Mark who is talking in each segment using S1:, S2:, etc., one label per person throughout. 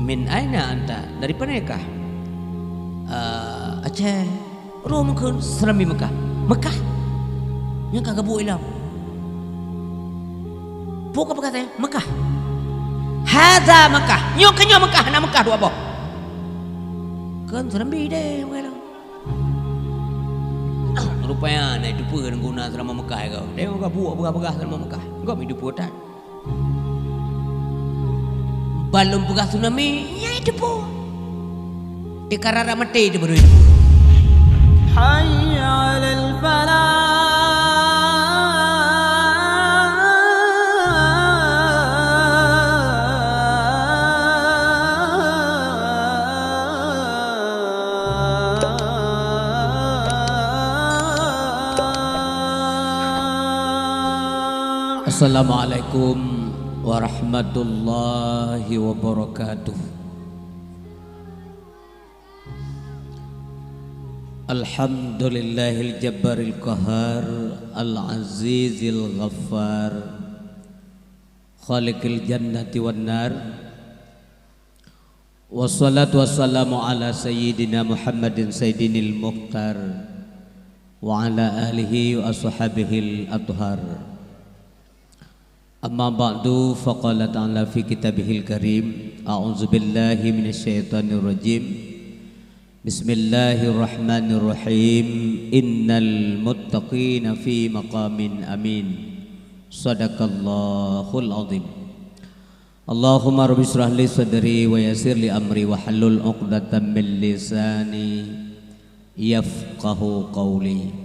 S1: Min aina anta? Dari manakah? Aceh. Roh mungkin serami Mekah. Mekah? Yang kagak bu ilam. Pokok apa katanya? Mekah. Hada Mekah. Nyokanyo Mekah. Nak Mekah dua apa? Kan serami deh. Rupanya nak hidup dengan guna selama Mekah kau. Dia kau buat begah-begah selama Mekah. Kau hidup tak? Balum begah tsunami, ya hidup. Di karara mati dia baru hidup. Hayya 'alal falah. Assalamualaikum warahmatullahi wabarakatuh. Alhamdulillahil jabbaril qahar, al-azizil ghaffar, khaliqil jannati wan nar. Wassalatu wassalamu ala sayyidina Muhammadin sayyidinil mukhtar wa ala alihi wa ashabihil athhar. Amma ba'du, faqala ta'ala fi kitabihil karim, a'udzu billahi minasyaitonir rajim. Bismillahirrahmanirrahim. Innal muttaqina fi maqamin amin. Shadaqallahul azim. Allahumma rabbi shrah li sadri wa yassir li amri wa halul 'uqdatam min lisani yafqahu qawli.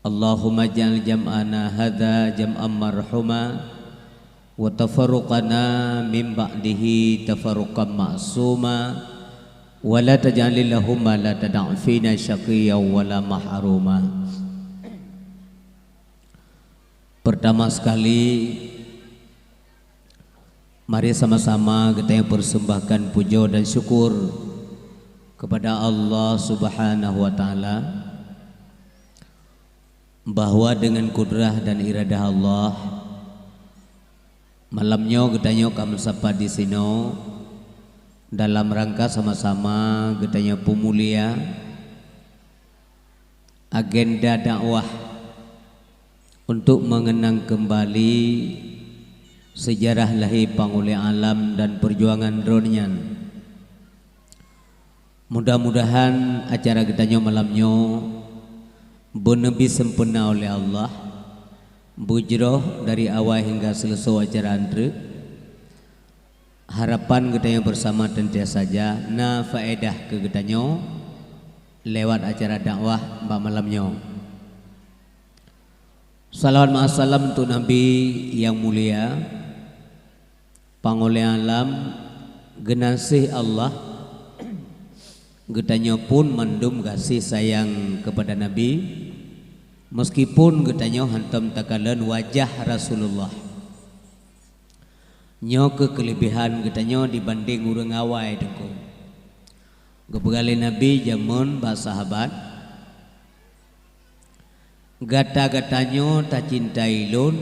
S1: Allahumma ja'al jam'ana hadza jam'an marhuma wa tafarruqana min ba'dihi tafarruqan ma'suma wa la taj'al lahum ma la tad'a fina syaqiyyan wa la mahruma. Pertama sekali mari sama-sama kita yang persembahkan puja dan syukur kepada Allah Subhanahu wa taala, bahwa dengan kudrah dan iradah Allah malamnya getanya kami sapa di sini dalam rangka sama-sama getanya pemulia agenda dakwah untuk mengenang kembali sejarah lahir panguli alam dan perjuangan dronyan. Mudah-mudahan acara getanya malamnya benabi sempurna oleh Allah, bujroh dari awal hingga selesai acara andre. Harapan kita bersama tentu saja na faedah ke kita lewat acara dakwah mbak malamnya. Salawat ma'assalam untuk Nabi yang mulia, pangoleh alam, genasih Allah. Getanya pun mendum kasih sayang kepada Nabi, meskipun getanya hantam takalan wajah Rasulullah. Nyo ke kelebihan getanya dibanding urang awai dengko. Gepegali Nabi jamun sahabat, gata-gatanyo tak cintai lun,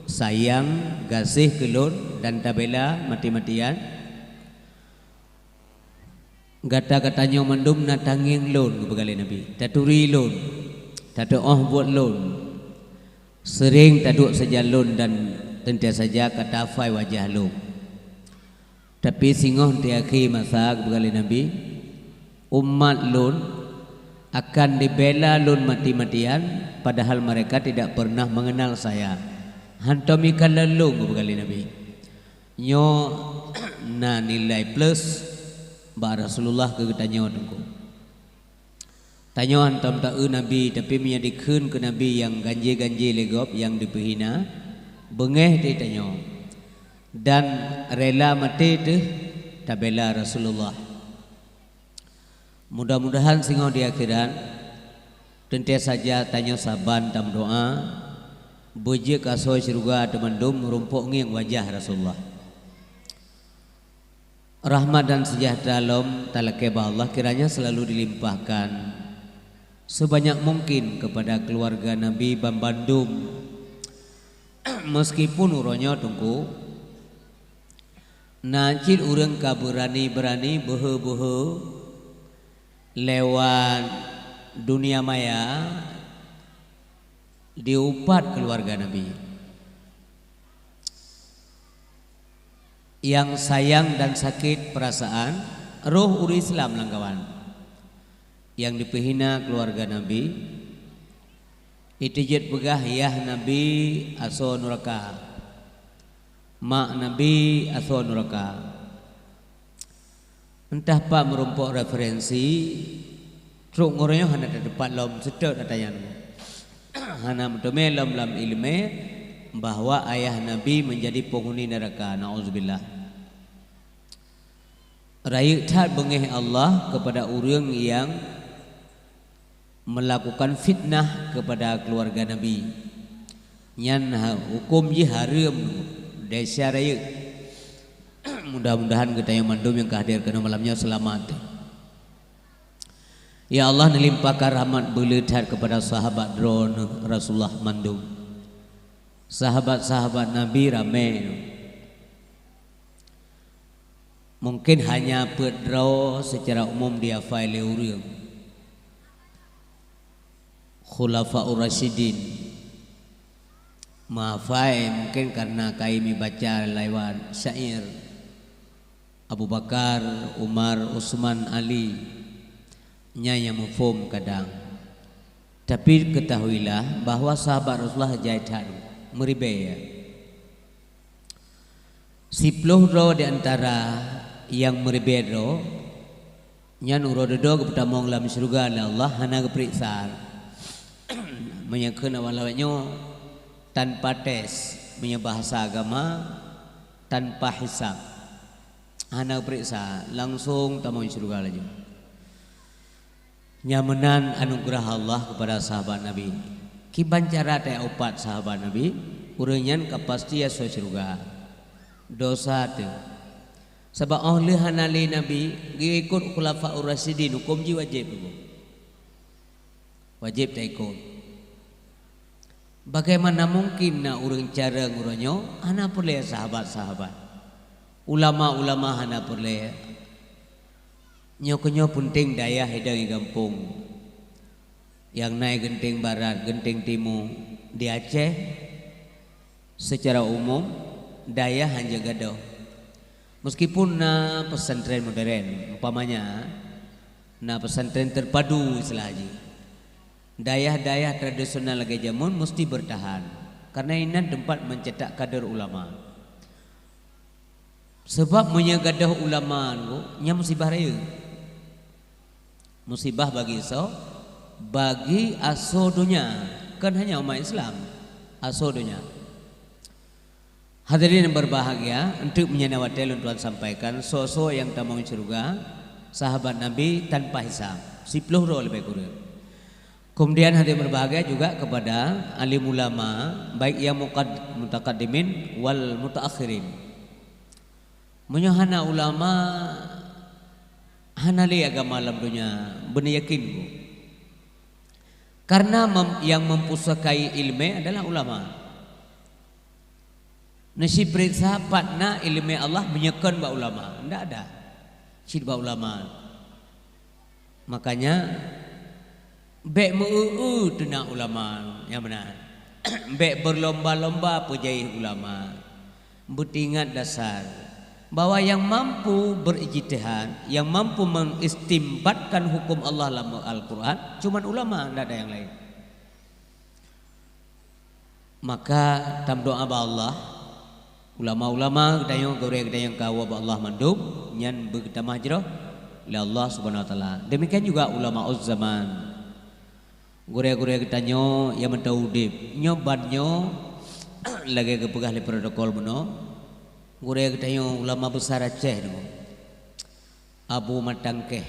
S1: sayang, gasih ke lun dan tabela mati-matian. Gata-gatanya mendum na tanging lun kepegali Nabi, taturi lun, tatu buat lun, sering taduk saja lun dan tentu saja katafai wajah lun. Tapi singoh di akhir masa kepegali Nabi, umat lun akan dibela lun mati-matian, padahal mereka tidak pernah mengenal saya. Hantomikan lelung kepegali Nabi. Nyo na nilai plus Mbak Rasulullah ke tanya dengku. Tanya antam tak Nabi tapi menyadikan ke Nabi yang ganji-ganji legop yang dipehina bengeh dia tanya dan rela mati tu tabela Rasulullah. Mudah-mudahan singo di akhirat tentu saja tanya saban tam doa bujik kaso syurga temandum rumpuk nging wajah Rasulullah. Rahmat dan sejahtera lom talakeba Allah kiranya selalu dilimpahkan sebanyak mungkin kepada keluarga Nabi Bambandum. Meskipun uronya tunggu Nancit urang ka berani-berani behe-behe lewat dunia maya diupat keluarga Nabi yang sayang dan sakit perasaan roh uri Islam langkawan yang dipehina keluarga Nabi itijit begah yah Nabi aso neraka mak Nabi aso neraka. Entah pak merumpuk referensi truk ngorenya hana depan lom sedot adanya hana mendome lom ilme bahwa ayah Nabi menjadi penghuni neraka. Nauzubillah. Raya tat bengih Allah kepada orang yang melakukan fitnah kepada keluarga Nabi. Nyan hukum ji haram desa raya. Mudah-mudahan kita yang mandum yang kehadir kena malamnya selamat. Ya Allah nelimpahkan rahmat beledat kepada sahabat drone Rasulullah mandum. Sahabat-sahabat Nabi ramai. Mungkin hanya pedro secara umum dia file urang. Khulafaur Rasyidin. Maafai mungkin karena kami baca lewat syair Abu Bakar, Umar, Utsman, Ali yang mufhum kadang. Tapi ketahuilah bahwa sahabat Rasulullah jahitan meribaya. 10 ro di antara yang meribaya ro nyan uro dedo kepada mong lam surga Allah hana keperiksa. Menyangkeun awal-awalnya tanpa tes, punya bahasa agama tanpa hisab. Hana periksa langsung tamu surga lagi. Nyamanan anugerah Allah kepada sahabat Nabi. Kiban cara teh opat sahabat Nabi, ureunyan kapasti ya surga. Dosa teh. Sebab ahli hanali Nabi ngikut khulafaur rasyidin hukum ji wajib. Wajib tak ikut. Bagaimana mungkin nak urang cara nguronyo hana perle sahabat-sahabat. Ulama-ulama hana perle. Nyo-nyo penting daya hedang gampung. Yang naik genting barat, genting timur di Aceh secara umum daya hanya gadoh. Meskipun na pesantren modern umpamanya na pesantren terpadu istilahnya. Daya-daya tradisional lagi jamun mesti bertahan karena ini tempat mencetak kader ulama. Sebab menyegadah ulama nya musibah raya. Musibah bagi bagi asodonya kan hanya umat Islam asodonya. Hadirin yang berbahagia, untuk menyenawati Tuhan sampaikan sosok yang tamang surga sahabat Nabi tanpa hisab 10 roh lebih kurang. Kemudian hadirin berbahagia juga kepada alim ulama baik yang mutaqaddimin wal mutaakhirin. Menyohana ulama hanali agama alam dunia benar yakin. Karena yang mempusakai ilmu adalah ulama. Nasi periksa patna ilmu Allah menyekan ba ulama. Tidak ada. Cid ba ulama. Makanya bek muu tuna ulama yang benar. Bek berlomba-lomba pujai ulama. Betingat dasar bahwa yang mampu berijtihad, yang mampu mengistimbatkan hukum Allah dalam Al-Quran cuma ulama, tidak ada yang lain. Maka tam doa ba Allah ulama-ulama kedayang kedayang kawa ba Allah mandub nyan bertamah jroh oleh Allah Subhanahu wa taala. Demikian juga ulama zaman. Gure-gure ketanyo yang mentaudib nyobanyo lagi kepegah le protokol beno. Gure ketanyo ulama besar Aceh no. Abu Matangkeh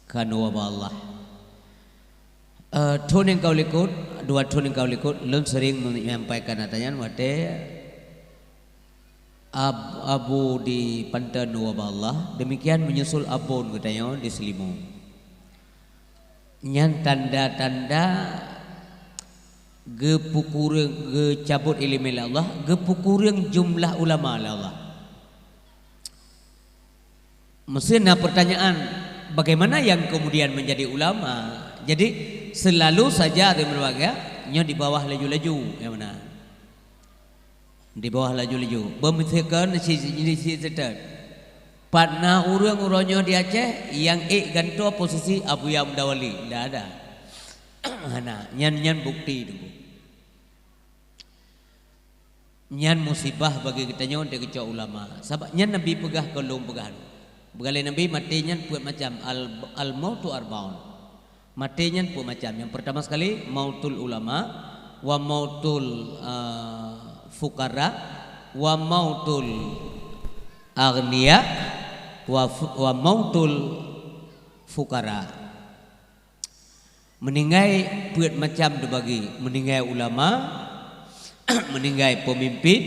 S1: kanu ba Allah. Tahun yang kau likut, 2 tahun yang kau likut, lun sering menyampaikan katanya wate abu di pantan ba Allah. Demikian menyusul abun katanya di Selimu. Nyan tanda-tanda gepukurang gecabut ilmu Allah, gepukurang jumlah ulama Allah. Mesti ada pertanyaan, bagaimana yang kemudian menjadi ulama? Jadi selalu saja ada berbagai nyo di bawah laju-laju, yang mana? Di bawah laju-laju. Bermisalkan si setet. Partner urang-urangnya di Aceh yang ganto posisi Abu Yam Dawali, tidak ada. Hana, nyan bukti itu. Nyan musibah bagi kita nyo untuk kecoh ulama. Sebab nyan Nabi pegah kolong pegah. Begalai Nabi matinya buat macam al-mautu arbaun. Matinya buat macam. Yang pertama sekali mautul ulama, wa mautul fukara, wa mautul agniya, wa mautul fukara. Meninggai buat macam dibagi. Meninggai ulama, meninggai pemimpin,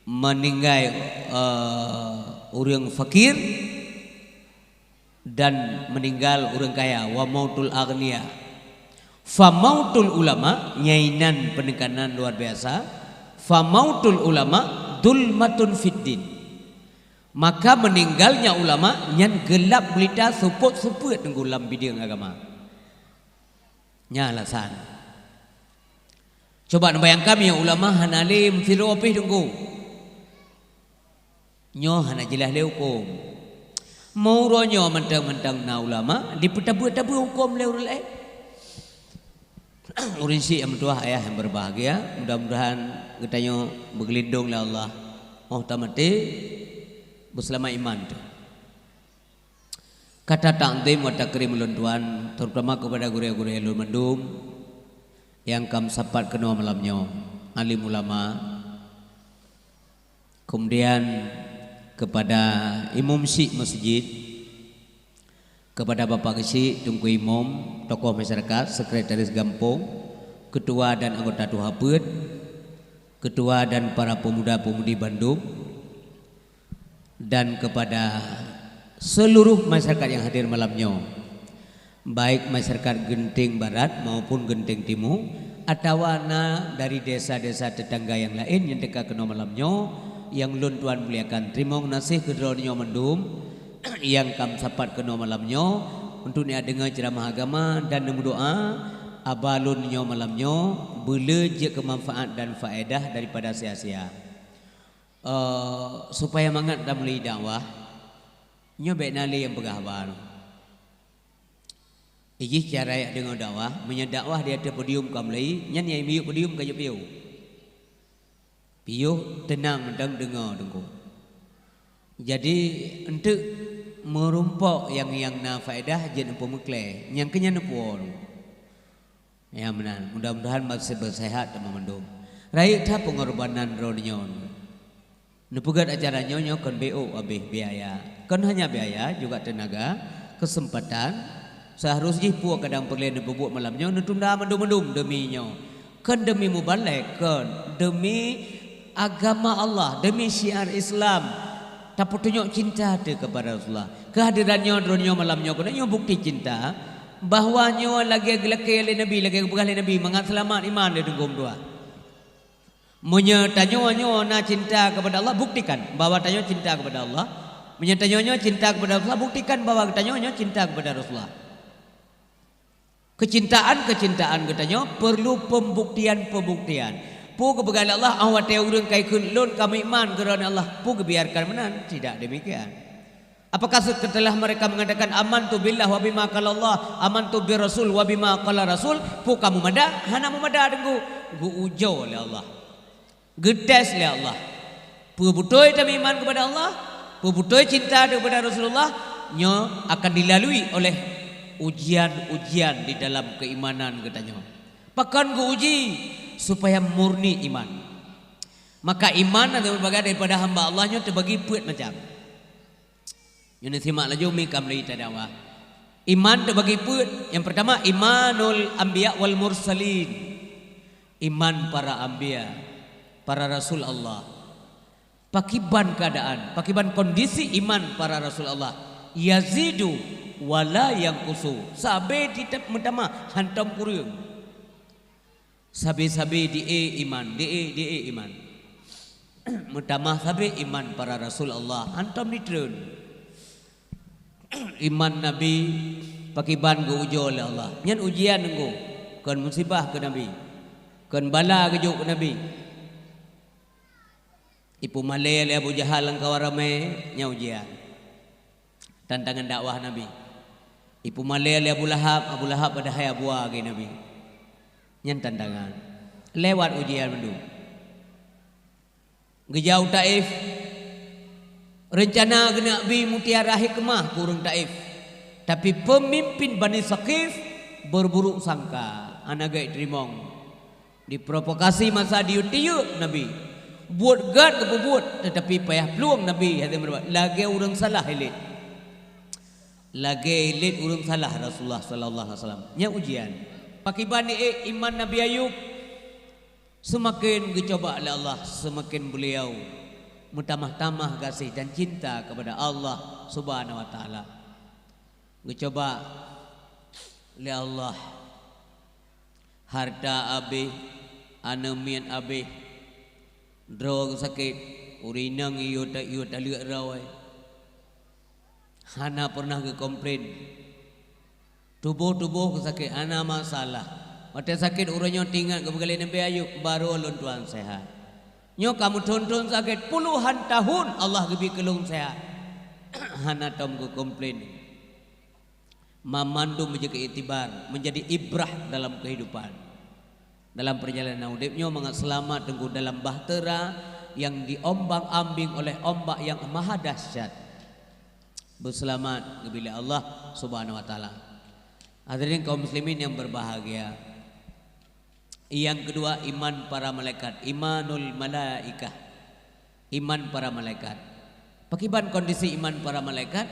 S1: meninggai orang fakir, dan meninggal orang kaya. Wa mautul agniya. Fa mautul ulama, nyainan penekanan luar biasa. Fa mautul ulama dulmatun fiddin. Maka meninggalnya ulama nyan gelap belita suput-suput tenggulam bidang agama. Nya alasan. Coba bayangkan yang ulama hanalim filopih tunggu. Nyo hana jelas le hukum. Mau ronyo mentang-mentang na ulama dipetabu-tabu hukum le urang. Urin si yang tua ayah yang berbahagia, mudah-mudahan katanya bergelindung lah Allah. Oh tamati berselama iman tu. Kata takdim wa takrim ulun tuan, terutama kepada guru-guru ulun mendum yang kam sapat kena malamnya, alim ulama. Kemudian kepada imam si masjid, kepada Bapak Kesi Tungku Imam, tokoh masyarakat, sekretaris Gampung, ketua dan anggota Tuhaput, ketua dan para pemuda-pemudi Bandung, dan kepada seluruh masyarakat yang hadir malamnya, baik masyarakat Genting Barat maupun Genting Timur, atau dari desa-desa tetangga yang lain yang dekat kena malamnya, yang lun tuan muliakan. Terima kasih kedua-duanya mendum yang kam sapat kena malamnya untuk ni dengar ceramah agama dan berdoa abalun nyo malamnya boleh je kemanfaat dan faedah daripada sia-sia. Supaya mangat dalam mulai dakwah nyo baik nali yang pegahwan. Iji cara yang dengar dakwah, menyedakwah di atas podium kamlai, nyan yang miuk podium kayu piu. Piu tenang dan dengar dengku. Jadi untuk merumpok yang na faedah jen empu mekle, yang kenya nepon. Ya benar, mudah-mudahan masih bersehat dan memendung. Rakyat tak pengorbanan ronyon. Nepugat acara nyonyo kon BO habis biaya. Kon hanya biaya juga tenaga, kesempatan. Seharusnya puak kadang perlu nebubuat malamnya netunda mendung-mendung demi nyo. Kon demi mubalek, kon demi agama Allah, demi syiar Islam. Tapi tunjuk cinta tu kepada Rasulullah. Kehadirannya dunia malamnya kena nyo bukti cinta bahawa nyo lagi gelake oleh Nabi, lagi berkah oleh Nabi, mengat selamat iman dia denggum dua. Menyetanyo na cinta kepada Allah, buktikan bahawa tanyo cinta kepada Allah. Menyetanyo cinta kepada Rasulullah, buktikan bahawa tanyo cinta kepada Rasulullah. Kecintaan katanya perlu pembuktian. Pu kebegal Allah awat te urang kai kun lun kami iman kerana Allah. Pu biarkan menan, tidak demikian. Apakah setelah mereka mengatakan amantu billah wa bima qala Allah, amantu bir rasul wa bima qala rasul, pu kamu mada, hana mada dengku, gu ujo oleh Allah. Gedes oleh Allah. Pu butoi kami iman kepada Allah, pu butoi cinta kepada Rasulullah, nyo akan dilalui oleh ujian-ujian di dalam keimanan katanya. Pakan ku uji supaya murni iman. Maka iman adalah berbagai daripada hamba Allahnya terbagi puat macam. Yang simak lagi umi kamli tadawa. Iman terbagi puat. Yang pertama imanul anbiya wal mursalin. Iman para anbiya, para rasul Allah. Pakiban keadaan, pakiban kondisi iman para rasul Allah. Yazidu wala yang kusu. Sabe tidak mentama hantam kurung. Sabe-sabe die iman, die iman. Mentama sabe iman para rasul Allah hantam nitreun. iman Nabi pakiban go ujo oleh Allah. Nyan ujian go kan musibah ke Nabi. Kan bala ke juk ke Nabi. Ipu malay le Abu Jahal engkau ramai nya ujian. Tantangan dakwah Nabi. Ipu malay le Abu Lahab pada hayat buah ke Nabi. Nyan tantangan. Lewat ujian mendu. Gejauh Taif. Rencana ke Nabi mutiara hikmah kurang Taif. Tapi pemimpin Bani Saqif berburuk sangka. Anak gak terimong. Diprovokasi masa diut-tiut Nabi. Buat gad ke buat tetapi payah peluang Nabi lagi orang salah elit. Lagi elit orang salah Rasulullah sallallahu alaihi wasallam. Nya ujian. Pakiban iman Nabi Ayub semakin dicoba oleh Allah, semakin beliau bertambah-tambah kasih dan cinta kepada Allah Subhanahu wa taala. Dicoba oleh Allah. Harta abih, anemian abih, drog sakit, urinang iyo tak lihat rawai. Hana pernah ke komplain. Tubuh ke sakit, ana masalah. Mata sakit urangnya tinggal ke begali Nabi Ayub baru alun tuan sehat. Nyo kamu tonton sakit puluhan tahun Allah gebi kelung sehat. Hana tom ke komplain. Memandu menjadi itibar, menjadi ibrah dalam kehidupan. Dalam perjalanan hidupnya mengat selamat tengku dalam bahtera yang diombang-ambing oleh ombak yang maha dahsyat. Berselamat kepada Allah Subhanahu wa taala. Hadirin kaum muslimin yang berbahagia. Yang kedua iman para malaikat, imanul malaikah. Iman para malaikat. Pakiban kondisi iman para malaikat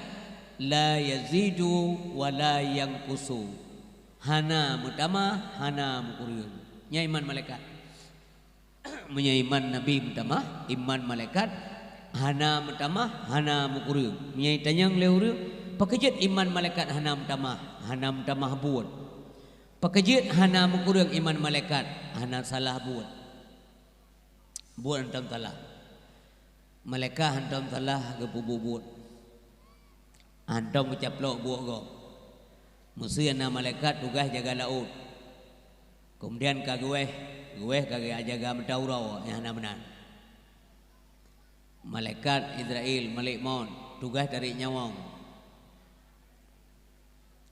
S1: la yazidu wa la yanqusu. Hana mutama, hana mukuriyun. Nya iman malaikat. Munya iman Nabi mutama, iman malaikat. Hana mutama, hana mukuriyun. Munya tanyang lehuru, pakejit iman malaikat hana mutama buat. Pakejit hana mukuriyun iman malaikat, hana salah buat. Buat hantam salah. Malaikat hantam salah gebububuat. Antum kecaplok buat go. Musuh anak malaikat tugas jaga laut. Kemudian gue kagak jaga mentaurau yang anak benar. Malaikat Israel, Malik Maut tugas dari nyawang.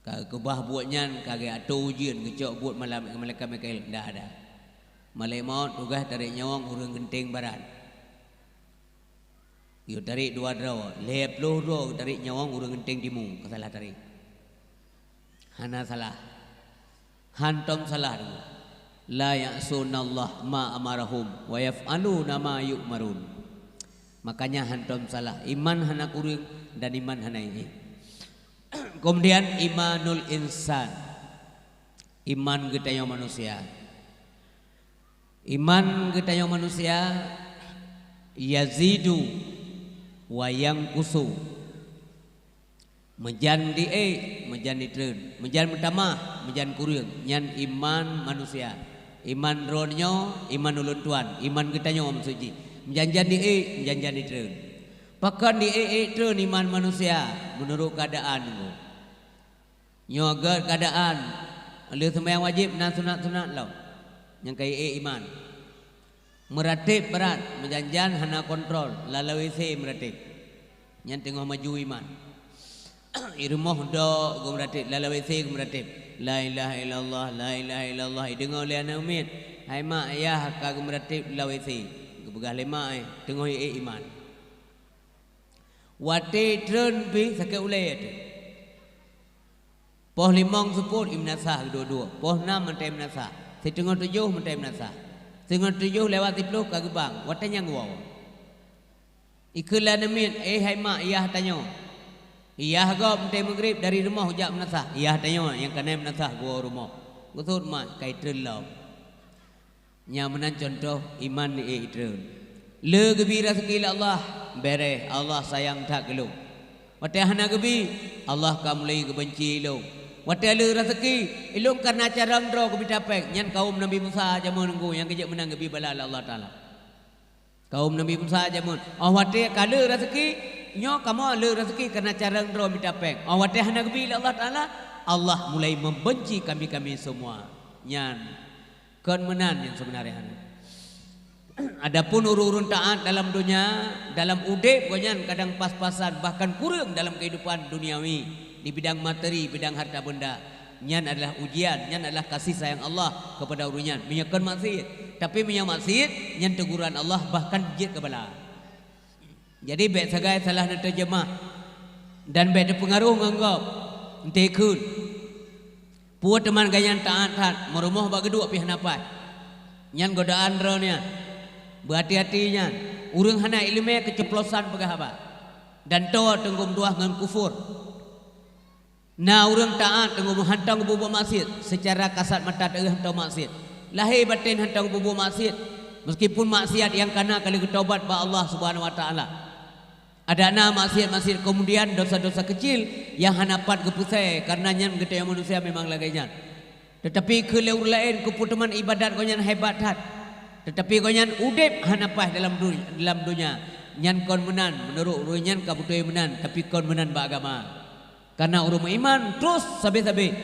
S1: Kagak kebah buatnya kagak atau ujian kecok buat malam malaikat Mikail dah ada. Malik Maut tugas dari nyawang urang genting barat. Yo tarik dua draw, lep loro tarik nyawang urang genteng timu, salah tarik. Hana salah. Hantom salah. La ya'sunallah ma amarahum wa yaf'aluna ma yu'marun. Makanya hantom salah. Iman hana kuring dan iman hana ini. Kemudian imanul insan. Iman getanya manusia. Iman getanya manusia yazidu wayang kusu menjan di menjan ditreun menjan pertama menjan kurang nyan iman manusia iman ronyo iman ulun tuan iman kita nyom suci menjanjan di menjanjan ditreun pakan di treun iman manusia menurut keadaan nyoga keadaan alih sembahyang wajib nan sunat law yang kai iman meratib berat menjanjan hana kontrol lalu WC meratib yang tengah maju iman irumah do go meratib lalu WC go meratib la ilaha illallah la ilaha illallah dengar oleh anak umit hai mak ayah ka go meratib lalu WC go begah lema tengah iman wate tren bi sakit ulai tu poh limong seput imnasah dua-dua poh 6 mentai imnasah setengah 7 mentai imnasah Tengah 7 lewat 10 kagak bang, watanya ngau. Ikulah nemin, hai mak, iyah tanya. Iyah gop mentai maghrib dari rumah hujak menasah. Iyah tanya yang kena menasah gua rumah. Gusut mak kai trelau. Nya menan contoh iman ni treun. Le gembira sekali Allah, bere Allah sayang tak gelu. Wate hana gebi, Allah kamulai kebenci lo. Wate le rezeki ilung karena cara ndro ke bitapek nyan kaum Nabi Musa aja menunggu yang kejak menang gebi bala Allah taala. Kaum Nabi Musa aja mun. Oh wate kale rezeki nyo kamu le rezeki karena cara ndro minta peng. Awateh nabi Allah Taala, Allah mulai membenci kami semua. Nyan kon menan yang sebenarnya. Adapun urun taat dalam dunia, dalam udip gonyan kadang pas-pasan, bahkan kurang dalam kehidupan duniawi di bidang materi, bidang harta benda. Nyan adalah ujian, nyan adalah kasih sayang Allah kepada urunyan. Menyakan maksiat, tapi menyak maksiat nyan teguran Allah bahkan jid kebala. Jadi baik sagai salah nak terjemah dan baik pengaruh nganggap entekun. Puat teman ganyan taat merumuh bagi dua pihak napai. Nyan godaan ronya. Berhati-hatinya urang hana ilmu keceplosan pegahaba dan to tenggum duah dengan kufur. Nah urang taat tenggum hantang bubuh maksiat secara kasat mata teu hantang maksiat. Lahir batin hantang bubuh maksiat meskipun maksiat yang kana kali bertobat ba Allah Subhanahu wa taala. Ada maksiat-maksiat kemudian dosa-dosa kecil yang hanapat gepusai karena nyan gede manusia memang lagainya. Tetapi keleur lain keputuman ibadat gonyan hebat hat. Tetapi konyan udip hanapah dalam dunia nyan kon menan menurut urunyan kabutuh menan tapi kon menan beragama karena urung iman terus sabe-sabe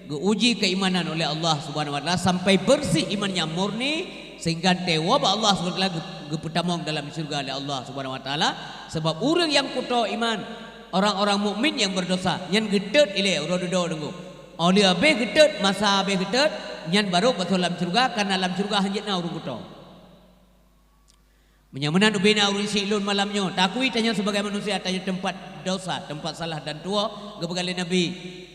S1: diuji keimanan oleh Allah Subhanahu wa taala sampai bersih imannya murni sehingga tewa ba Allah Subhanahu wa taala geputamong dalam surga oleh Allah Subhanahu wa taala sebab urang yang kuto iman orang-orang mukmin yang berdosa nyan gedet ile urang dodo dengku oleh abe gedet masa abe gedet nyan baru betul dalam surga karena dalam surga hanjitna urung kuto. Menyamanan ubina urun silun malamnya. Takui tanya sebagai manusia tanya tempat dosa, tempat salah dan tua kebegali Nabi.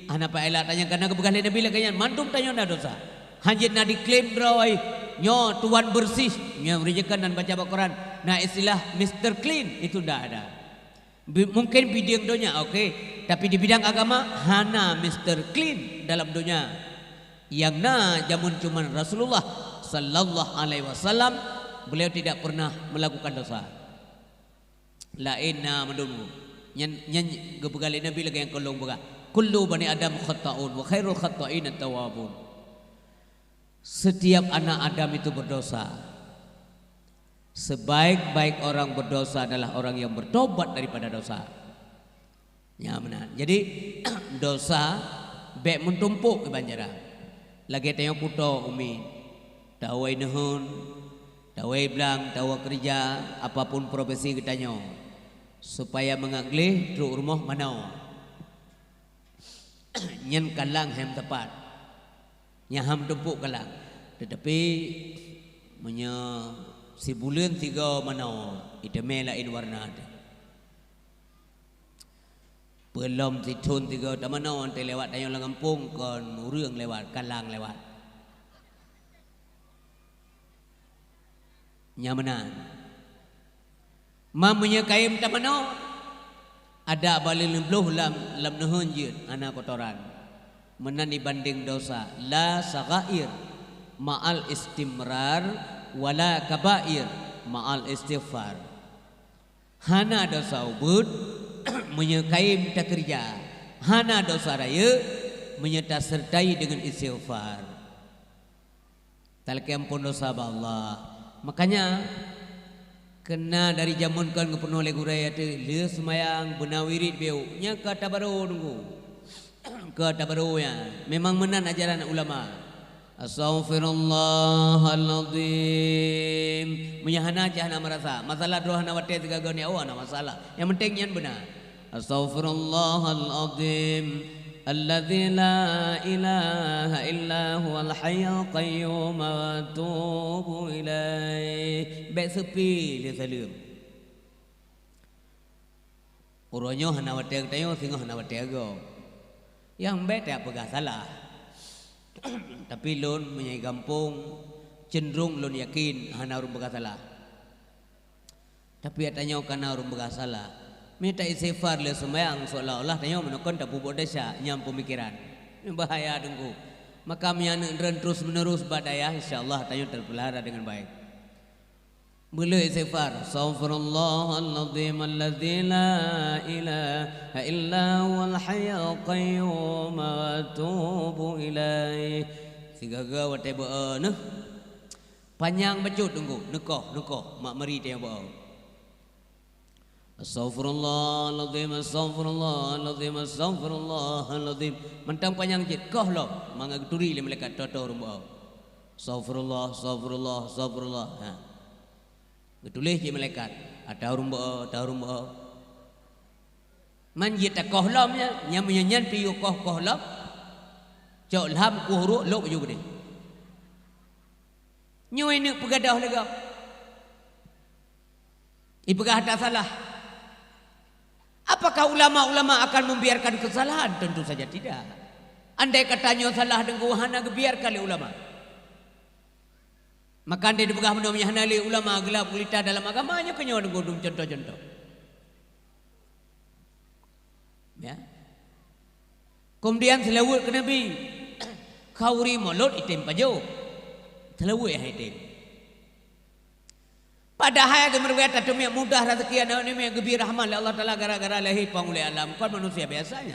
S1: Ana pa ela tanya karena kebegali Nabi lagi nyan mantum tanya na dosa. Hanjitna diklaim drawai nyo tuan bersih nyo rejekan dan baca Al-Quran. Nah istilah Mr. Clean itu ndak ada. Mungkin bidang dunia okey, tapi di bidang agama hana Mr. Clean dalam dunia. Yang na jamun cuman Rasulullah sallallahu alaihi wasallam beliau tidak pernah melakukan dosa. Lainna menunggu. Nyan gebegali Nabi lagi yang kolong boga. Kullu bani Adam khata'un wa khairul khata'in at-tawwabun. Setiap anak Adam itu berdosa. Sebaik-baik orang berdosa adalah orang yang bertobat daripada dosa. Ya benar. Jadi dosa baik mentumpuk ke banjaran. Lagi tanya kuto umi tawai nehun tawai belang tawai kerja apapun profesi kita nyo supaya mengaglih truk rumah mana nyen kalang hem tepat nyaham tumpuk kalang tetapi menye si bulan tiga mana iteme lain warna ada belum titun tiga tamana ante lewat tayong langampung kon urang lewat kalang lewat nyamanan mamanya kaim tamana ada balil lebluh lam nehun jeut ana kotoran menan dibanding dosa la sagair ma'al istimrar wala kabair ma'al istighfar hana dosa ubud menyekaim tak kerja hana dosa raya menyerta sertai dengan istighfar talqiyam pun dosa Allah makanya kena dari zaman kan penuh oleh guraya tu le semayang benawirid beu nya kata baru nunggu kata baru ya memang menan ajaran ulama. Astaghfirullahaladzim menyahana jahana merasa masalah doa hana wate tiga gani awak na masalah yang penting yang benar. Astaghfirullahaladzim alladzi la ilaha illa huwal hayyul qayyum wa atubu ilaih baik sepi dia salim uronyo hana wate tayo singo hana wate go yang baik tak pegah salah. Tapi lon menyai kampung cenderung lon yakin hana urung bersalah. Tapi tanya kana urung bersalah. Minta istighfar le sembahyang seolah-olah tanya menukon tak bubuk desa nyam pemikiran. Ini bahaya dengku. Maka mian terus menerus badaya insyaallah tanya terpelihara dengan baik. Boleh istighfar. Astaghfirullahaladzim alladzi la ilaha illa huwal hayyul qayyum wa atubu ilaih. Sigaga wate beu noh. Panjang bacut tunggu. Nekoh mak meri teh beu. Astaghfirullahaladzim, astaghfirullahaladzim, astaghfirullahaladzim. Mentang panjang jid koh lo mangga turi le malaikat toto rumbo. Astaghfirullah, astaghfirullah, astaghfirullah. Ha. Getulis je malaikat. Ada rumbo, ada rumbo. Man jid ta koh lom nya, nyam nyan piu koh lom. Cok lam ku huruk lok baju gede. Nyoi nak pegadah lega. Ipegah tak salah. Apakah ulama-ulama akan membiarkan kesalahan? Tentu saja tidak. Andai katanya salah dengan hana biarkan oleh ulama. Maka andai dipegah menomnya hana oleh ulama gelap gulita dalam agamanya kenyo dengan contoh-contoh. Ya. Kemudian selawat ke Nabi. Kauri mulut itim pajo. Selawat yang itim. Padahal yang berkata demi mudah rezeki anak ini gebir rahman Allah Taala gara-gara lahir pangulai alam kan manusia biasanya.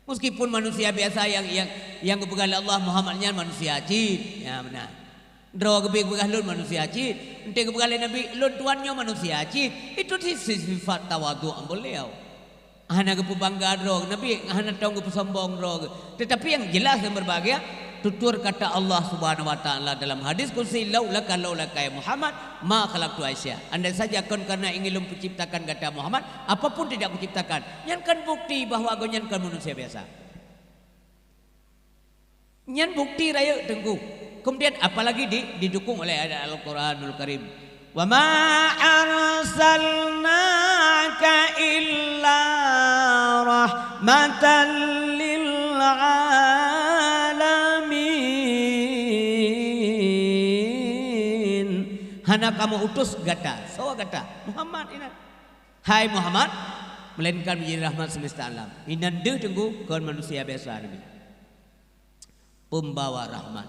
S1: Meskipun manusia biasa yang kepegal Allah Muhammadnya manusia cid, ya benar. Dro gebir kepegal lun manusia cid, ente kepegal Nabi lun tuannya manusia cid. Itu sifat tawadhu beliau. Hana kepu bangga dro Nabi hana tahu kepu sombong dro. Tetapi yang jelas yang berbahagia tutur kata Allah Subhanahu wa taala dalam hadis kursi laulaka ya Muhammad ma khalaqtu Aisyah. Andai saja kon karena ingin menciptakan kata Muhammad apapun tidak kuciptakan. Nyan kan bukti bahwa aku nyan kan manusia biasa. Nyan bukti raya tengku. Kemudian apalagi didukung oleh ayat Al-Qur'anul Karim. Wa ma arsalnaka illa rahmatan lil hana kamu utus gata, so gata Muhammad inat. Hai Muhammad, melainkan menjadi rahmat semesta alam. Inan deh tunggu kon manusia biasa Nabi. Pembawa rahmat.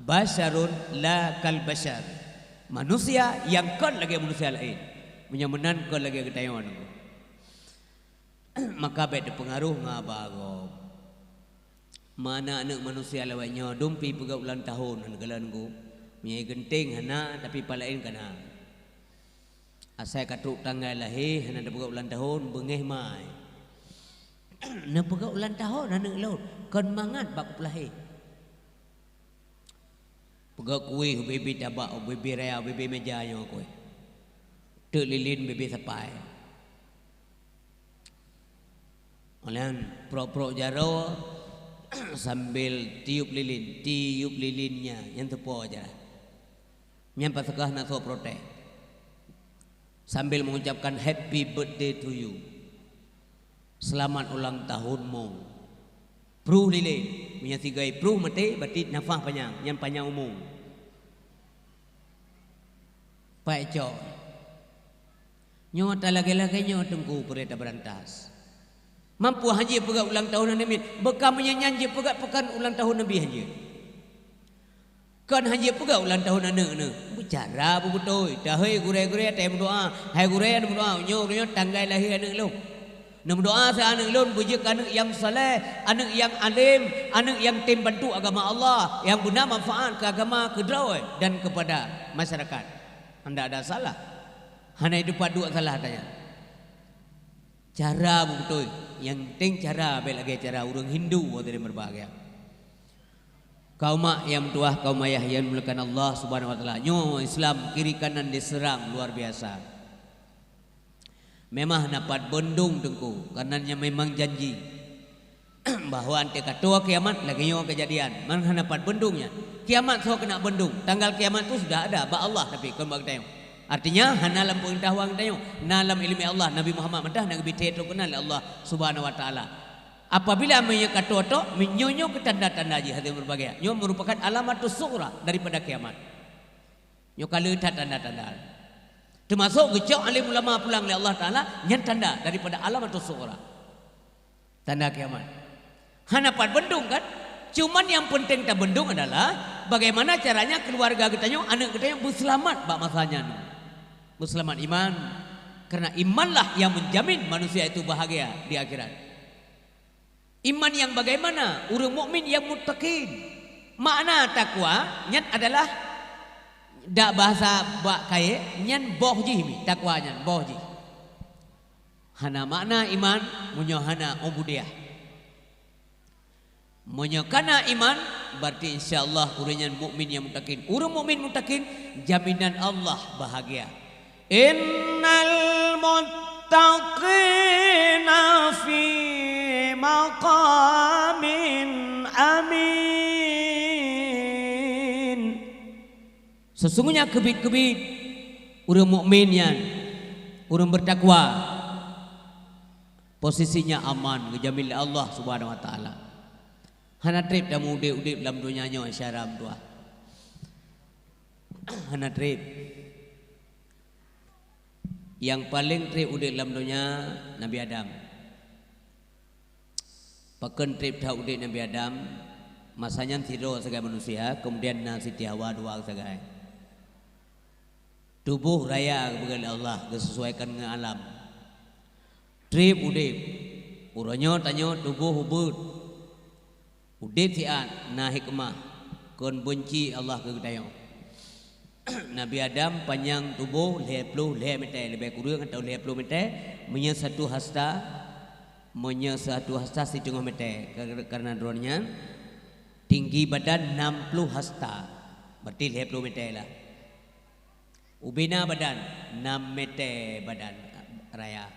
S1: Basyarun la kal basyar. Manusia yang kon lagi manusia lain. Menyamenan kon lagi ketayon. Maka bet pengaruh ngabago. Mana anak manusia lawanya dumpi pegau ulang tahun ngegalanku. Menyai genting hana tapi palain kana. Asai katruk tanggal lahir hana da pegau ulang tahun bengeh mai. Na pegau ulang tahun hana laut kon mangat bak lahir. Pegau kuih bebe tabak bebe raya bebe meja nya kuih. Tek lilin bebe sapai. Olan pro-pro jaro sambil tiup lilinnya yang tepo aja. Nyampa sekah nak so protek sambil mengucapkan happy birthday to you, selamat ulang tahunmu. Pruh lilin menyatigai pruh mati berarti nafah panjang yang panjang umum. Pak Cok nyota lagi-lagi nyota tengku pereta berantas. Mampu haji pegat ulang tahun Nabi, bekam menyanyi pegat pekan ulang tahun Nabi haji. Kan haji pegat ulang tahun anak-anak. Bicara betul. Dah hai gure-gure tem doa. Hai gure ada doa. Nyo tanggal lahir anak lu. Nam doa sa anak lu bujik anak yang saleh, anak yang alim, anak yang tim bantu agama Allah, yang guna manfaat ke agama kedrau dan kepada masyarakat. Anda ada salah. Hana itu padu salah tanya. Cara betul. Yang penting cara baik lagi cara orang Hindu dari berbahagia. Kaum yang tuah kaum ayah yang mulakan Allah Subhanahu wa taala. Nyo Islam kiri kanan diserang luar biasa. Memang dapat bendung tengku karenanya memang janji bahwa ante katua kiamat lagi nyo kejadian. Man dapat bendungnya. Kiamat so kena bendung. Tanggal kiamat tu sudah ada ba Allah tapi kon bag tayong. Artinya hanalam perintah wang tayong nalam ilmi Allah Nabi Muhammad mentah nabi teto kenal Allah Subhanahu wa taala. Apabila menyekatu to menyonyo ke tanda-tanda haji hati berbagai. Nyo merupakan alamatus sughra daripada kiamat. Nyo kalau tanda-tanda. Termasuk gejok alim ulama pulang oleh Allah taala nyan tanda daripada alamatus sughra. Tanda kiamat. Hanapan bendung kan? Cuman yang penting tak bendung adalah bagaimana caranya keluarga kita nyo anak kita yang berselamat bak masanya. Berselamat iman. Karena imanlah yang menjamin manusia itu bahagia di akhirat. Iman yang bagaimana? Orang mukmin yang muttaqin. Makna takwa nyan adalah dak bahasa bak kaya nyan bohji mi takwa nyan bohji. Hana makna iman munyo hana ubudiyah. Munyo kana iman berarti insyaallah urenyan mukmin yang mutakin. Urang mukmin mutakin jaminan Allah bahagia. Innal muttaqina fi maqamin amin. Sesungguhnya kebit-kebit urang mukmin yang urang bertakwa posisinya aman ngejamil Allah Subhanahu wa taala. Hana trip dah udip dalam dunia nya syaram tua. Hana trip. Yang paling trip udip dalam dunia Nabi Adam. Paken trip dah udip Nabi Adam masanya tidur sebagai manusia, kemudian Siti Hawa dua sebagai tubuh raya kepada Allah disesuaikan dengan alam. Trip udip uranyo tanyo tubuh hubud udip siat na hikmah kon benci Allah ke dayo. Nabi Adam panjang tubuh 20 meter lebih kurang atau 20 meter punya satu hasta setengah meter karena dronnya tinggi badan 60 hasta berarti 20 meter lah. Ubina badan 6 meter badan raya.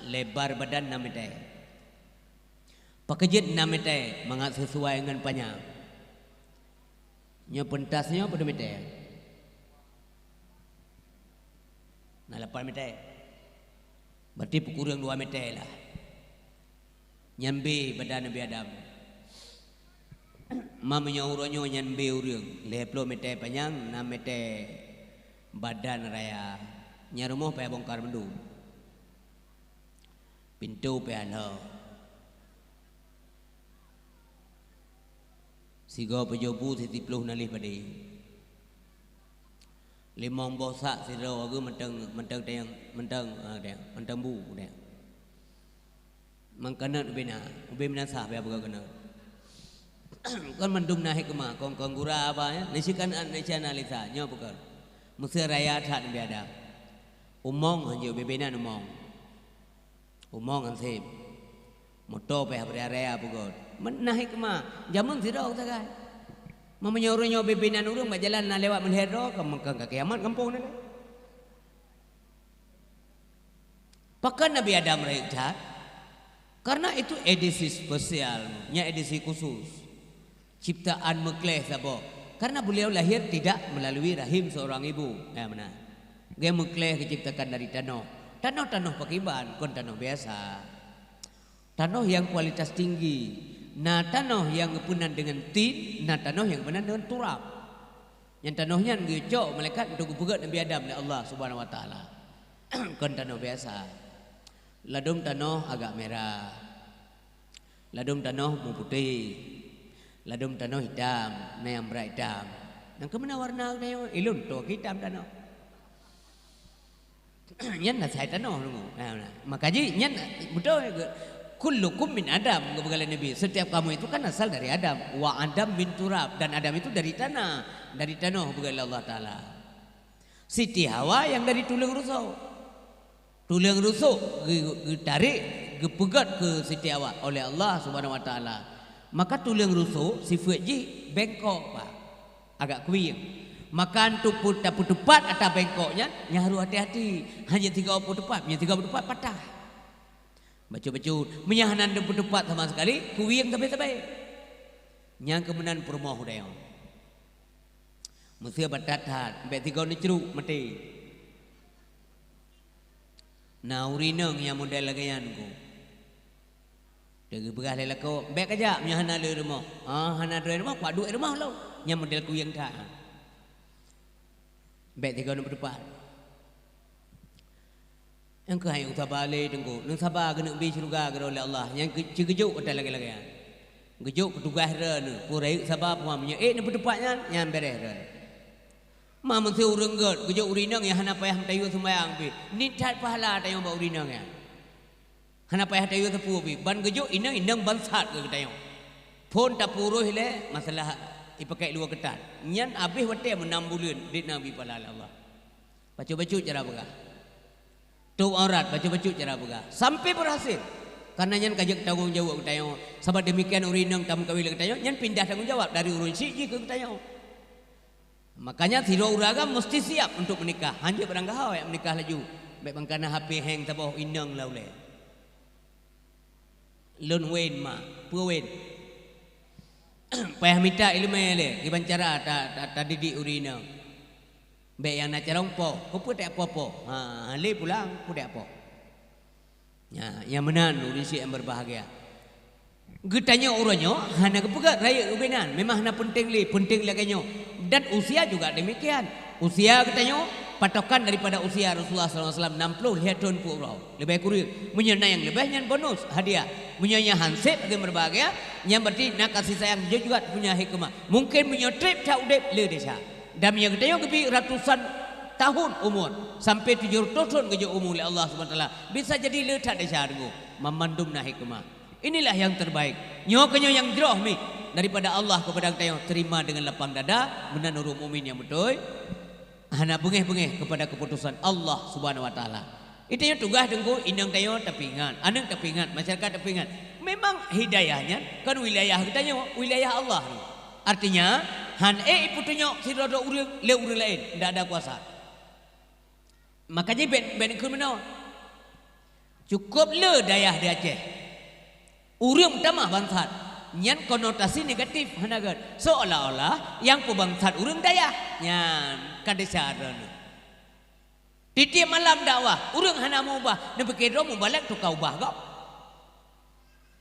S1: Lebar badan 6 meter. Pakejit 6 meter mangat sesuai dengan panjang. Nya pentasnya pada meter. Nah 8 meter. Berarti kurang 2 meter lah. Nyambi badan Nabi Adam. Mamanya uranyo nyambi urang 20 meter panjang 6 meter badan raya. Nya rumah payah bongkar mendu. Pintu piano sigo pejobu siti puluh nalih padi limong bosak siro aku menteng bu dia mangkana ubina sah biar buka kena kan mendum naik kemah kong gura apa ya nisikan nisi analisa nyo bukan mesti raya tak biada umong hanya bebena umong ansip moto pe area pugod menaik kemah jamun siro sagai mamanya urang bebenan urang berjalan na lewat menhero ke kiamat kampung ni pakan Nabi Adam raihat karena itu edisi spesial nya edisi khusus ciptaan mekleh sabo karena beliau lahir tidak melalui rahim seorang ibu ya benar dia mekleh diciptakan dari tanah pakiban kon tanah biasa tanah yang kualitas tinggi nah tanah yang penuh dengan tin nah tanah yang penuh dengan turab yang tanahnya ngejok malaikat untuk pegat Nabi Adam oleh Allah Subhanahu wa taala kon tanah biasa ladum tanah agak merah ladum tanah putih ladum tanah hitam nah yang berat hitam dan kemana warna dia ilun tu hitam tanah nyan na sai tanah nunggu maka ji nyan betul kullukum min Adam kepada Nabi setiap kamu itu kan asal dari Adam wa Adam min turab dan Adam itu dari tanah kepada Allah taala Siti Hawa yang dari tulang rusuk ditarik gepegat ke Siti Hawa oleh Allah Subhanahu wa taala maka tulang rusuk sifat ji bengkok pak agak kuing makan tuput tepat atau bengkoknya nyaru hati-hati hanya 34 patah bacu-bacu menyahanan tepat sama sekali kuing tapi yang kemenan permoh dayo mesti batatat sampai 3 ni ceruk mati na urineng yang model lagayan ko degi begah lelako bek aja menyahana le rumah hana doi rumah kwa duit rumah lo yang model kuing dah bek 3 depan yang ke hayang sabale tengku nang sabar kena bi syurga ke oleh Allah yang kejuk ada lagi-lagi gejuk petugas re purai sabar puamnya ni berdepatnya yang beres re ma mesti urang god gejuk urinang yang hana payah tayu sembayang bi ni tat pahala tayu ba urinang ya hana payah tayu tepu bi ban gejuk inang bansat ke tayu pun tak puruh le masalah ipakai luar ketat nyan habis wate 6 bulan di Nabi palala Allah baca-baca cara begah Tu aurat baca-baca cara begah. Sampai berhasil. Karena nyan kajak tanggungjawab kita yo. Sebab demikian urinang tamu kawin kita yo, nyan pindah tanggungjawab dari urun siji ke kita yo. Makanya tiro uraga mesti siap untuk menikah. Hanya berangkah yang menikah laju. Baik bangkana HP hang tabah inang laule. Lun wen ma, pu wen. Payah minta ilmu le, iban cara ta didik urinang. Baik yang nak carong po, ko pu tak apa-apa. Ha, le pulang pu tak apa. Ya, yang menan urisi yang berbahagia. Getanya orangnya hana kepegat raya ubenan. Memang hana penting laganya. Dan usia juga demikian. Usia katanya patokan daripada usia Rasulullah SAW 60 lihat tahun pura. Lebih kurang. Menyana yang lebih yang bonus hadiah. Menyanya hansip yang berbahagia. Yang berarti nak kasih sayang dia juga punya hikmah. Mungkin punya trip tak udep le desa. Dan yang katanya lebih ratusan tahun umur sampai 700 tahun kerja umur oleh Allah SWT bisa jadi letak desa dengu memandum na hikmah. Inilah yang terbaik. Nyokanyo yang jroh mi daripada Allah kepada kita terima dengan lapang dada menanuru mukmin yang betul. Hana bengeh-bengeh kepada keputusan Allah Subhanahu wa taala. Itu yang tugas dengku indang tayo tapi ingat, anang tapi ingat, masyarakat tapi ingat. Memang hidayahnya kan wilayah kita wilayah Allah. Artinya han iputunyo sirodo urang le urang lain ndak ada kuasa. Makanya ben kemenau cukup le dayah di Aceh. Urang tamah bangsat nyan konotasi negatif hanagan seolah-olah yang pebangsat urang dayah nyan kadesaran. Tiap malam dakwah urang hana mau ubah nembe kedro mau balik tu kau ubah kau.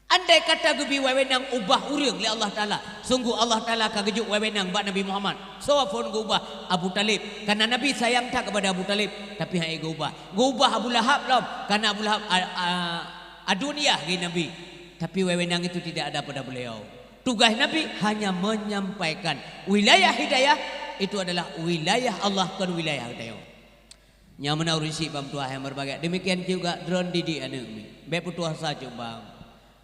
S1: Andai kata gebi wewenang ubah urang li Allah Taala, sungguh Allah Taala kagejuk wewenang bak Nabi Muhammad. So pun go ubah Abu Talib, karena Nabi sayang tak kepada Abu Talib, tapi hai go ubah. Go ubah Abu Lahab lom, karena Abu Lahab adunia gi Nabi. Tapi wewenang itu tidak ada pada beliau. Tugas Nabi hanya menyampaikan wilayah hidayah itu adalah wilayah Allah kan wilayah hidayah. Nya menaurusi pamtuah yang berbagai. Demikian juga drone didik anak mi. Be putuah saja bang.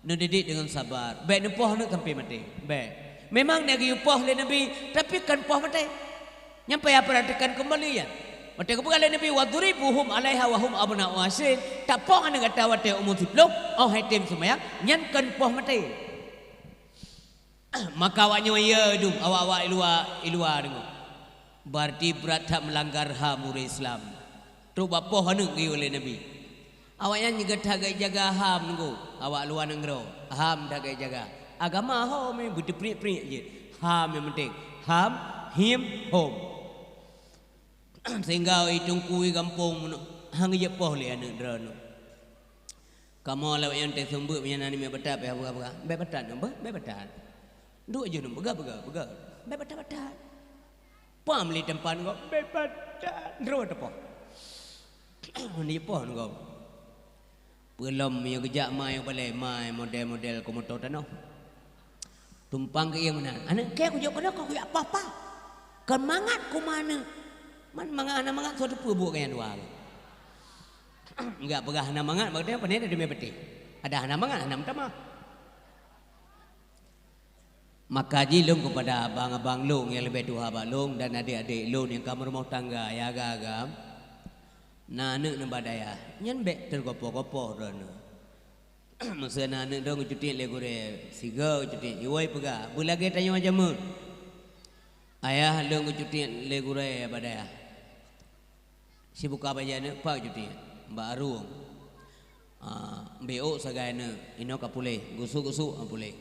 S1: Didik dengan sabar. Baik nepoh nak sampai mati. Baik. Memang nak yupoh le Nabi, tapi kan poh mati. Nyampe ya perhatikan kembali ya. Mati kepada Nabi wadribuhum alaiha wa hum abna'u asin. Tak poh ana kata wate umur 10, oh haitim semaya, nyan kan poh mati. Maka awaknya ya dum awak-awak ilua dengo. Berarti berat tak melanggar HAM Islam. Tu bapoh anu gi oleh Nabi. Awaknya juga tagai jaga HAM nunggu. Awak luar negara HAM tagai jaga. Agama ho me berdepri-pri je. HAM yang penting. HAM, him, home. Sehingga hitung kui kampung hang je poh le anak drone. Kamu lawak yang tersembut punya nani me betat ya buka-buka. Be betat nombor, be betat. Duk je nombor bega. Be betat. Pam li tempat kau be betat. Drone tepoh. Ni poh kau. Belum yang kejak mai boleh mai model-model komotor tanah. Tumpang ke yang mana? Anak ke aku jawab kau aku apa-apa. Kan mangat ku mana? Man mangat suatu pebuk yang dua. Enggak pegah hana mangat maksudnya apa ni ada demi peti. Ada hana mangat hana tamah. Maka jilung kepada abang-abang long yang lebih tua abang long dan adik-adik long yang kamu rumah tangga ya agak-agak. Nah, anak nembadaya, nyan bek tergopoh-gopoh rono. Masa anak dong cuti legore, siga cuti, iwai pega. Bulage tanya macam mana? Ayah dong cuti legore badaya. Si buka bajana, pak cuti, mbak arung. Beo sagana, ino kapule, gusuk-gusuk kapule.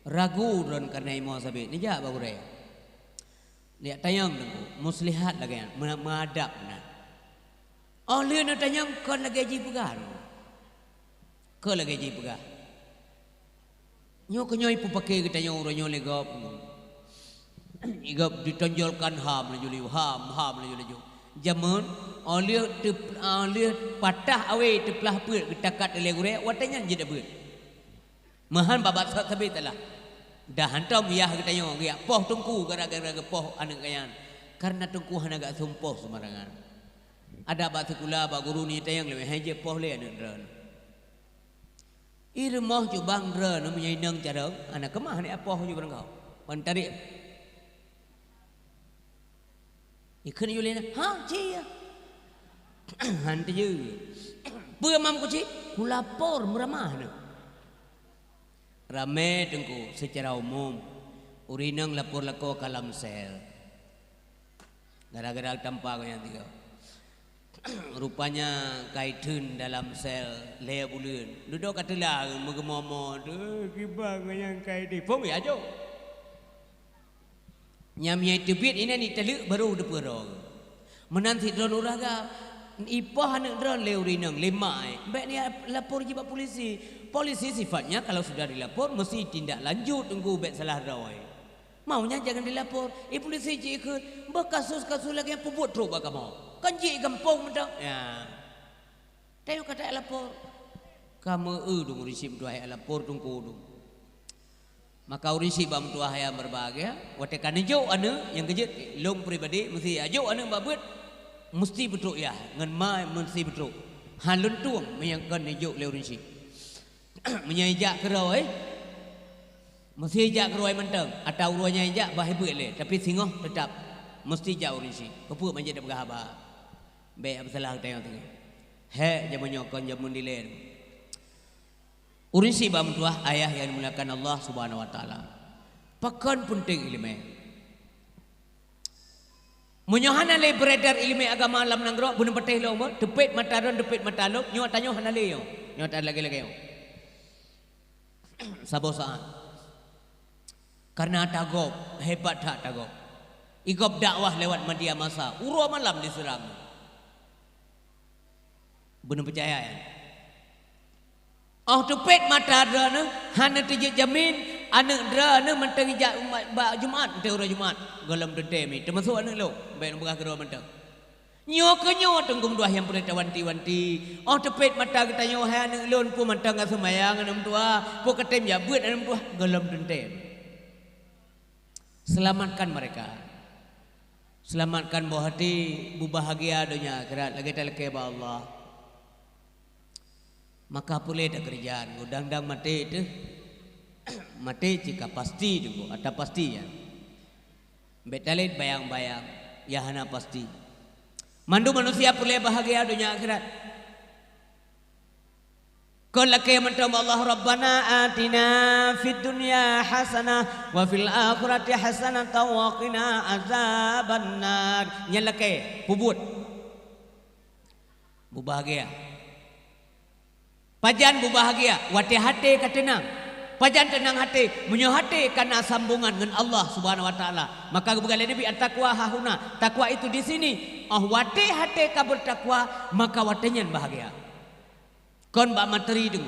S1: Ragu ron karena imo sabi, ni jah bagure. Lihat tayang dong, muslihat lagi, mengadap na. Oh dia nak tanya kau lagi gaji pegang. Kau lagi gaji pegang. Nyo kenyo ipu pakai kita nyo orang nyo legap. Igap ditonjolkan ham laju. Zaman oleh patah awe teplah put ketakat legure watanya je dah put. Mahan babat sabi telah. Dah hantam ya kita nyo ya poh tungku gara-gara poh anak kayan. Karena tungku hana gak sumpoh semarangan. Ada batu kula ba guru ni tayang le haje poh le anak dran. Irmoh ju bang dran no menyai nang carang anak kemah ni apoh ju barang kau. Wan tarik. Ikun yu le ha cia. Hantu je. Beramam kucing, ku lapor meramah ni. Ramai tengku secara umum. Urinang lapor lako kalam sel. Gara-gara tampar yang tiga. Rupanya kaitun dalam sel leher bulan. Duduk kata lah mengemomo tu kibang yang kaitun. Pom ya jo. Nyamnya tebit ini ni teluk baru deperong. Menanti drone uraga ipah anak drone leurinang lemai. Baik ni lapor je pak polisi. Polisi sifatnya kalau sudah dilapor mesti tindak lanjut tunggu baik salah rawai. Maunya jangan dilapor. Polisi je ikut berkasus-kasus lagi yang pebut teruk bak kamu. Kan je gampang mendak. Ya. Tengok kata lapor. Kamu dong risip tu hai lapor tunggu dong. Maka risip bam tu hai berbahagia. Watekan jo anu yang kejut long pribadi mesti ajo anu babut mesti betul ya. Ngan mai mesti betul. Halun tuang menyangkan jo leu risip. Menyajak kerau mesti jak kerau mentang atau ruanya jak bahibut le tapi singoh tetap mesti jauh risip. Kepuk menjadi bergahabat. Baik salah tengok tengok. He jamun nyokon jamun dilen. Urisi bam tuah ayah yang dimuliakan Allah Subhanahu wa taala. Pakan penting ilmu. Munyohana le beredar ilmu agama alam nanggro bunuh petih lo mo depit mataron depit matalok nyo tanyo hanale yo. Nyo tan lagi-lagi yo. Sabosaan. Karena tagop hebat tak tagop. Igop dakwah lewat media massa. Uru malam diserang. Benar percaya ya. Oh tupet mata drana hana tejak jamin anak drana mentang ijak Jumaat ente urang Jumaat galam detemi termasuk anak lo baik nak berah mentang. Nyo ke nyo tengkum dua yang perlu wanti-wanti. Oh tupet mata kita nyo hai anak lon pu mentang semayang anak tua pu ketem ya buat anak tua galam dentem. Selamatkan mereka. Selamatkan buah hati bu bahagia dunia akhirat lagi talake ba Allah. Maka boleh ada kerjaan udang-dang mati itu mati jika pasti juga ada pasti ya betalit bayang-bayang ya hana pasti mandu manusia boleh bahagia dunia akhirat Qulake mantam Allah Rabbana atina fid dunya hasanah wa fil akhirati hasanah wa qina azabannar nyalake pubut bu bahagia pajan bu bahagia wati hati katenang pajan tenang hati munyo hati karena sambungan dengan Allah Subhanahu wa taala maka begala Nabi at-taqwa hahuna takwa itu di sini wati hati kabur takwa maka watinya bahagia kon ba materi tu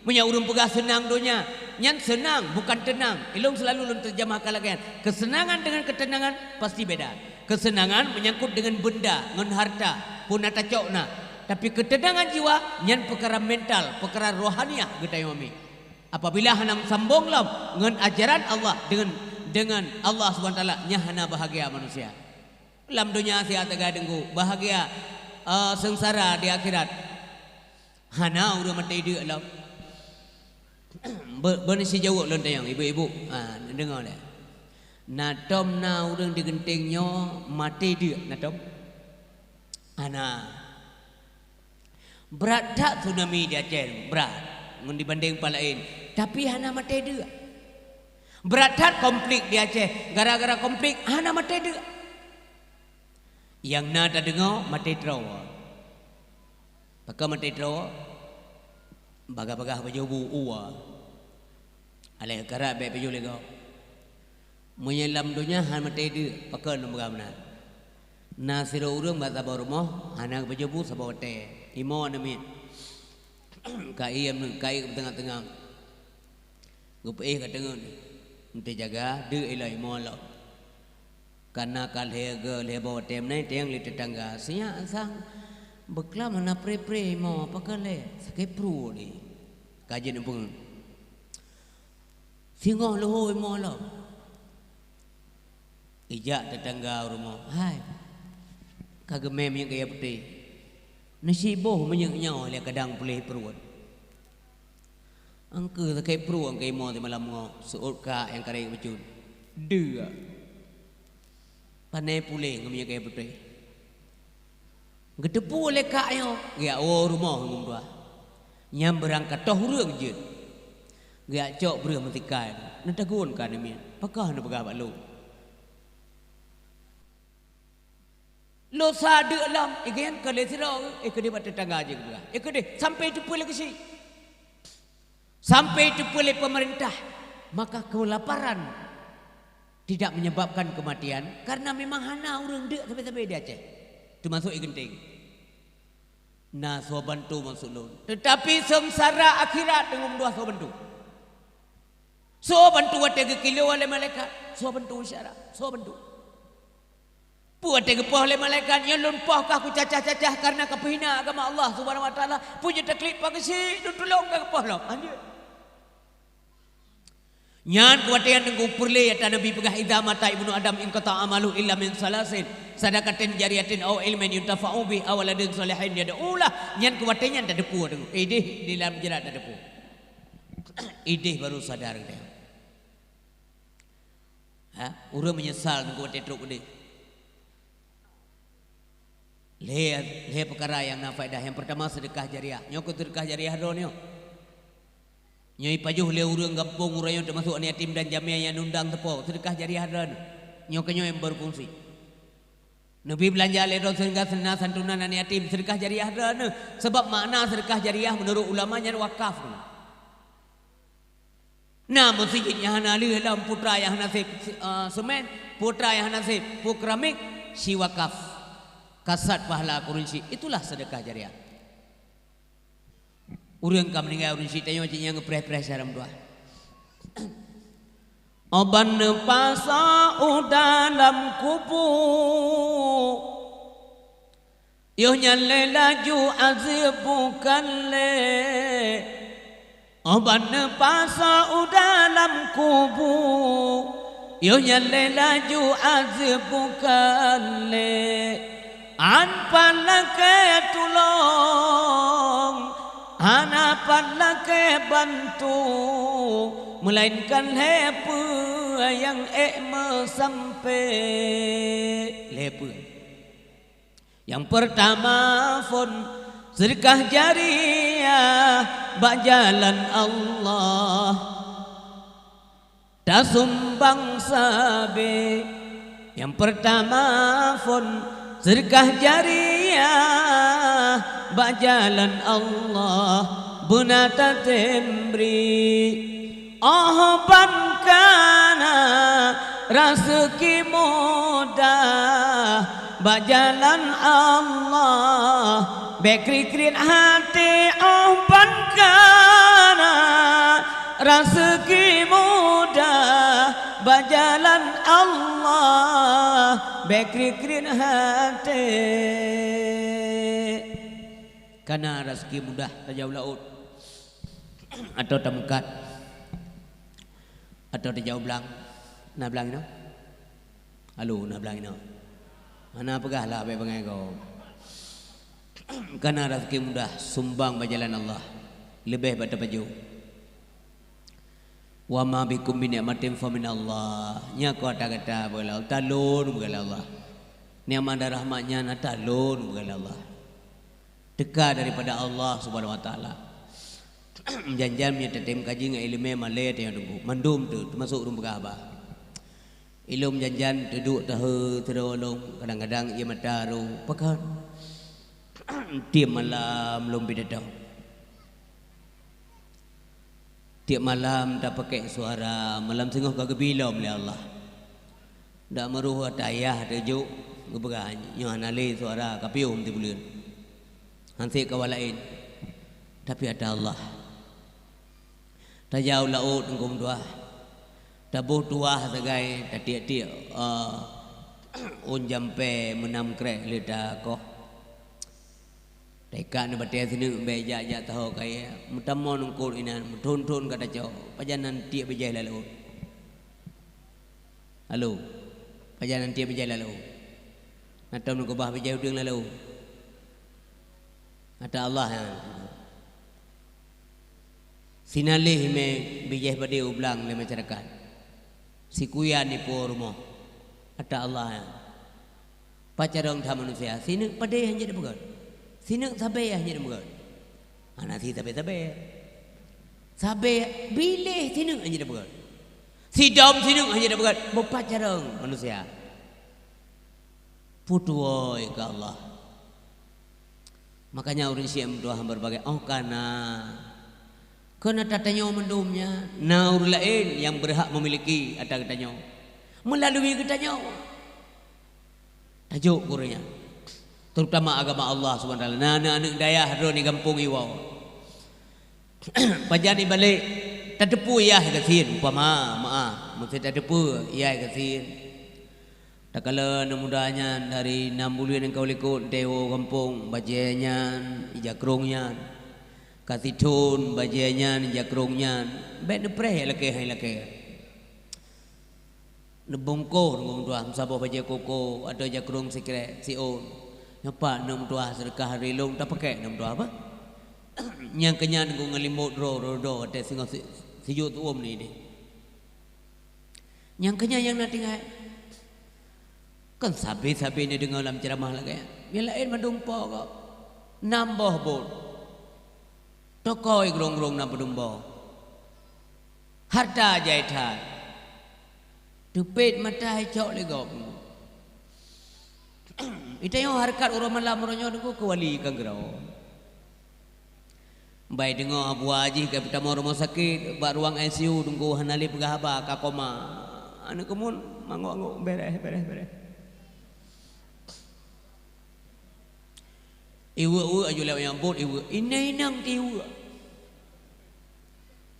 S1: munya urung pegah senang dunia nyan senang bukan tenang ilung selalu lun terjemahkan lagi kesenangan dengan ketenangan pasti beda kesenangan menyangkut dengan benda dengan harta pun atacokna tapi ketenangan jiwa nyan perkara mental, perkara rohaniah kita yami. Apabila hanam sambung lam dengan ajaran Allah dengan Allah SWT nyahana bahagia manusia. Dalam dunia sihat tegak dengku bahagia sengsara di akhirat. Hana udah mati dia lam. Bernisi jauh lon tayang ibu-ibu. Dengar le. Natom na urang digentingnya mati dia natom. Ana berat tak tsunami di Aceh berat dibanding tempat lain tapi hana mati dia berat tak konflik di Aceh gara-gara konflik hana mati dia yang nada dengar mati terawa pakai mati terawa bagah-bagah baju uwa alai karat baik baju lego menyelam dunia hana mati dia pakai nombor mana nasiro urang bata rumah hana baju bu sabawa imo nami kai tengah-tengah gupe ka tengah ente jaga de ila imo lo karena kal hega lebo tem nai teng li tetangga sia sang bekla mana pre-pre imo pakale sakai pro ni kajen pun singoh loho imo lo ijak tetangga rumah hai kagemem yang kaya putih nasiboh menyengnyau le kadang boleh perut angke sakai perut angke mo di malam ngo suut ka yang kare bejun dua panai pulih ngomnya kaya putih Gedepu lekak yo. Gia rumah ngum dua. Nyam berangkat toh reung je. Gia cok bereu mentikai. Nadagun kan mian. Pakah na pegawat lu. Lo sade lam igen kale sira ekede bat tetangga je gua. Ekede sampai tu pulih ke si. Sampai tu pulih pemerintah. Maka kelaparan tidak menyebabkan kematian karena memang hana urang deuk sampai-sampai dia Aceh. Tu masuk genting. Nah, so bantu masuk lon. Tetapi sengsara akhirat dengan dua so bantu. So bantu wate ke kilo oleh malaikat, so bantu syarat, so bantu. Puat ke poh oleh malaikat yang lon poh kah ku cacah-cacah karena kepihina agama Allah Subhanahu wa taala. Punya taklid pakai si dun tolong ke poh lah. Anjir. Nyan kuatian dengan perle ya Nabi pegah idza mata ibnu adam in qata amalu illa min salasin sadaqatin jariyatin aw ilmin yuntafa'u bi aw waladin salihin yad'ulah nyan kuatian tak depu dengan idih di dalam jerat tak depu idih baru sadar dia urang menyesal dengan kuatian truk gede lihat perkara yang nafaidah yang pertama sedekah jariah nyokot sedekah jariah donyo Nyai pajuh le urang kampung urayon termasuk anak yatim dan jamiah yang undang tepo sedekah jariah dan nyokenyo yang berfungsi. Nabi belanja le don sehingga sena santunan anak yatim sedekah jariah dan sebab makna sedekah jariah menurut ulama nya wakaf. Nah masjidnya hanali dalam putra yang nasib semen, putra yang nasib pukramik si wakaf. Kasat pahala kurunsi itulah sedekah jariah. Urang kam meninggal urang sitanya macam yang ngepres-pres dalam doa. Oban pasa dalam kubu Yo nyalle laju azbukan le Oban pasa dalam kubu Yo nyalle laju azbukan le Anpan lake tulong Hanapan lake bantu Melainkan lepe yang sampai lepe Yang pertama pun sedekah jariah bak jalan Allah Tak sumbang sabe Yang pertama pun sedekah jariah bak jalan Allah bunata tembri bankana rezeki mudah bak jalan Allah bekri-krin hati bankana rezeki mudah bak jalan Allah bekri-krin hati karena rezeki mudah terjauh laut atau temkat atau terjauh belang nak belang itu halo nak belang itu mana pegah lah apa pengen kau karena rezeki mudah sumbang berjalan Allah lebih pada baju wa ma bikum min ni'matin fa min Allah nya kata-kata boleh talun boleh Allah nikmat dan rahmatnya na talun boleh Allah dekat daripada Allah Subhanahu wa taala. Janjian punya tim kaji dengan ilmu malay yang tunggu. Mandum tu termasuk rumah khabar. Ilmu janjian duduk tahu terolong kadang-kadang ia mataru pakan. Tiap malam belum bidadau. Tiap malam tak pakai suara malam tengah kagak bilam oleh Allah. Dak meruh atayah tejuk ngeberang nyohanale suara kapium ti bulan. Nanti kawan lain tapi ada Allah tak jauh laut engkau doa tak butuh segai tak tiap-tiap jampe menam krek lidah kau dekat ni batia sini beja tahu kaya mutamon engkau inan muton-ton kata jauh pajanan tiap bejai laut halo pajanan tiap bejai laut natam engkau bah bejai udang laut ada Allah yang sinalih me bijih pada ublang le masyarakat sikuyan ni rumah ada Allah yang pacarong tha manusia sini pada yang jadi pegat Sinang sabai hanya demugat. Anak si sabai. Sabai bilih sinang hanya demugat. Si dom sinang hanya demugat. Bopat jarang manusia. Putuoi ke Allah. Makanya orang Syiah berdoa berbagai karena tatanya mendumnya naur lain yang berhak memiliki ada katanya melalui katanya tajuk kurnya terutama agama Allah Subhanahu wa taala anak dayah ro ni kampung iwau pajani balik tadepu ya kasin upama maaf mesti tadepu ya kasin tak kala mudanya dari 6 bulan yang kau likut dewa kampung bajenyan ijakrungnya katitun bajenyan ijakrungnya bet nepreh leke hai leke nebongko ngom tua sabo baje koko ada jakrung sikre siun nyapa nom tua sedekah rilung tak pakai nom tua apa yang kenyan ngom ngalimut ro te singo sijo tu ni ni yang kenyan yang nanti ngai kan sabi-sabi ni dengar dalam ceramah lagi. Yang lain mendumpa kau. Nambah bol. Tokoi gerong-gerong nak berdumpa. Harta jahitan. Dupit mata hijau legop. Itu yang harkat orang malam orangnya dengar kewali kan gerau. Baik dengar Abu Haji ke pertama rumah sakit. Bak ruang ICU tunggu hanali pegahaba kakoma. Anak kemun mangok-mangok beres. Iwa aja lewat yang bot iwa inang ti iwa.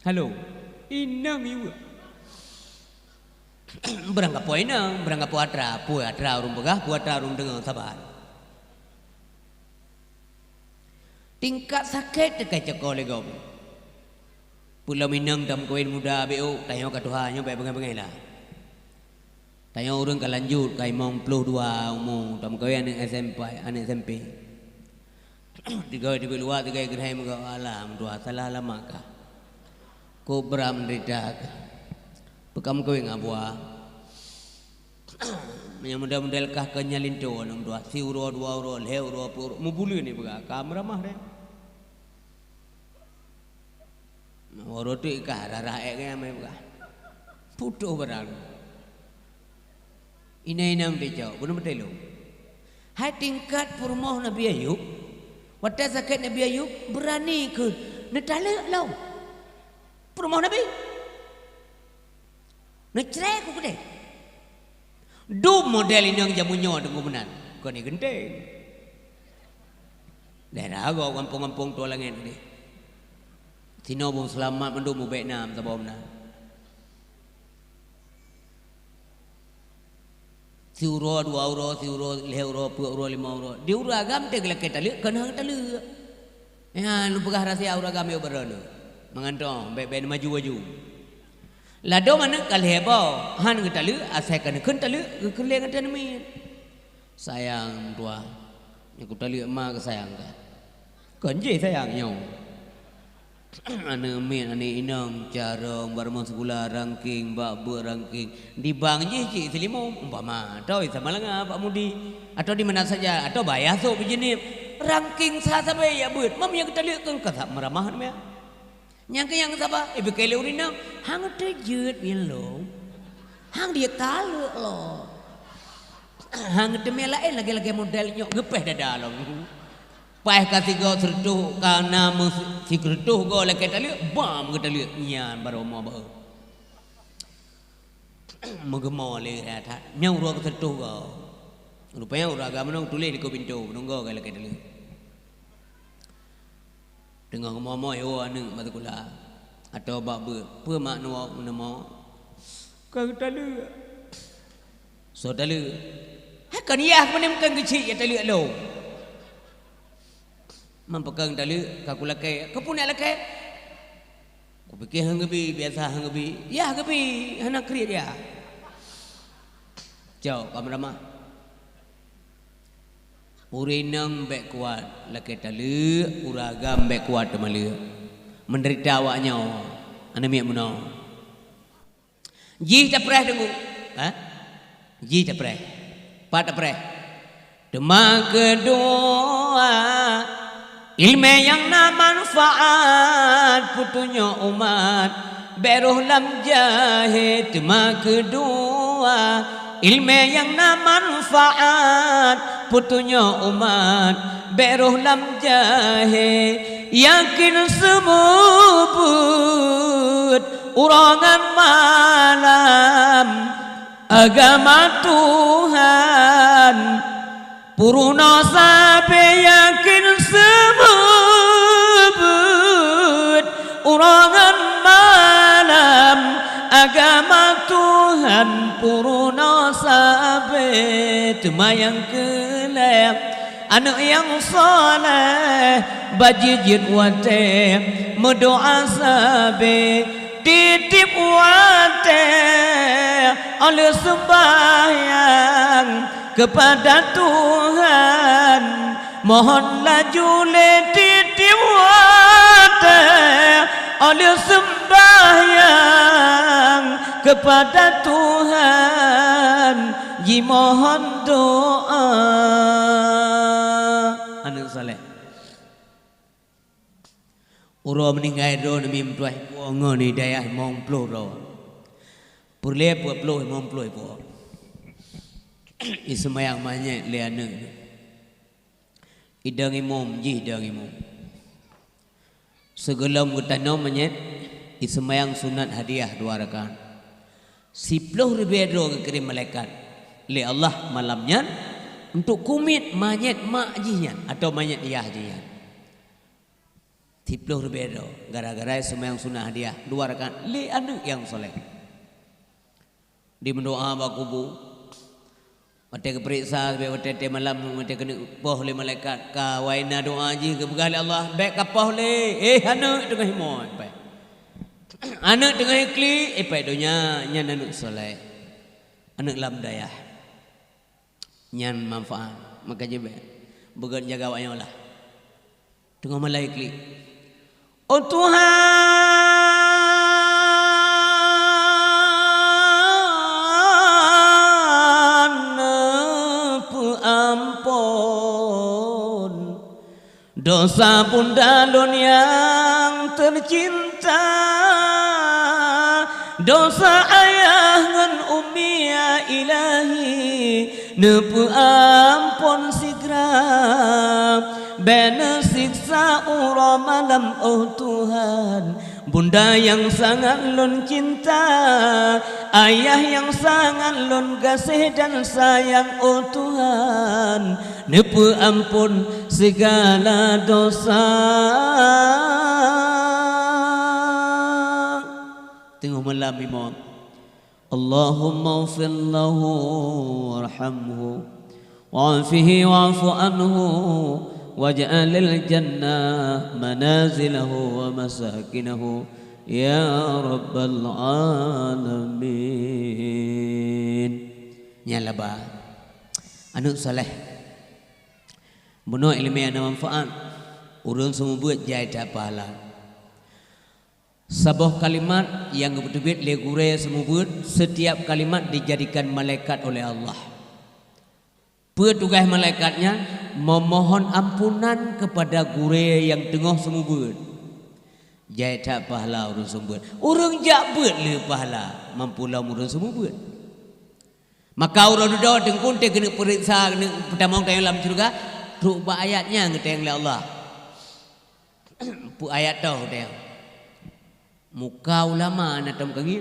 S1: Halo. Inang iwa. Berangkat po inang, berangkat po atra urung begah, po atra urung dengar sabar. Tingkat sakit dekat cekol legom. Pulau Minang dam koin muda BO, tanya kat Tuhan nyo bae bengai-bengai lah. Tanya urang ka lanjut kai mong 22 umur dam koin anak SMP. Tiga di luar tiga gerai muka alam dua salah lama kah ko beram menderita bekam kau yang abua yang model kah kenyalinto nang dua si uro 2 euro le euro pur mubulu ni bega kamera mah deh oro tu kah rarah ek mai bega putu berang ini nam dijau belum betul hai tingkat purmoh Nabi Ayub. Waktu zakat Nabi Ayub berani ke netala lau. Perumah Nabi. Necrek ku kedai. Du model ini yang jamunyo dengan benar. Kau ni genteng. Daerah kau kampung-kampung tua langit ni. Sino bung selamat mendu mu Vietnam sabomna. Si euro 2 euro, si euro 5 euro, 10 euro, 5 euro. Di uragam te gelak kita lihat, kena kita lihat. Ya, lu pegah rahsia uragam yo berada. Mengantong, baik-baik maju-maju. Lado mana kalhebo, han kita lihat, asai kena kita lihat, keleng kita ni. Sayang tua, yang kita lihat mak sayang kan. Kenje sayangnya. Ane min ane inang carong barang segula ranking bak ranking di bank je cik selimau umpama atau sama langa Pak Mudi atau di mana saja atau bayar so begini ranking sah sampai ya buat mam yang kita lihat kan kata meramah namanya yang ke yang siapa ibu kele urinang hang terjut bilo hang dia talu lo hang temelain lagi-lagi modelnya gepeh dalam Pai kasih kau sertuh karena si sertuh kau lagi kita lihat bam kita lihat nyan baru mau ber mengemol lagi ada nyau ruang sertuh kau rupanya orang agama nong tulis di kau pintu nonggo kalau kita lihat dengan ngomong yo anu mata kula atau bab ber mak nuak menemo kau kita lihat saudara hakan ya menemukan kecil kita lihat lo Mampakang tali kakulakai kepunya lakai. Ku pikir hanggebi biasa hanggebi. Ya hanggebi hanak kriat dia. Jauh kameraman. Urinang bek kuat lakai tali uragam bek kuat temali. Menderita awaknya ana miak menau. Ji tapreh dengu. Ha? Ji tapreh. Pat tapreh. Demang kedua ilmu yang na manfaat putunya umat beruh lam jahit ma kedua ilmu yang na manfaat putunya umat beruh lam jahit yakin semubut urangan malam agama Tuhan puruna sabe yakin semubut urangan malam agama Tuhan puruna sabe temayang kelep anak yang soleh bajijit wate mendoa sabe titip wate oleh sembahyang kepada Tuhan mohonlah jule titip wate oleh sembahyang kepada Tuhan ji mohon doa anak saleh uro meninggal do mim tuai puang ni daya mong plo ro purle pu plo mong plo pu ismayang manye leane idang imom ji idang imom segelam gutano manye ismayang sunat hadiah 2 rakaat 10 ribu ke kirim malaikat le Allah malamnya untuk kumit mayat mak jian atau mayat ayah jian 10 ribu gara-gara sembahyang sunnah hadiah 2 rakaat le anak yang soleh di mendoa bakubu mate keperiksa mate malam mate kena poh le malaikat ka waina doa ji ke begal Allah baik ka poh le anak tengah himo baik anak tengah kli pai donya nyan anak soleh anak lam dayah nyan manfaat maka je began jaga awaknya lah tengah malai kli oh Tuhan ampun dosa bunda lun yang tercinta dosa ayah ngan umi ya ilahi nepu ampun segera bena siksa ura malam oh Tuhan bunda yang sangat lun cinta ayah yang sangat lun kasih dan sayang oh Tuhan nepu ampun segala dosa tengok malam imam Allahumma ufir lahu warhamhu wa'afihi wa'afu anhu waj'alil jannah manazilahu wa masakinahu ya rabbal alamin nyala ba anu saleh bunuh ilmu yang manfaat urang semua buat jai tak pahala sebuah kalimat yang betul-betul legure semua buat setiap kalimat dijadikan malaikat oleh Allah petugas malaikatnya memohon ampunan kepada gure yang tengah semua buat jai tak pahala urang semua buat urang jak buat le pahala mampulah urang semua buat maka urang doa tengkun te kena periksa kena pertama orang dalam surga rubah ayatnya ngeteng oleh Allah pu ayat tau teng muka ulama na tam kangi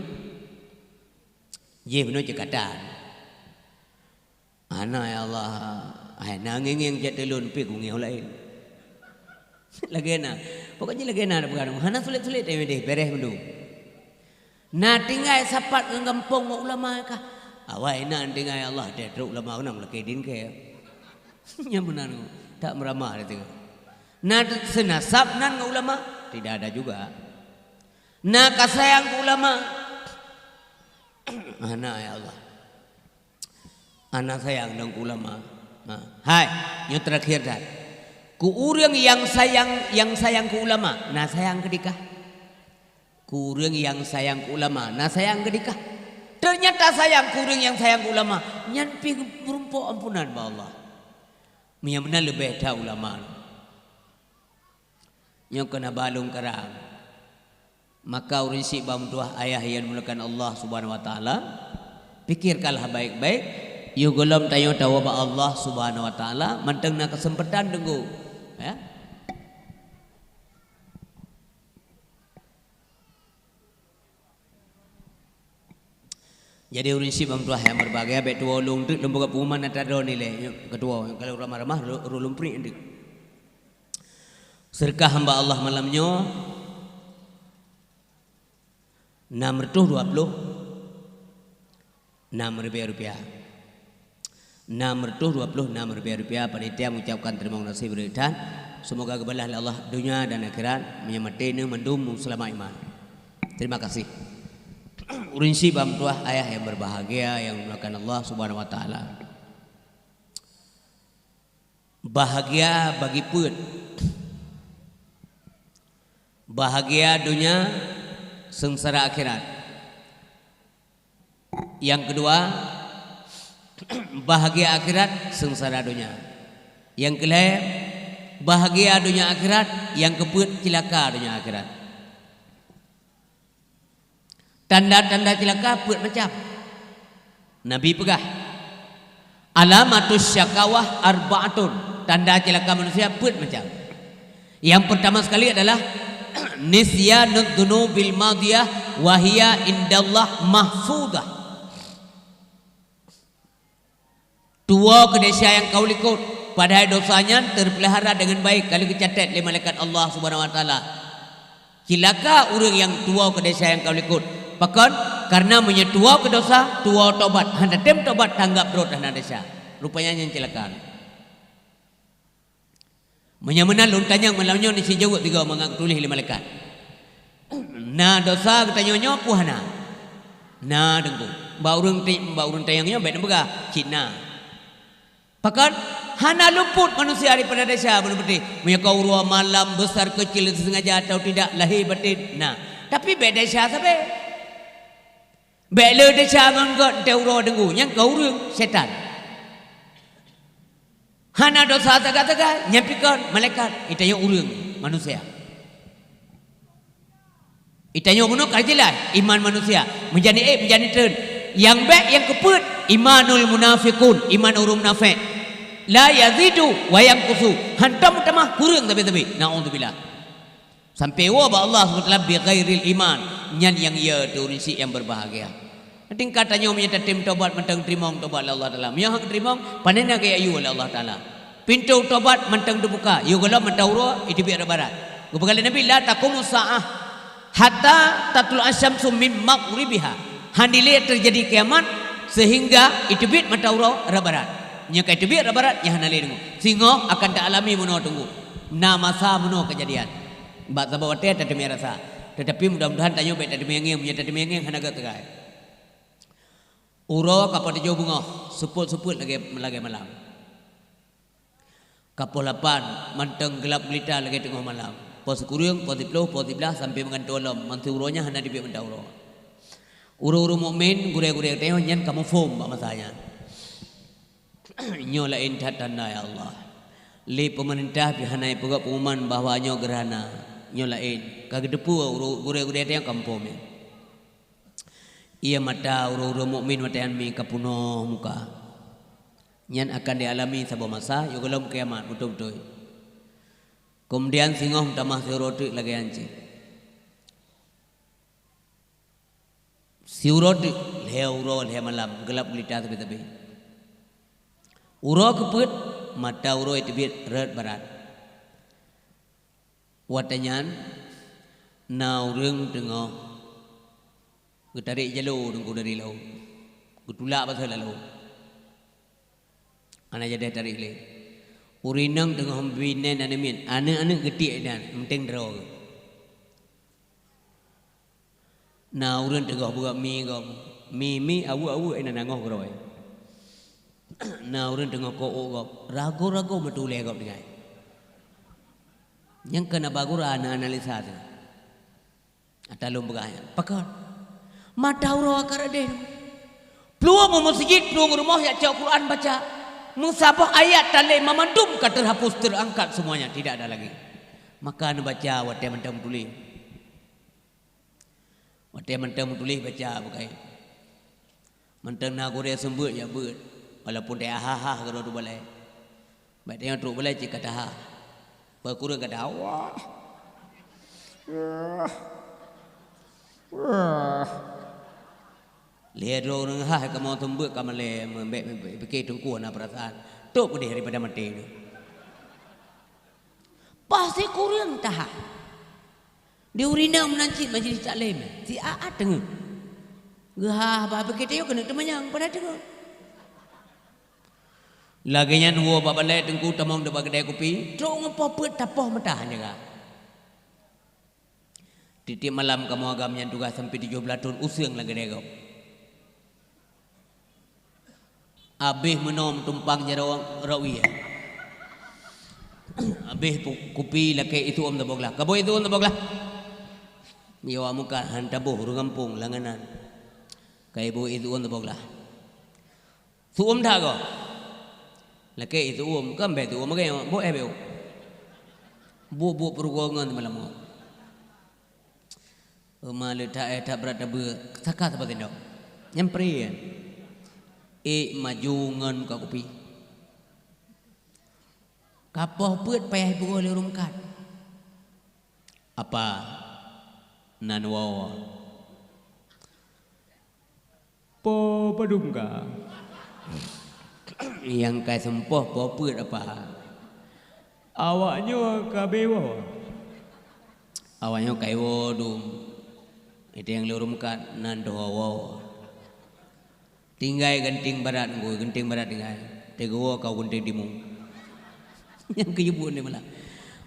S1: je beno cekatan ana ya Allah ai nanging jatelun pi kungi lain lagi na pokoknya lagi na bukan hana sulit-sulit deh beres mendu na tinggal sapat ngempong ulama ka awai na tinggal Allah de ulama nang lagi din ke nyamunan tak meramah itu na senasab nan ulama tidak ada juga na kasayang ulama anak ya Allah anak sayang dong ulama hai yang terakhir dah ku urang yang sayang ku ulama na sayang kedikah ku urang yang sayang ku ulama na sayang kedikah ternyata sayang ku urang yang sayang ku ulama nyan pi berumpo ampunan ba Allah miya benar lebih dah ulama nyo kena balung karang. Maka urinsi bamduah ayah yang mulakan Allah Subhanahu wa taala, pikirkanlah baik-baik. Yo golom tayo tahu ba Allah Subhanahu wa taala manteng na kesempatan denggu. Ya. Jadi urinsi bamduah yang berbahagia bet tua ulung tu lembaga pengumuman atado nilai kedua kalau ramah-ramah rulum pri ndik. Sedekah hamba Allah malamnya 626 rupiah. 626 rupiah. Panitia mengucapkan terima kasih dan semoga keberkahan Allah dunia dan akhirat menyemati mendum selama iman. Terima kasih. Urinsi bamtuah ayah yang berbahagia yang dimulakan Allah Subhanahu wa taala. Bahagia bagi put. Bahagia dunia, sengsara akhirat. Yang kedua, bahagia akhirat, sengsara dunia. Yang kelima, bahagia dunia akhirat. Yang keput, cilaka dunia akhirat. Tanda-tanda cilaka put macam Nabi pegah. Alamatus syakawah arba'atun. Tanda cilaka manusia put macam. Yang pertama sekali adalah nisyanud dzunubil madiyah wa hiya indallah mahfudah. Dua kedesya yang kau likut padahal dosanya terpelihara dengan baik kalau dicatat oleh malaikat Allah Subhanahu wa taala. Cilaka orang yang tua kedesya yang kau likut. Bahkan karena menyetua ke dosa, tua tobat, hendak tem tobat tanggap berot dan desa. Rupanya yang celaka. Menyamana luntanya malamnya ni si jauh tiga mengang tulis oleh malaikat. Na dosa katanya puhana. Na dengku. Ba urang tayangnya baik nembega Cina. Bahkan hana luput manusia daripada desa benar-benar. Menyakau ruang malam besar kecil sengaja atau tidak lahir batin. Nah, tapi beda desa sampai. Bela desa manggot teuro dengku yang kau urang setan. Hana dosa tegak-tegak nyapikan malaikat itanya urang manusia. Itanya bunuh kajilah iman manusia menjadi turn. Yang baik yang keput imanul munafiqun, iman orang munafik. La yazidu wa yanqusu. Hantam tamah kurang tapi naudzubillah. Sampai wa Allah SWT bi ghairil iman nyan yang ia turisi yang berbahagia. Nanti katanya menyata tim tobat mentang terima tobat Allah Taala. Yang hak terima panena kaya ayu oleh Allah Taala. Pintu tobat mentang dibuka. Yo kalau mentauro itu biar barat. Gubakal Nabi la taqumu saah hatta tatul asyamsu min maghribiha. Handile terjadi kiamat sehingga itu biar mentauro barat. Nya kai itu biar barat nya hanale dengu. Sehingga akan tak alami menuh tunggu. Na masa menuh kejadian. Mbak sabawate tak demi rasa. Tetapi mudah-mudahan tanyo baik tak demi yang punya tak demi yang hanaga tegai. Uro kapal di Jawa Bunga suput lagi malam. Kapal 8 manteng gelap gelita lagi tengah malam. Pos kurung, pos 10, pos 11 sampai mengantu alam. Mantu uronya hanya di pihak uro. Uro mukmin gure-gure tengok nyan kamu fom ba masanya. Nyo lain tanda ya Allah. Li pemerintah pihanai pegak pengumuman bahawa nyo gerhana. Nyo lain kagedepu gure-gure tengok kamu fom. Ia mata uru-uru mukmin mata yang mi kapuno muka. Nyan akan dialami sebuah masa yo gelom kiamat betul-betul. Kemudian singoh tamah siuroti lagi anci. Siuroti leh malam gelap gelita tepi-tepi. Uro keput mata uro itu red barat. Watanyan na urang tengah Gutarik jalo dengku dari lau. Gutulak pasal lalu. Anak jadi tarik le. Urinang tengah hambinen anamin. Anak getik dan menteng draw. Na urang tengah buka mi gom. Mi awu ina nangoh groy. Na urang tengah ko gom. Rago betul le gom dengai. Yang kena bagura analisa tu. Atalum begahnya. Pakar. Mata ura akaraden. Peluang masjid, peluang rumah ya cak Quran baca. Musabah ayat tali memandum terhapus terangkat semuanya tidak ada lagi. Maka anda baca wadah mentang tulis. Wadah mentang tulis baca pakai. Mentang nak Korea sembut ya ber. Walaupun dia ha kalau tu balai. Baik dia tu balai cik kata ha. Berkurang kata wah. Lihat orang ha kamu sembut kamu le membek tungku nak perasaan. Tu pun dia daripada mati tu. Pasti kurang tahan. Dia urina menancit majlis taklim. Si aat tengah. Gah apa kita yo kena temanyang pada tengah. Laginya nunggu bapa balai tengku tamang depan kedai kopi. Terus ngapa pet tapah metah jaga. Titik malam kamu agamnya tugas sampai 17 tahun usung lagi kedai kau. Habis menom tumpang jarawang rawi. Habis kopi laki itu om taboglah. Kabo itu om taboglah. Nyawa muka hantabuh urang kampung langanan. Kai ibu itu om taboglah. Su om dah ko. Laki itu om kan be tu om ke bo be. Bu perugongan malam mo. Malu tak berat ber sakat apa tendo. Nyamprian. Maju ngan ka kopi. Kapoh put payah ibu oleh rumkat. Apa nanwawa? Po padungka. Yang kai sempoh po put apa? Awaknya kabewa. Awaknya kai wodum. Itu yang lurumkat nandowa. Tinggai genting barat gue, genting barat tinggai. Tegowo kau genting dimu. Yang kejubun ni malah.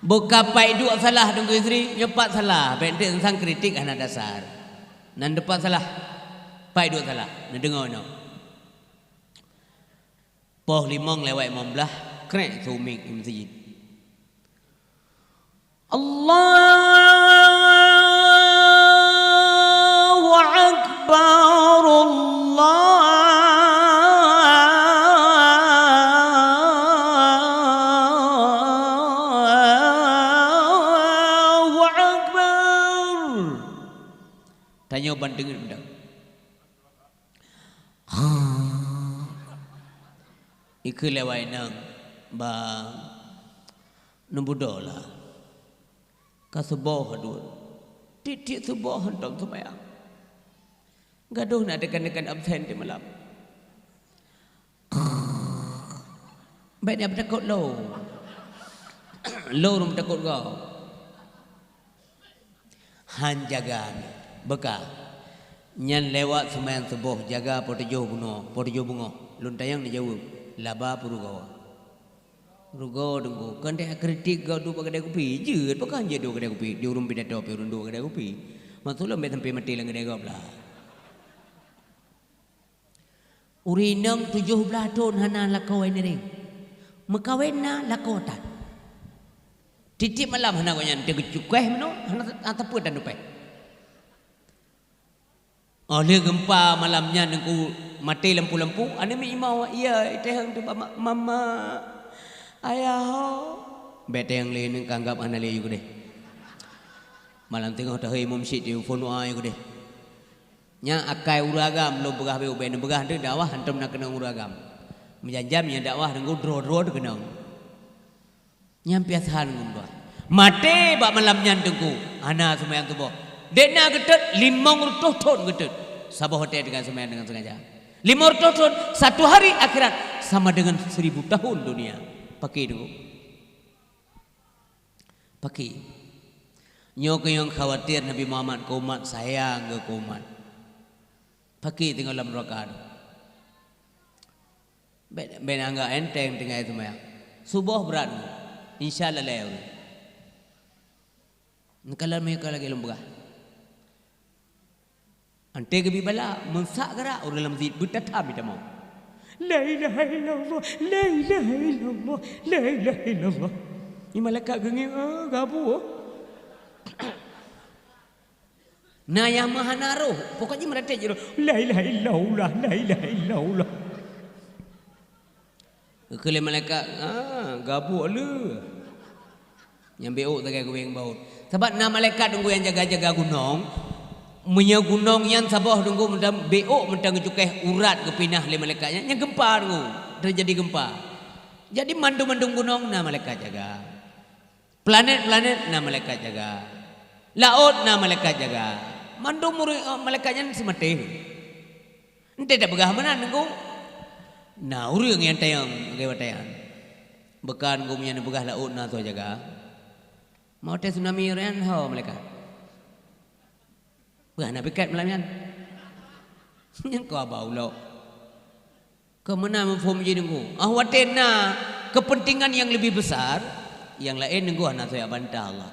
S1: Buka pai dua salah tunggu isteri, nyepat salah. Bente sang kritik anak dasar. Nan depan salah. Pai dua salah. Nan dengar no. Poh limong lewat imam belah, krek sumik di masjid. Allahu Akbar, Allahu Akbar. Tanya banding benda. Iku lewat nang bang nembudola. Kasuboh dulu. Titik subuh hendak sembahyang. Gaduh nak dekan-dekan absen di malam. Baiknya bertakut low. Low rum takut kau. Han jaga bekal. Nyan lewat sembahyang subuh jaga porjo bungo. Luntayang ni jauh. Laba purugawa. Rugo dengku. Kan dia kritik kau dua kedai kopi. Jut pakai je dua kedai kopi. Dia urung pidato pe urung dua kedai kopi. Maksudnya sampai sampai mati lang kedai kau belah. Urinang 17 tahun hana lakau ini ring. Mekawin na lakau tan. Titik malam hana kau yang tercukuh meno hana atapu dan dupai. Oleh gempa malamnya nengku mati lampu-lampu. Ane mi imau iya itu yang tu mama ayah. Bete yang lain neng kanggap ane leh juga deh. Malam tengah dah hey mumsyid di phone ay juga deh. Nya akai uragam lo begah be uben begah tu dakwah hantam nak kena uragam. Menjanjam nya dakwah nengku dro kena. Nyampiasan ngumba. Mati bak malamnya nengku ana semayang tu boh. Dena getet 500 ton getet. Sabah hotel dengan semayang dengan sengaja. 500 ton satu hari akhirat sama dengan 1000 tahun dunia. Pakai dulu. Pakai. Nyok yang khawatir Nabi Muhammad ke umat sayang ke umat. Pakai tinggal dalam rakaat. Ben angga enteng tinggal semayang. Subuh berat. Insyaallah lew. Kalau mereka lagi lembah. Ante ke bibala mensak gerak orang dalam masjid bertatap kita mau. La ilaha illallah, la ilaha illallah, la ilaha illallah. Ni malaikat genging gabu. Nah yang maha naruh, pokoknya mereka je la ilaha illallah, la ilaha illallah. Kele malaikat gabu le. Yang beuk tagai kuing baut. Sebab na malaikat tunggu yang jaga-jaga gunung. Punya gunung yang sabah tunggu mendam beuk mendang cukeh urat ke pinah le malaikatnya. Yang gempa tunggu. Terjadi gempa. Jadi mandung-mandung gunung na malaikat jaga. Planet-planet na malaikat jaga. Laut na malaikat jaga. Mandung malaikatnya semati. Ente tak begah mana tunggu. Na urang yang tayang gewatayan. Bekan gumnya begah laut na tu jaga. Mau tes tsunami ran ho malaikat. Begah nak pikat malam yan. Yang kau bau lo. Kemana memform je tunggu. Ahwatena kepentingan yang lebih besar. Yang lain tunggu anak saya bantah Allah.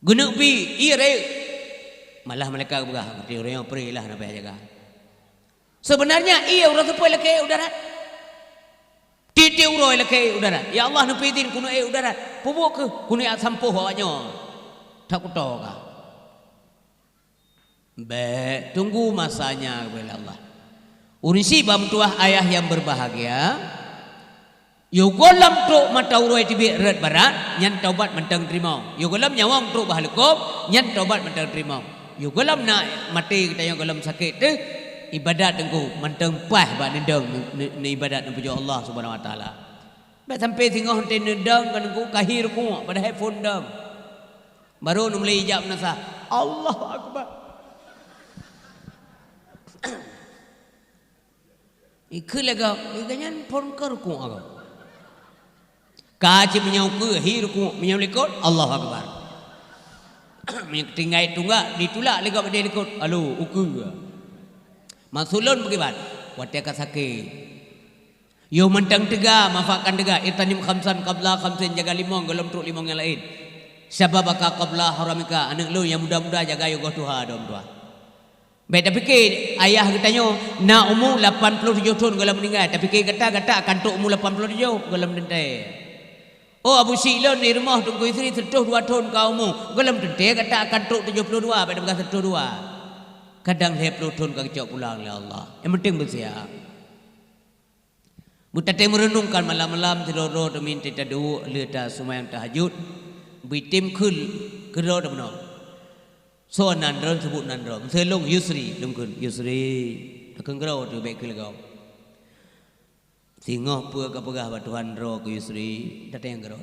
S1: Guna pi ire. Malah malaikat begah. Berarti orang yang peri lah nak payah jaga. Sebenarnya ia orang tu payah leke udara. Titi uroi leke udara. Ya Allah nupitin kuno udara. Pubuk ke kuno sampuh awaknya. Tak kutok kah? Baik, tunggu masanya kepada Allah. Urisi bamtuah ayah yang berbahagia. Yo golam tu mata uroi tibi red barat, nyan taubat mentang terima. Yo golam nyawang tu bahalukop, nyan taubat mentang terima. Yo golam nak mati kita yang golam sakit tu ibadat tengku mentang pah ba nendang ni ibadat nan puja Allah Subhanahu wa taala. Baik sampai singoh hente nendang kan ku kahir ku pada handphone dang. Baru nu mulai ijab nasa. Allahu akbar. Ikut lega, ikannya porker ku agak. Kaji menyau ke hirku menyau likut Allahu akbar. Tinggai tunggak ditulak lega pada likut. Alu uku. Masulun bagaimana? Watia sakit. Yo mentang tega manfaatkan tega itanim khamsan qabla khamsin jaga limong golom truk limong yang lain. Syababaka qabla haramika anak lu yang muda-muda jaga yo Tuhan dom tua. Baik tapi ke ayah katanya nak umur 87 tahun kalau meninggal tapi ke kata kantuk umur 87 kalau mendentai. Oh Abu Silon di rumah tunggu isteri setuh 2 tahun kau umur kalau mendentai kata kantuk 72 pada bekas setuh 2. Kadang 20 tahun kau kecok pulang ya Allah. Yang penting bersiap. Mutate merenungkan malam-malam tidur minta tadu leta sembahyang tahajud. Bitim kul kero dah so nandro sebut nandro. Selong Yusri dengkun Yusri. Akan kero tu baik kelegau. Singoh pua kapegah batuhan ro ke Yusri. Datang yang kero.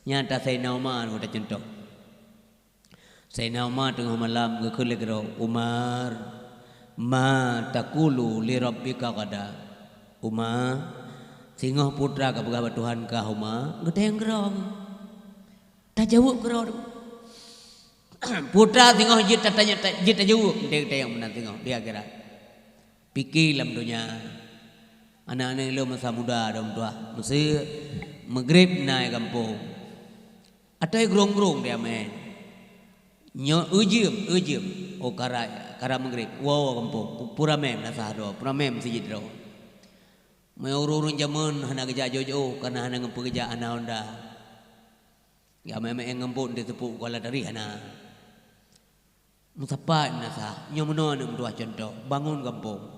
S1: Nyata saya nauman udah contoh. Saya nauman tengah malam ke kelegau. Umar ma takulu li rabbika qada. Umar singoh putra kapegah batuhan ka Umar. Datang yang kero. Tak jawab kero. Putra tengok jit tanya jit jawab dia yang menang tengok dia kira fikir dalam dunia anak-anak lu masa muda dom tua mesti maghrib naik kampung atau gerong-gerong dia main nyo ujum oh kara maghrib wow kampung pura mem nasah do pura mem sijid do mai urun jaman hana kerja jojo karena hana ngempu kerja anak onda ya memang ngempun dia tepuk kuala dari hana Musapa nasa nyomono nem dua contoh bangun kampung.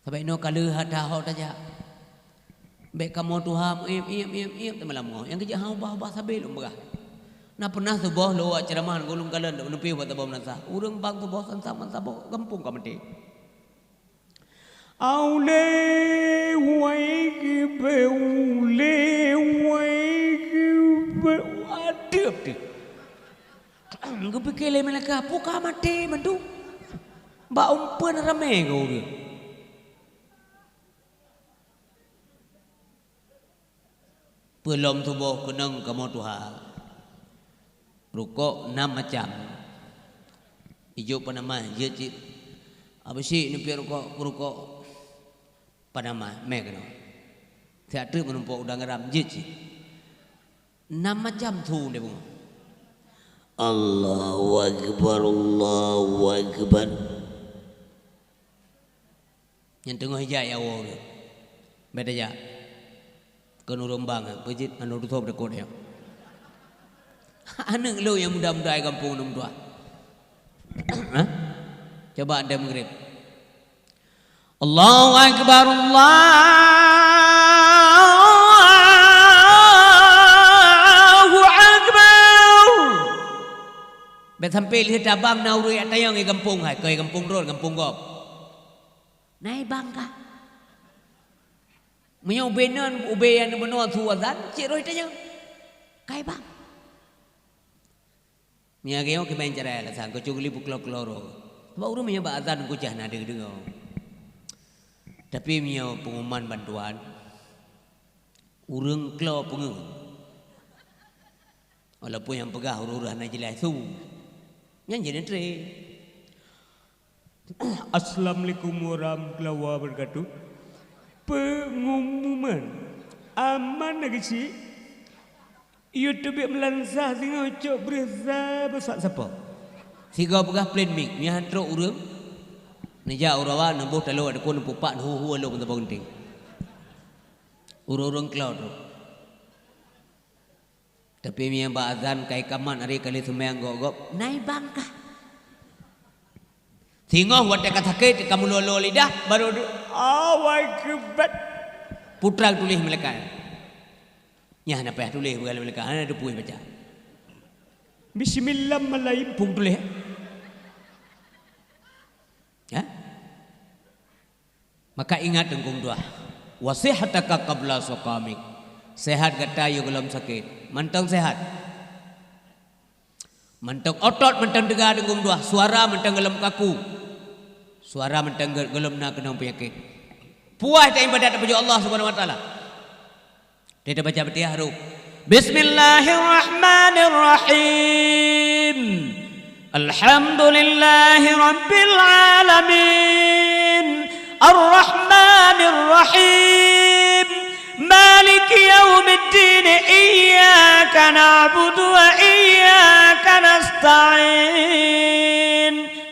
S1: Sampai no kalau hata hau saja. Baik kamu Tuhan im temalam yang kerja hau bah sabil umbah. Na pernah sebuah lo ceramahan gulung kalian dak nepi buat abam nasa. Urang bang sebuah sansaman sabo kampung kamati. Aule waiki beule waiki be adep. Engkau fikir le melaka puka mati mandu. Ba umpan rame kau dia. Belum tubuh kenang kamu Tuhan. Rukuk 6 macam. Hijau panama je cik. Apa sih ni pi rukuk panama me kena. Tiada menumpuk udang garam je cik. 6 macam tu dia bunga. Allahu Akbar, Allahu Akbar. Yang tengah hijau ya awal. Beda ya. Kena rombang, pejit anu tutup dekor ya. Anak lo yang muda-muda kampung nom tua. Coba anda maghrib. Allahu Akbar, Allah. sampai lihat abang nauri atayang di kampung hai, ke kampung road, kampung gop. Nai bangka. Menyo benan ubeyan menua tuazan, cik roh tayang. Kai bang. Nya geo ke main cara la sang ko cugli buklok loro. Ba urang nya ba azan ko cah na dengo. Tapi mio pengumuman bantuan urang klo pengung. Walaupun yang pegah urang na jelas tu. Yang jadi tre. Assalamualaikum warahmatullahi wabarakatuh. Pengumuman aman lagi sih. YouTube melansah singo cok berasa besar siapa? Siga pegah plain mic, ni hantro urang. Nija urawa nembuh talo ada ko nempuh pak hu lo kun tabang ting. Urang cloud. Tapi mi yang azan kai kaman hari kali sembayang gogop nai bangka. Singoh wat dekat sakit kamu lolo lidah baru awai kebat. Putra tulis mereka. Nya na payah tulis bukan mereka ana depuih baca. Bismillahirrahmanirrahim pung tulis. Ya? Maka ingat engkong doa. Wasihataka qabla saqamik. Sehat kata you belum sakit. Mantang sehat. Mantang otot mantang dega engkong doa. Suara mantang gelem kaku. Suara mantang gelem na kena penyakit. Puas tak ibadat kepada Allah Subhanahu wa taala. Kita baca Fatihah huruf. Bismillahirrahmanirrahim. Alhamdulillahi rabbil alamin. Ar-Rahmanir-Rahim. Maliki yaumiddin. Iyyaka na'budu wa iyyaka nasta'in.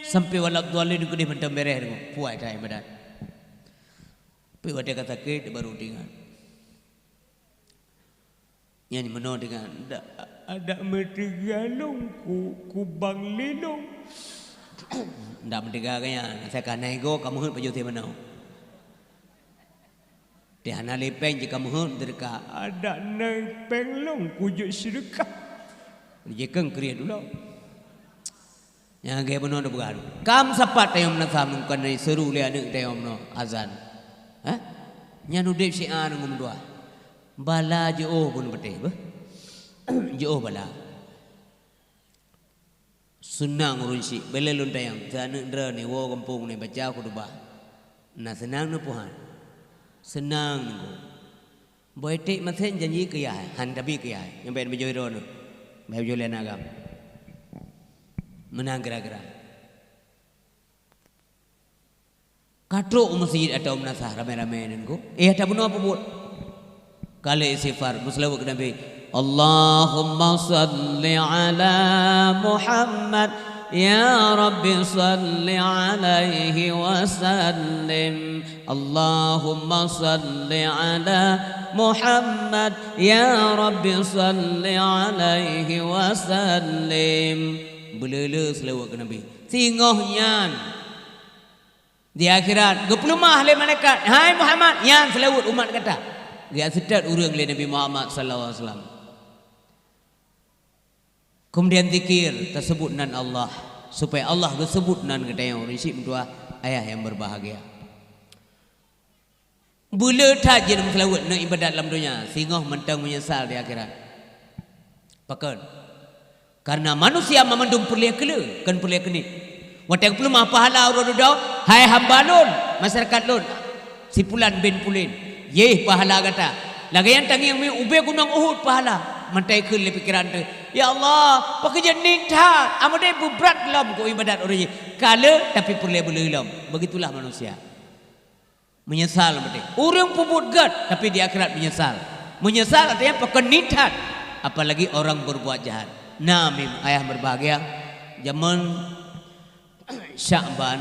S1: Sampai walad dhalin kudih mentam bereh dengo. Puai tak ibadat. Pi wada kata sakit baru dengar. Yang menor dengan ada metigalong ku bang lilong. Ndak mentiganya saya kan nego kamu hun pajuti menau. Dia hana lepeng jika mohon derka ada nepeng long kujuk sedekah. Jekeng kriya dulu. Yang gaya benar dah bergaru. Kam sapat tayom nak sam kan seru le anak tayom no azan. Ha? Nya nudip si an ngum dua. Bala je oh pun betul bah. Je oh bala. Senang urun si belelun tayang. Anak dera ni wo kampung ni baca khutbah. Nah senang nu puhan. Senang ni. Boy tik masen janji kaya han tapi kaya yang ben bejoy ro nu. Bejoy le nagam. Menang gerak-gerak. Katrok masjid atau menasah ramai-ramai nengko. Ada bunuh apa buat? Kali istighfar muslim ke Nabi. Allahumma salli ala Muhammad ya Rabbi salli alaihi wasallim. Allahumma salli ala Muhammad ya Rabbi salli alaihi wasallim. Belele selawat ke Nabi. Singohnya di akhirat geplumah le malaikat. Hai Muhammad, yang selawat umat kata. Dia sedar urang le Nabi Muhammad sallallahu alaihi wasallam. Kemudian zikir tersebut nan Allah supaya Allah tersebut nan kata yang risik dua ayah yang berbahagia. Bule tajin selawat nak ibadat dalam dunia, singoh mentang menyesal di akhirat. Pakan. Karena manusia memandung perliak kele, kan perliak kenit. Watak belum apa pahala urut dau, hai hamba lun, masyarakat lun. Sipulan bin pulin, ye pahala kata. Lagi yang tangi yang ube gunung Uhud pahala. Mantai ke le pikiran tu. Ya Allah, pekerja nitha, amade berat lam ko ibadat orang ye. Kala tapi perliak boleh lam. Begitulah manusia. Menyesal mati. Orang puput gad tapi di akhirat menyesal. Menyesal artinya pekerja nitha. Apalagi orang berbuat jahat. Namim ayah berbahagia zaman Sya'ban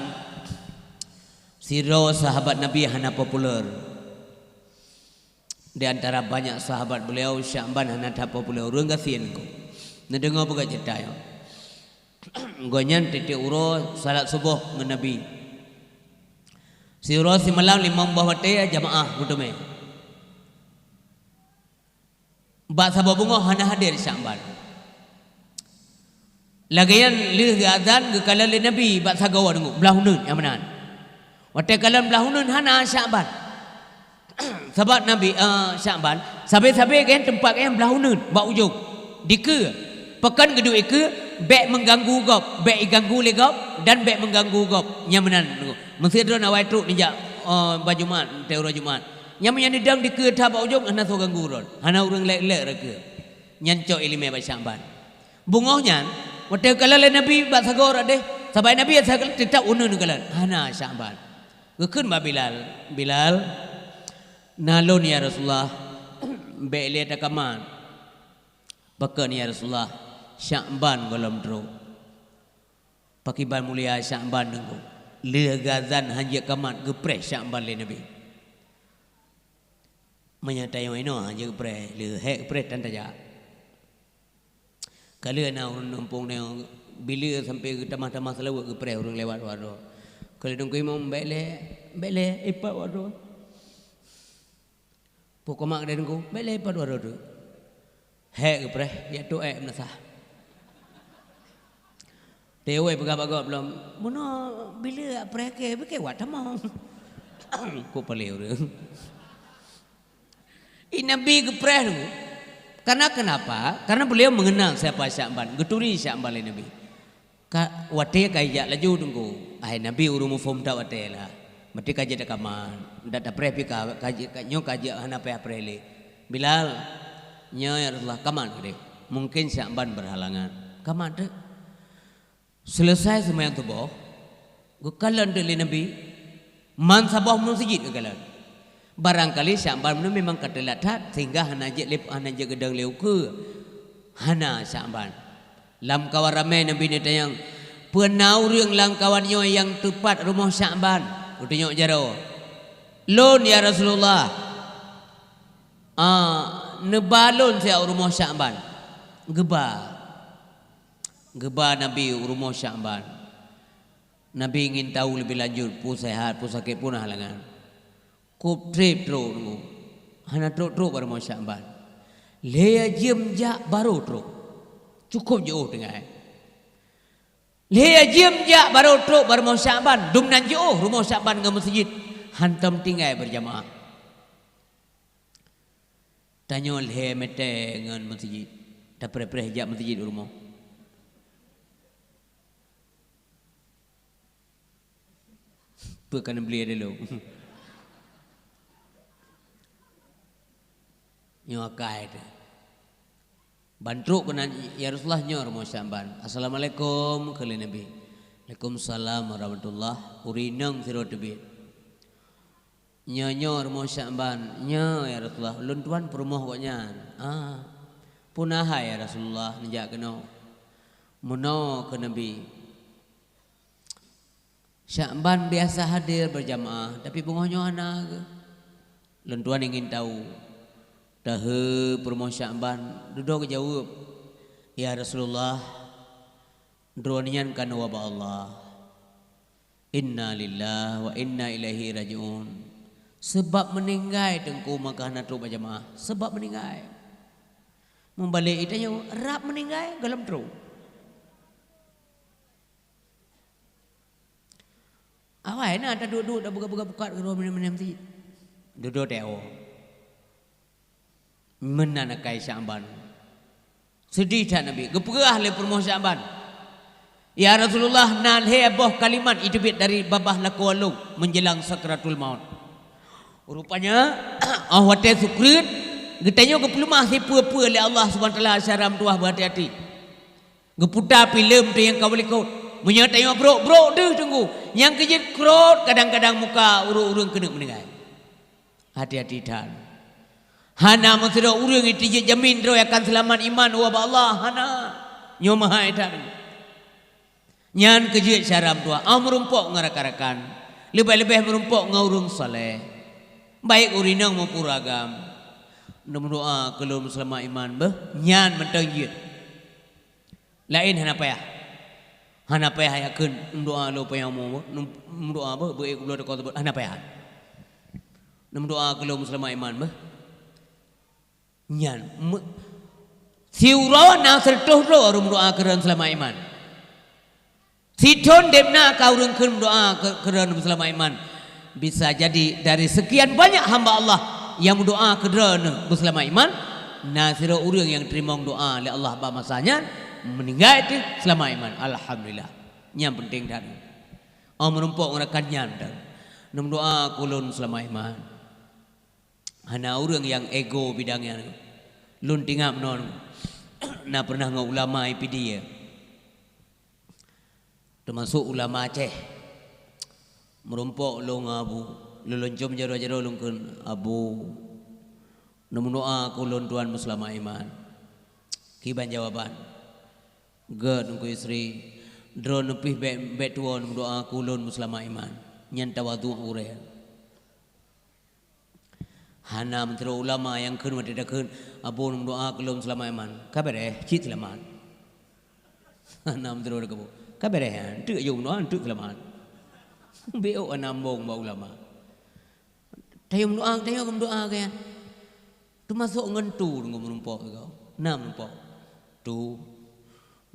S1: siro sahabat Nabi hana popular. Di antara banyak sahabat beliau Sya'ban hana tak popular. Urang kasihan ko. Nadengar buka cerita yo. Gonyan titik uro salat subuh dengan Nabi. Siro si malam limang bawah teh jamaah kutume. Ba sahabat bungo hana hadir Sya'ban. Lagian lih azan ke kalan le Nabi bak sagawa dengu belahunun yang menan. Wate kalan belahunun hana Sya'ban. Sebab Nabi Sya'ban sabe-sabe kan tempat kan belahunun bak ujung. Dike pekan kedua ke bek mengganggu gop, bek ganggu le gop dan bek mengganggu gop. Yang menan dengu. Mesti ada nak waitruk ni jak baju Jumat, teori Jumat. Yang menyandang dike ta bak ujung hana so ganggu ron. Hana urang lek-lek reke. Nyancok ilmu bak Sya'ban. Bungohnya waktu kalau Nabi bak sagor deh, sampai Nabi sagor tetap unun kalau hana Sya'ban. Gekun ba Bilal nalon ya Rasulullah bele takaman. Pakan ya Rasulullah Sya'ban golom tro. Pakiban mulia Sya'ban nengko. Le gazan hanja kamat gepres Sya'ban le Nabi. Menyatai ino hanja gepres le hek gepres tan taja. Kalau nak orang nampung ni bila sampai ke tamah-tamah selawat ke pres orang lewat waro. Kalau dong imam bele ipat waro. Pokok mak dia dong bele ipat waro tu. Hek ke pres ya tu menasah. Dewe pegawai belum. Mana bila pres ke wat tamah. Ko paleu tu. Nabi ke pres tu. Karena kenapa? Karena beliau mengenal siapa Sya'ban. Geturi Sya'ban le Nabi. Wate kaya laju tunggu. Ai Nabi urumu fom ta wate lah. Mati kaja dak kaman. Dak pre pi ka nyo kaja hana pe aprele. Bilal nyo ya Rasulullah kaman gede. Mungkin Sya'ban berhalangan. Kaman dek. Selesai sembahyang subuh. Gekalan le Nabi. Man sabah masjid gekalan. Barangkali Sya'ban itu memang ketelatat sehingga hana je gedang leu ke hana Sya'ban. Lam kawan ramai Nabi ni tayang penau reung lam kawannya yang tepat rumah Sya'ban. Utanyok jaro. Lon ya Rasulullah. Nebalon saya rumah Sya'ban. Geba Nabi rumah Sya'ban. Nabi ingin tahu lebih lanjut pu sehat pu sakit pun halangan. Kup trip tro nunggu, hana tro baru mau Sya'ban. Leya jam jak baru tro, cukup jauh dengar. Leya jam jak baru tro baru mau Sya'ban, dum nan jauh rumah Sya'ban ke masjid, hantam tinggal berjamaah. Tanya leya mete dengan masjid, dah pre jak masjid rumah. Bukan beli dulu. Nyokai tu. Bantu kena ya Rasulullah nyor mau Sya'ban. Assalamualaikum kali Nabi. Waalaikumsalam warahmatullah. Urinang siro tebi. Nyor mau Sya'ban. Nyo ya Rasulullah. Lun tuan perumah koknya. Punah ya Rasulullah nejak kena. Muno ke Nabi. Sya'ban biasa hadir berjamaah, tapi bungohnya anak ke. Lun tuan ingin tahu. Dah perumah Sya'ban duduk jawab ya Rasulullah dronian kan wabah Allah inna lillahi wa inna ilaihi raji'un sebab meninggal tengku maka nak tu berjamaah sebab meninggal membalik itu yang rap meninggal dalam tru awak nak ada duduk dah buka-buka ke ruang minum duduk teo menanakai Sya'ban. Sedih tak Nabi. Geperah le permoh Sya'ban. Ya Rasulullah nan heboh kalimat itu bit dari babah lakualung menjelang sakratul maut. Rupanya wate sukrit getanya gepelemah si pua-pua le Allah Subhanahu wa taala syaram tuah berhati-hati. Geputar film tu yang kau boleh kau. Menyertai bro tu tunggu. Yang kejit krot kadang-kadang muka urung-urung kena mendengar. Hati-hati dan hana masira urang itu jamin ro akan selamat iman wa Allah hana nyomaha eta nyan kejut syaram tua merumpok ngarak-arakan lebih-lebih merumpok ngaurung saleh baik urinang maupun ragam doa kelum selamat iman beh nyan mentang ye lain hana payah yakeun doa lo payah mau doa beh baik ulah dekat hana payah doa kelum selamat iman beh nyan siurawan nang sertuh ro arum doa keran selama iman Sidon demna kau rengkeun doa kerana bersama iman. Bisa jadi dari sekian banyak hamba Allah yang berdoa kerana bersama iman, nasira urang yang terima doa oleh Allah pada masanya meninggal itu selama iman. Alhamdulillah. Yang penting dah. Menumpuk ngerakannya dah. Nam doa kulun selama iman. Hana urang yang ego bidangnya. Lun tingap non. Na pernah ngau ulama IPD ya. Termasuk ulama Aceh. Merumpuk long abu, leloncom jaro-jaro lungkeun abu. Namun doa kulun tuan muslimah iman. Kiban jawaban. Ged nungku istri. Dron nepih bet tuan doa kulun muslimah iman. Nyan tawadu ure. Hana menteri ulama yang keun wadida keun abu nung doa kulun muslimah iman. Kabar cik selamat. Hana menteri wadida kebu. Kabar tu yung doa tu selamat. Beo anambong ba ulama. Tayong doa kaya. Tu masuk ngentu dengan menumpuk kau. Nam menumpuk. Tu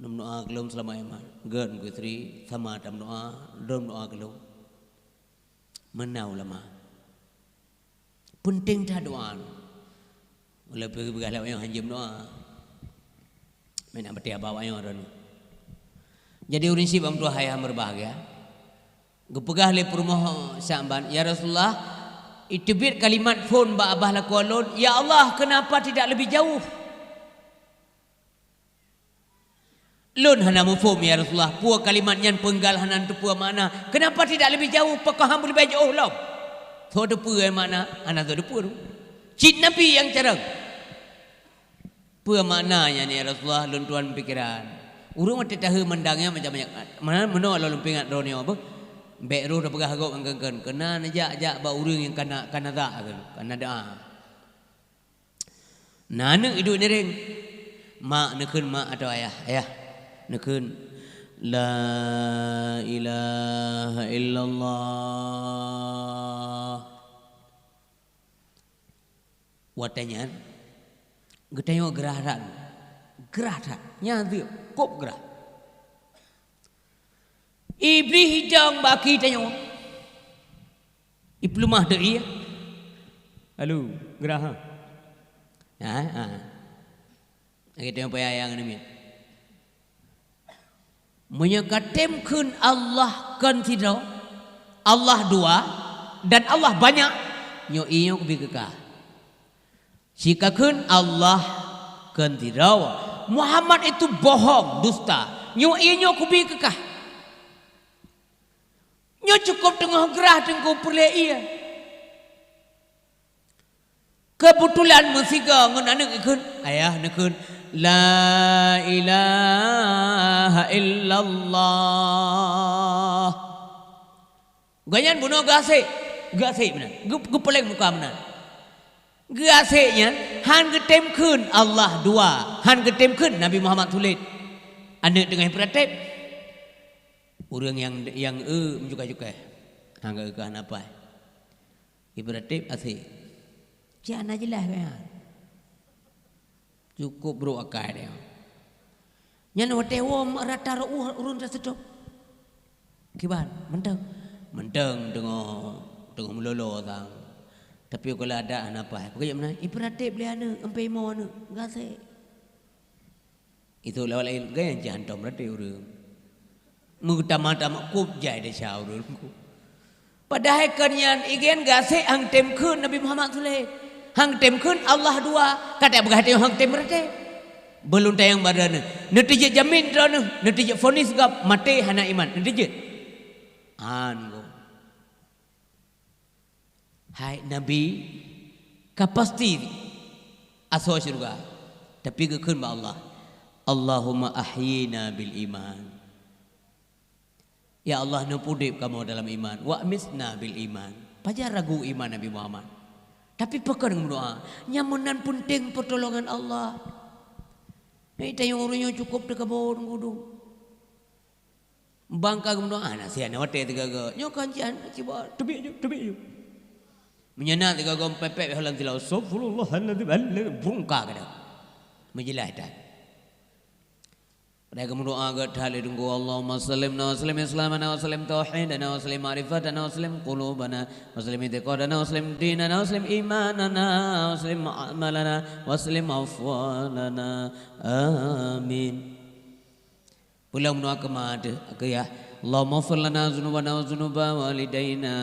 S1: nam doa kelum selama iman. Gen ku istri sama tam doa, dom doa kelum. Mana ulama. Penting dah doa. Oleh pergi yang hanjam doa. Mana betia bawa yang ada. Jadi urin si bang doa hayam berbahagia. Gepegah le permoh samban ya Rasulullah itibir kalimat phone ba abah lakualun ya Allah kenapa tidak lebih jauh lun hana mufhum ya Rasulullah pua kalimat nyan penggal hanan tu pua mana kenapa tidak lebih jauh pakah hang boleh jauh lah so de pua mana ana so de pua tu cit nabi yang carang pua maknanya ni ya Rasulullah lun tuan pikiran urang mati tahu mendangnya macam-macam mana meno lalu pingat ronio apa Bek roh dah pegah agak angkan kena najak ba urang yang kana dak kana daa. Nana hidup ni ring. Mak nekeun mak atau ayah nekeun la ilaha illallah. Watanya getanyo gerahan nya dia kop gerah. Iblis hidang baki tanya. Iplumah dei. Halo, gerah. Kita apa yang ni? Menyekatemkeun Allah kan tidak. Allah dua dan Allah banyak. Nyo iyo kubi kekah. Sikakeun Allah kan tidak. Muhammad itu bohong, dusta. Nyo iyo kubi kekah. Nyo cukup tengah gerah tengku perlek ia. Kebetulan musiga ngan anak ikun ayah nekun la ilaha illallah. Ganyan bunuh gasik benar. Gepeleng muka benar. Gasiknya han getemkeun Allah dua, han getemkeun Nabi Muhammad tulis. Anak tengah peratip. Orang yang menjuka-juka hangga ke apa ibaratif asik jangan jelas kan cukup bro akai dia nyan watewo rata urun rasedok kiban menteng tengok melolo tang tapi kalau ada apa pakai mana ibaratif liana ampai mau anu gasik itu lawan gaya jangan tom rate urang mengutama-tama kup jai de syau dulu. Padahal kenyan igen gasik hang temkeun Nabi Muhammad saleh. Hang temkeun Allah dua. Kata begah teh hang tem rete. Belum tayang badan. Netije jamin drone, netije fonis gap mate hana iman. Netije. Go. Hai Nabi kapasti aso surga. Tapi gekeun ba Allah. Allahumma ahyina bil iman. Ya Allah nupudip kamu dalam iman. Wa misna bil iman. Pajar ragu iman Nabi Muhammad. Tapi pekan doa. Nyamunan penting pertolongan Allah. Ini tayang orangnya cukup dekabon kudu. Bangka doa. Nasihan wate tiga ga. Nyo kancian ciba tebik je. Menyana tiga ga pepek halan tilau. Astagfirullahaladzim. Bungka kada. Menjelah dah. Mereka berdoa ke dalil tunggu Allahumma sallimna wa sallim islamana wa sallim tauhidana wa sallim ma'rifatana wa sallim qulubana wa sallim i'tiqadana wa sallim dinana wa sallim imanana wa sallim amalana wa sallim afwalana amin. Pulang mendoa kemana ke ya Allahumma ighfir lana dzunubana wa dzunuba walidayna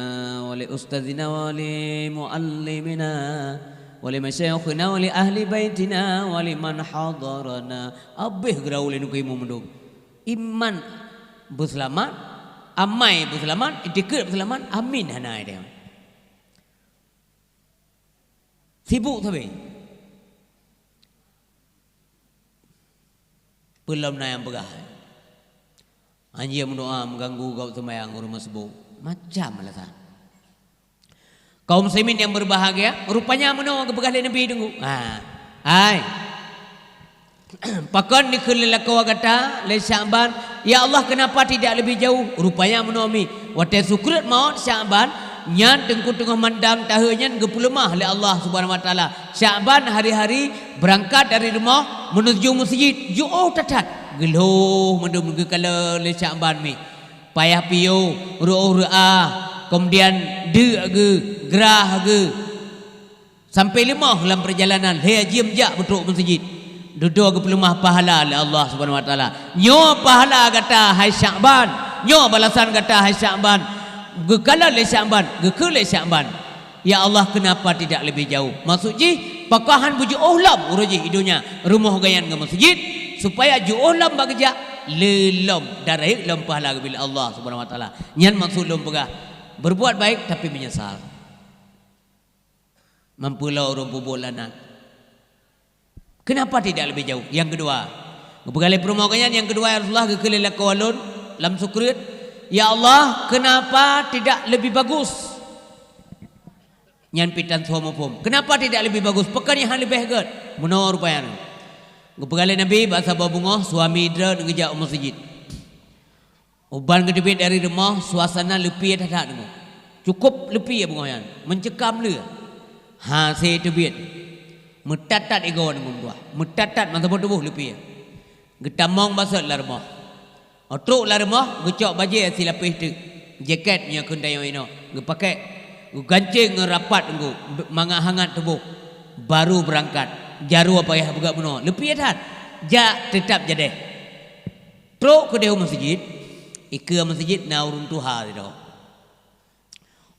S1: wa li ustadzina wa li muallimina wali masyayikhina wali ahli baitina wali man hadarana abih gerau le nukai mumendum iman berselamat amai berselamat itikad berselamat amin hanai dia sibuk tapi belum na yang pegah anjir mendoa mengganggu kau sembahyang rumah sebut macam alasan. Kaum muslimin yang berbahagia rupanya menolak kebegalan Nabi tunggu. Hai. Pakon dikelilak kau kata le Sya'ban, ya Allah kenapa tidak lebih jauh? Rupanya menomi. Wate sukrat maut Sya'ban nyan tengku tengah mandang tahunnya gepulemah oleh Allah Subhanahu wa taala. Sya'ban hari-hari berangkat dari rumah menuju masjid. Jauh tatat. Geluh mendum kala le Sya'ban mi. Payah piyo ru'ah kemudian gerah ke sampai lemah dalam perjalanan he jam jak betul masjid duduk ke pelemah pahala oleh Allah Subhanahu wa taala nyo pahala kata hai Sya'ban nyo balasan kata hai Sya'ban gekala le Sya'ban gekele Sya'ban ya Allah kenapa tidak lebih jauh maksudnya pakahan buju ohlam uruji hidunya rumah gayan ke masjid supaya ju ohlam bagja lelom darah lom pahala bila Allah Subhanahu wa taala nyan maksud lom pegah berbuat baik tapi menyesal. Mampulah orang bubulanan. Kenapa tidak lebih jauh? Yang kedua, bergalai permohonan yang kedua ya Rasulullah kekelilak kawalun lam sukrit. Ya Allah, kenapa tidak lebih bagus? Nyan pitan suamupum. Kenapa tidak lebih bagus? Pekan yang lebih hebat. Menawar rupanya. Bergalai Nabi bahasa babungoh suami idra ngejak masjid. Uban kedebit dari rumah suasana lepi tak dengar. Cukup lepi ya bungoyan. Mencekam le. Saya debit. Metatat ego dengan dua. Metatat masa tubuh lepi ya. Getamong basat la rumah. Otruk la rumah gecok baju si lapis tu. Jaketnya kendai ino. Gepakai gancing ngerapat nggo mangak hangat tubuh. Baru berangkat. Jaru apa ya buka benar. Lepi ya tat. Ja tetap jadi. Truk ke dehu masjid. Ika masjid na urun tuha itu.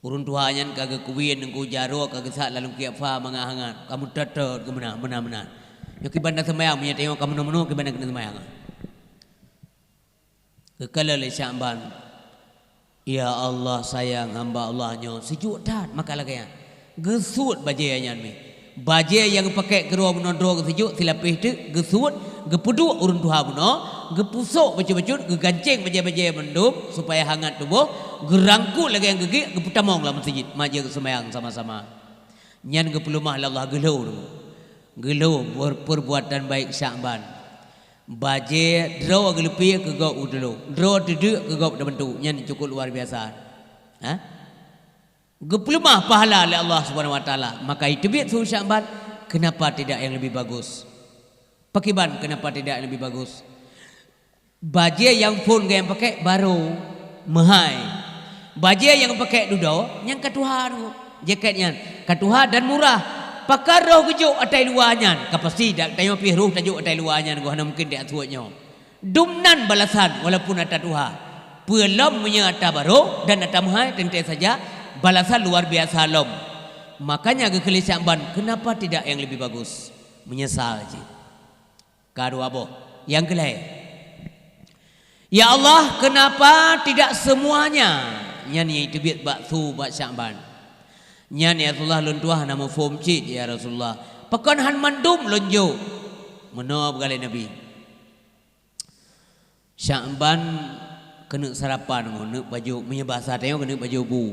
S1: Urun tuha nyan kagak kuwin nengku jaro kagak sat lalu kiafa mangahangan. Kamu tetet ke mana. Yo kibanda sembahyang punya tengok kamu nono kibanda kena sembahyang. Kekala le Sya'ban. Ya Allah sayang hamba Allahnya sejuk tat makalah kaya. Gesut bajai nyan mi. Bajai yang pakai keruah menondro ke sejuk silapih tu gesut gepuduk urun tuha buno. Gepusuk bacut-bacut, gegancing bajai-bajai mendum supaya hangat tubuh, gerangkul lagi yang gegik, geputamong lah masjid, maja sembahyang sama-sama. Nyan gepulumah Allah gelau, gelau perbuatan baik Sya'ban. Bajai draw gelepi kegau udelo, draw duduk kegau bentu, nyan cukup luar biasa. Gepulumah pahala oleh Allah Subhanahu wa taala. Maka itu biat suruh Sya'ban, kenapa tidak yang lebih bagus? Pakiban kenapa tidak yang lebih bagus? Baju yang pun yang pakai baru mahal. Baju yang pakai duduk yang katuha tu. Jaketnya katuha dan murah. Pakar roh kejuk atai luarnya. Kapasti dak tayo pi roh tajuk atai luarnya gua mungkin dak tuanya. Dumnan balasan walaupun atai tuha. Pelom punya atai baru dan atai mahal tentu saja balasan luar biasa lom. Makanya kekeli Sya'ban kenapa tidak yang lebih bagus? Menyesal je. Kadu abo. Yang kelai. Ya Allah, kenapa tidak semuanya? Nyan itu biat baksu bak Sya'ban. Nyan ya Rasulullah luntuah nama form cid ya Rasulullah. Pakan han mandum lonjo. Meno bergalai Nabi. Sya'ban kena sarapan kena baju menyebasa tengok kena baju bu,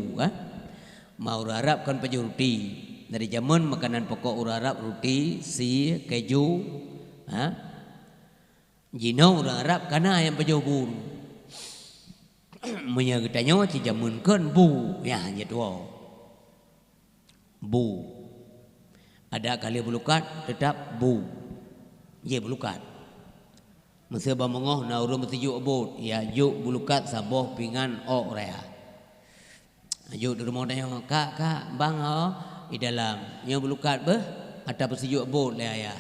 S1: Mau Arab kan baju roti. Dari zaman makanan pokok orang Arab roti, si, keju, Jino orang Arab karena yang berjauh menyertanya cijamun kan bu ya gitu bu ada kali belukat tetap bu ye belukat Masa bamongoh na urung bertujuk abot. Ya juk bulukat saboh pingan ok raya. Juk di rumah tanya kak bang di dalam. Yang bulukat beh ada bertujuk abot lah ya.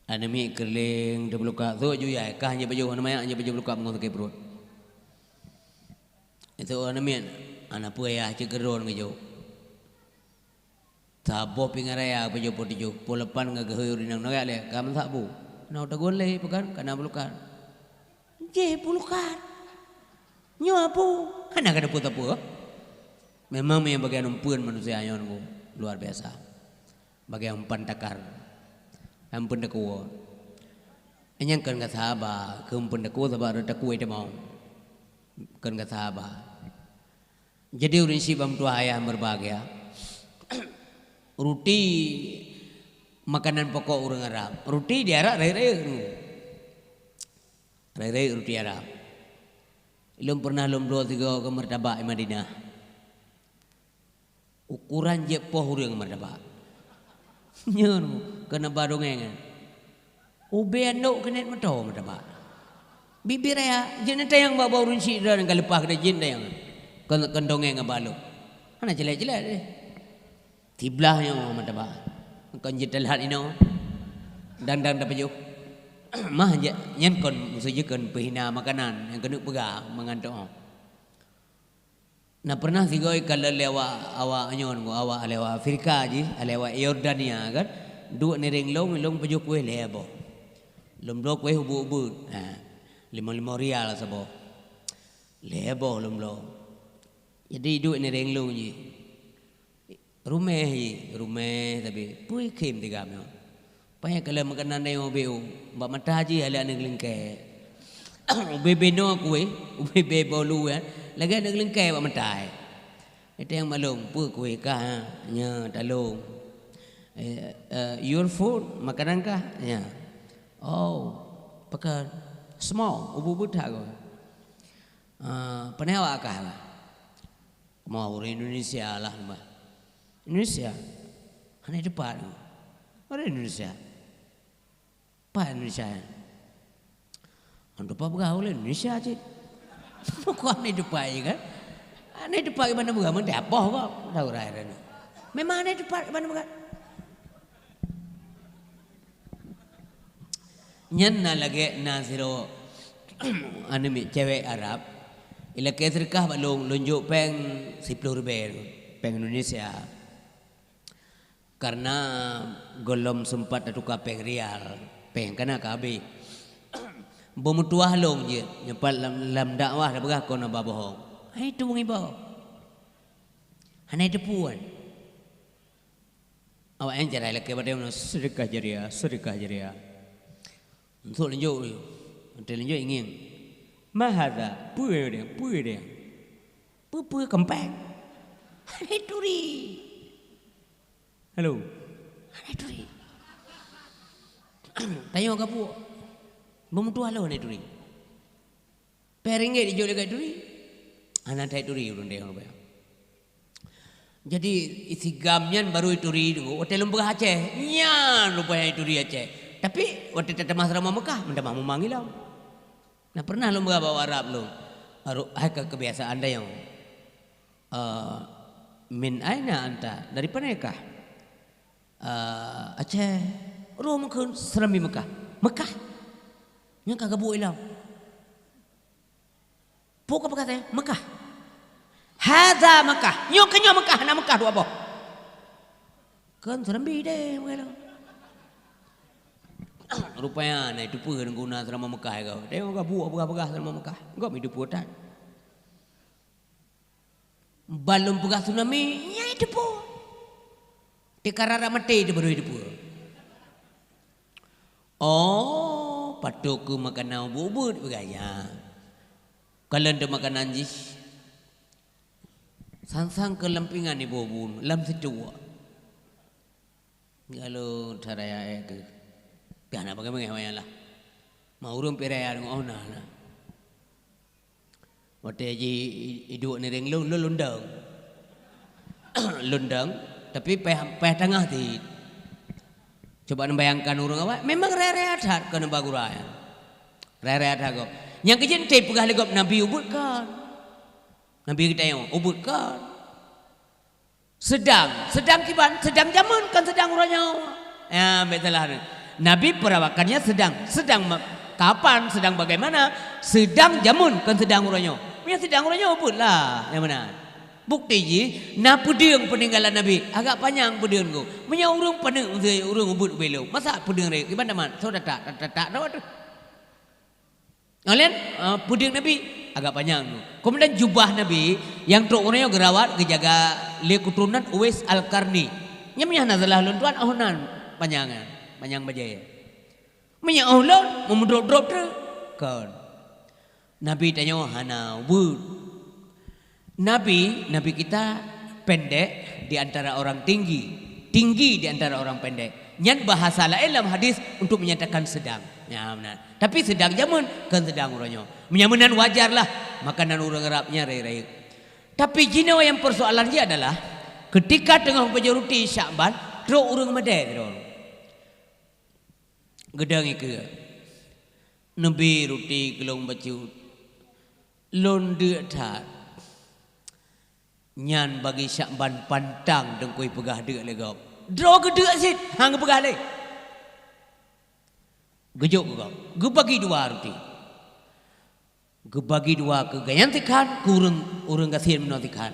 S1: Ada mi kerling di bulukat tu ju ya kah hanya baju namanya hanya baju bulukat mengoh ke perut. Itu orang mi anak pu ya cegeron ngejo. Saboh pingan raya baju potiju. Polepan ngagahuyur dinang noyak le kamu tak bu. Nau tak goleh bukan karena bulukan. Je bulukan. Nyo apu. Hana kada puta pu. Memang yang bagian umpun manusia ayon ku luar biasa. Bagian umpan takar. Ampun dakuwa. Anyang kan kata haba, kumpun dakuwa sabar dakuwa itu mau. Kan kata haba. Jadi urin si bam tua ayah berbahagia. Ruti makanan pokok orang Arab. Roti diarak rai-rai roti Arab. Ilum pernah lum 2-3 ke martabak di Madinah. Ukuran je poh urang martabak. Nyen kena badongengan. Ube andok kena mato martabak. Bibir ya jeun teh yang bawa urun si dan kalepah kada jin teh yang. Kendongeng ngabalo. Ana jelek-jelek deh. Tiblahnya martabak. Kon jital hat ino dan dapat juk mah nyen kon musujeun pehina makanan yang kena pegah mengantok. Nah pernah sigoi kalau lewa nyon awa lewa Afrika ji lewa Yordania kan dua nering long pejuk kue lebo lom do kue hubu-hubu 5 rial sabo lebo lom lo jadi dua nering long ji rumah tapi pui kem tiga mio. Paya kalau makanan yang obeu, mbak mata haji ala neglingke. Bebe no kue, bebe bolu ya, lagi neglingke mbak mata. Itu yang malum pui kue kah, nya talung. Your food makanan kah, nya. Oh, pakai small, ubu tak kau. Penewa kah? Mau orang Indonesia lah mbak. Indonesia, hanya depan. Orang Indonesia, apa Indonesia? Anda apa bergaul Indonesia aja? Kau hanya depan kan? Hanya depan mana bergaul? Mana apa kau? Tahu raya ni. Memang hanya depan mana bergaul? Nyan lagi nasiro anime cewek Arab. Ila keserkah balong lunjuk peng 10 ribu peng Indonesia. Karena golom sempat tukar peng rial, peng kena kabe. Bemutuah long je, nyepat lam dakwah dah berah kau nak bohong. Hai tu ngibau. Hanai tepuan. Awak yang cerai lagi pada mana sedekah jariah. Untuk lenjuk, ingin. Mahada, puai dia. Puai kempeng. Hanai turi. Halo. Hanai turi. Tanya orang kapu. Bemutuah lo hanai turi. Peringgit dijual dekat turi. Anak tai turi urun dia orang. Jadi isi gamnyan baru ituri dulu. Hotel Lembah Aceh. Nyan rupanya ituri Aceh. Tapi waktu tetap asrama Mekah, mendak mau manggil lo. Nah pernah lo bawa Arab lo. Kebiasaan anda yang min aina anta dari panakah? Aceh. Rumah ke serami Mekah. Mekah. Yang kagak buat ilau. Pokok apa katanya? Mekah. Hadza Mekah. Nyok kenyo Mekah, nak Mekah dua boh. Kan serambi deh mengelo. Rupanya naik tu pun guna selama Mekah kau. Dia enggak buat pegah-pegah selama Mekah. Enggak hidup putan. Balum pegah tsunami, nya hidup po. Di karara mati itu baru hidup po. Oh, patuk makan bubut begaya. Kalau anda makan anjis, sang kelempingan ibu bun, lam setua. Kalau cara ya ke, tiada bagaimana lah. Mau urung perayaan ngona lah. Waktu ji hidup ni ring lundang, lundang, tapi peh tengah ti. Coba bayangkan orang awak memang rehat kena baguraya. Rehat kau. Yang kejadian teh pegah legop Nabi ubutkan. Nabi kita yang ubutkan. Sedang kiban, sedang zaman kan sedang orangnya. Ya betul lah. Nabi perawakannya sedang kapan, sedang bagaimana, sedang jamun kan sedang orangnya. Punya sedang orangnya ubut lah, yang mana? Bukti je, na pedeng peninggalan Nabi agak panjang pedeng ko. Punya urung peneng urung ubut belo. Masa pedeng rek gimana man? So tak dah tu. Kalian pedeng Nabi agak panjang tu. Kemudian jubah Nabi yang truk orangnya gerawat gejaga le keturunan Uwais Al-Qarni. Nya punya nazalah luntuan ahonan panjang bajaya. Punya Allah memudrop-drop tu kan. Nabi tanya hana ubut. Nabi kita pendek di antara orang tinggi di antara orang pendek. Nyan bahasa lain dalam hadis untuk menyatakan sedang. Ya benar. Tapi sedang zaman kan sedang orangnya. Menyamanan wajar lah makanan orang Arabnya rai-rai. Tapi jino yang persoalan dia adalah ketika tengah berjuruti Syakban, terus orang medai terus. Gedang ke Nabi ruti gelong baju londe tat. Nyan bagi Syakban pantang dengkui pegah dek legap. Draw gedek sit hang pegah le. Gejuk kau. Ge bagi dua roti. Ge bagi dua ke gayantikan kurang urang kasih menotikan.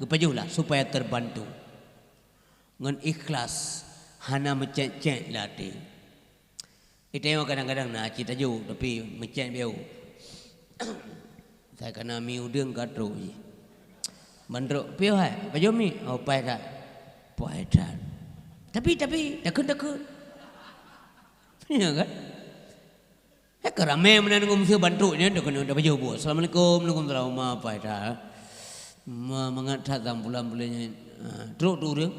S1: Ge pajulah supaya terbantu. Ngan ikhlas hana mencet-cet latih. Itu yang kadang-kadang nak cita jauh tapi mencet biau. Saya kena mi udang katro je. Mandruk piu hai baju mi pai dah. Tapi takut. Ya kan? Kerame mana ngom sia bantuknya dah kena dah baju buat. Assalamualaikum warahmatullahi wabarakatuh. Pai dah. Mengat datang bulan-bulannya. Truk tu dia.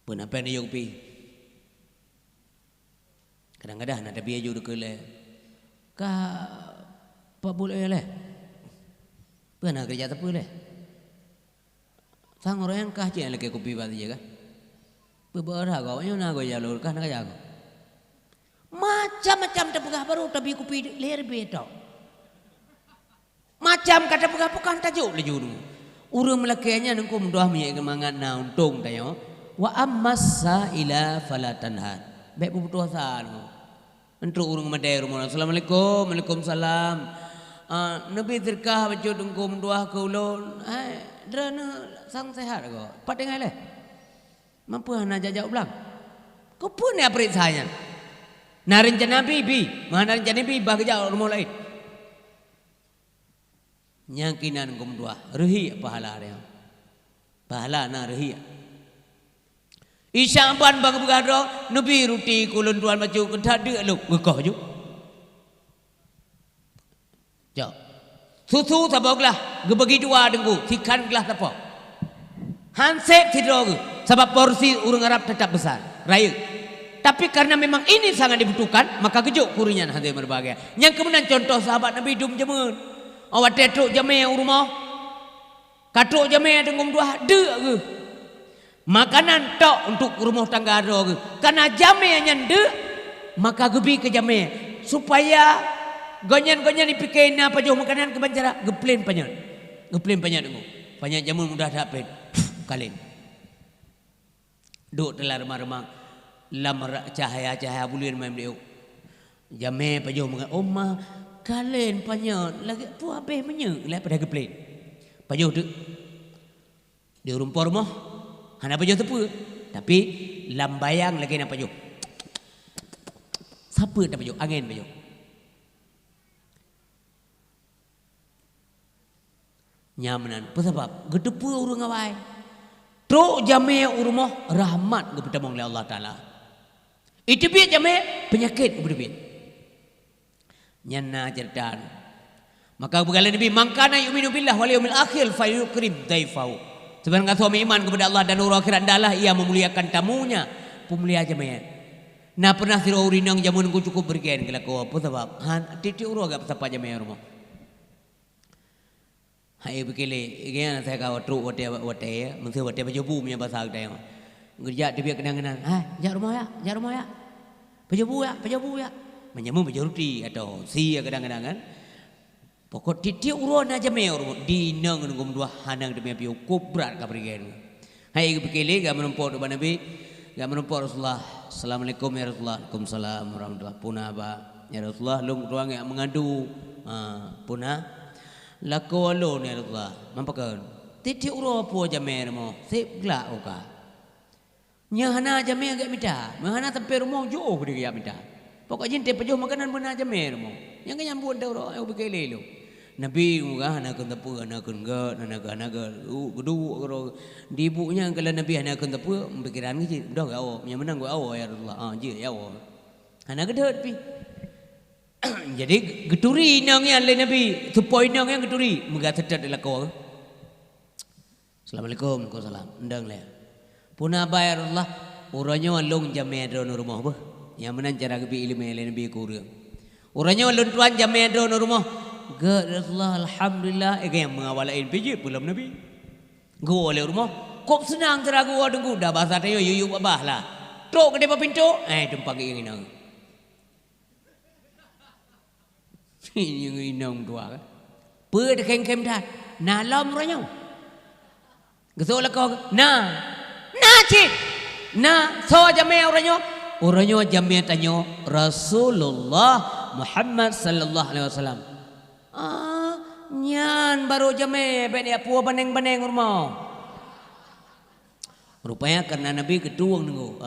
S1: Penapa ni yopi? Kadang-kadang ada biaya juga le. Ka apa boleh le? Pernah kerja tak boleh. Sang orang yang kah je lagi kopi batu je kan. Beberapa kau yang nak kau jalur kah nak jago. Macam-macam terpegah baru tapi kopi leher betul. Macam kata pegah bukan tajuk lejur. Urang melakainya nengkum doa minyak kemangat na untung tayo. Wa ammasa ila falatanhan. Baik putusan. Untuk urang madai rumah. Assalamualaikum, waalaikumsalam. Nabi terkah baju dengkum doa ke ulun. Drana sang sehat ko. Pat dengai le. Mampu hana jajak ulang. Ko pun ya perit saya. Narin Nabi bi, mana narin Nabi bah kerja rumah lain. Nyangkinan kum doa. Rehi pahala dia. Pahala na rehi. Isyaban bang bergado Nabi ruti kulun tuan baju kedah de lu gekoh ju. Jauh. Susu saboglah, gebagi dua dengku, sikan gelas apa? Hansep tidrogu, sebab porsi urang Arab tetap besar, raya. Tapi karena memang ini sangat dibutuhkan, maka kejuk kurinya hati berbahagia. Yang kemudian contoh sahabat Nabi dum jemun, awak tetuk jamai rumah, katuk jamai dengkum dua de ke. Makanan tok untuk rumah tangga ada ke. Karena jamai nyande, maka gebi ke jamai supaya gonyan-gonyan dipikirin apa jauh makanan ke bancara geplin panjang dengu panjang jamun mudah dapat kalin duk telah remang-remang lamar cahaya bulan main beliau jame pajau mengat oma kalin panjang lagi pu habis menye lah pada geplin pajau tu di rumpur rumah hana pajau tepu tapi lambayang lagi nak pajau siapa tak pajau angin pajau. Nyamanan. Sebab gedepu urang awai. Truk jamai urmoh rahmat kepada oleh Allah Taala. Itu biar jamai penyakit kepada biar. Nyana cerdan. Maka berkala Nabi mangkana yu'minu billah wal yaumil akhir fayukrim daifahu. Sebenarnya suami iman kepada Allah dan orang akhirat adalah ia memuliakan tamunya. Pemulia jamai. Nah pernah sira urinang jamun ku cukup berkian kala ko apa sebab titik uro agak sapa jamai rumah. Hai begini, ini saya kau truk wate, mesti wate baju punya bahasa kita yang. Ngerjak dia kenang-kenang. Jak rumah ya. Pejabu ya. Menyamu pejaruti atau si kadang-kadang kan. Pokok titik urun aja meor di nang ngum dua hanang demi piu kubrat kaprigen. Hai bekele ga menumpuk depan Nabi, ga menumpuk Rasulullah. Assalamualaikum ya Rasulullah. Waalaikumsalam warahmatullahi punah ba. Ya Rasulullah lung ruang yang mengadu. Punah lako alon ya Rasulullah. Mampakan. Titik urun apa aja mermo. Sip glak oka. Nyahana aja mer agak minta. Mahana sampai rumah jauh dia minta. Pokok jinte pejuh makanan benar aja mermo. Yang nyambut dah orang yang bekele lu. Nabi muka anak kentepu anak kengat anak geduk kalau dibunya kalau Nabi anak kentepu pikiran gitu dah gak yang menang gua ya Rasulullah je ya anak gedut pi jadi geturi nangnya oleh Nabi supaya nangnya geturi muka sedap adalah kau. Assalamualaikum waalaikumsalam endang le punah bayar Allah orangnya long jamai drone rumah bah yang menang cara kebi ilmu oleh Nabi kurang orangnya long tuan jamai drone rumah. Gak Rasulullah alhamdulillah yang mengawalain pijit pulang Nabi. Gua oleh rumah. Kok senang teragu dengku dah bahasa tayo yuyu babah lah. Tok ke depan pintu. Tempat yang inang. Yang inang tua kan. Per kem dah. Nalam ranyau. Gesol kau. Nah cik. Nah so jamai orangnya. Orangnya jamai tanyo Rasulullah Muhammad sallallahu alaihi wasallam. Nyan baru jame dia puas baneng-baneng rumah. Rupanya karena Nabi ketuang nunggu.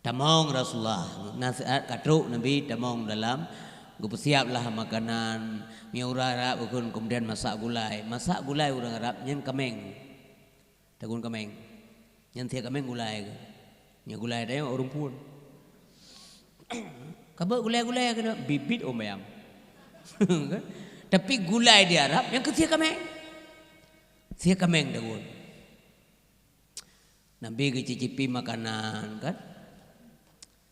S1: Tamong Rasulullah. Nasihat katruk Nabi tamong dalam. Gue siaplah makanan. Miura Arab kemudian masak gulai. Masak gulai orang Arab nyan kameng. Tagun kameng. Nyan tiap kameng gulai. Nyan gulai dia orang pun. Kabar gulai-gulai kena bibit omayam. Tapi gulai di Arab yang kecil kameng. Sia kameng daun. Nabi cicipi makanan kan.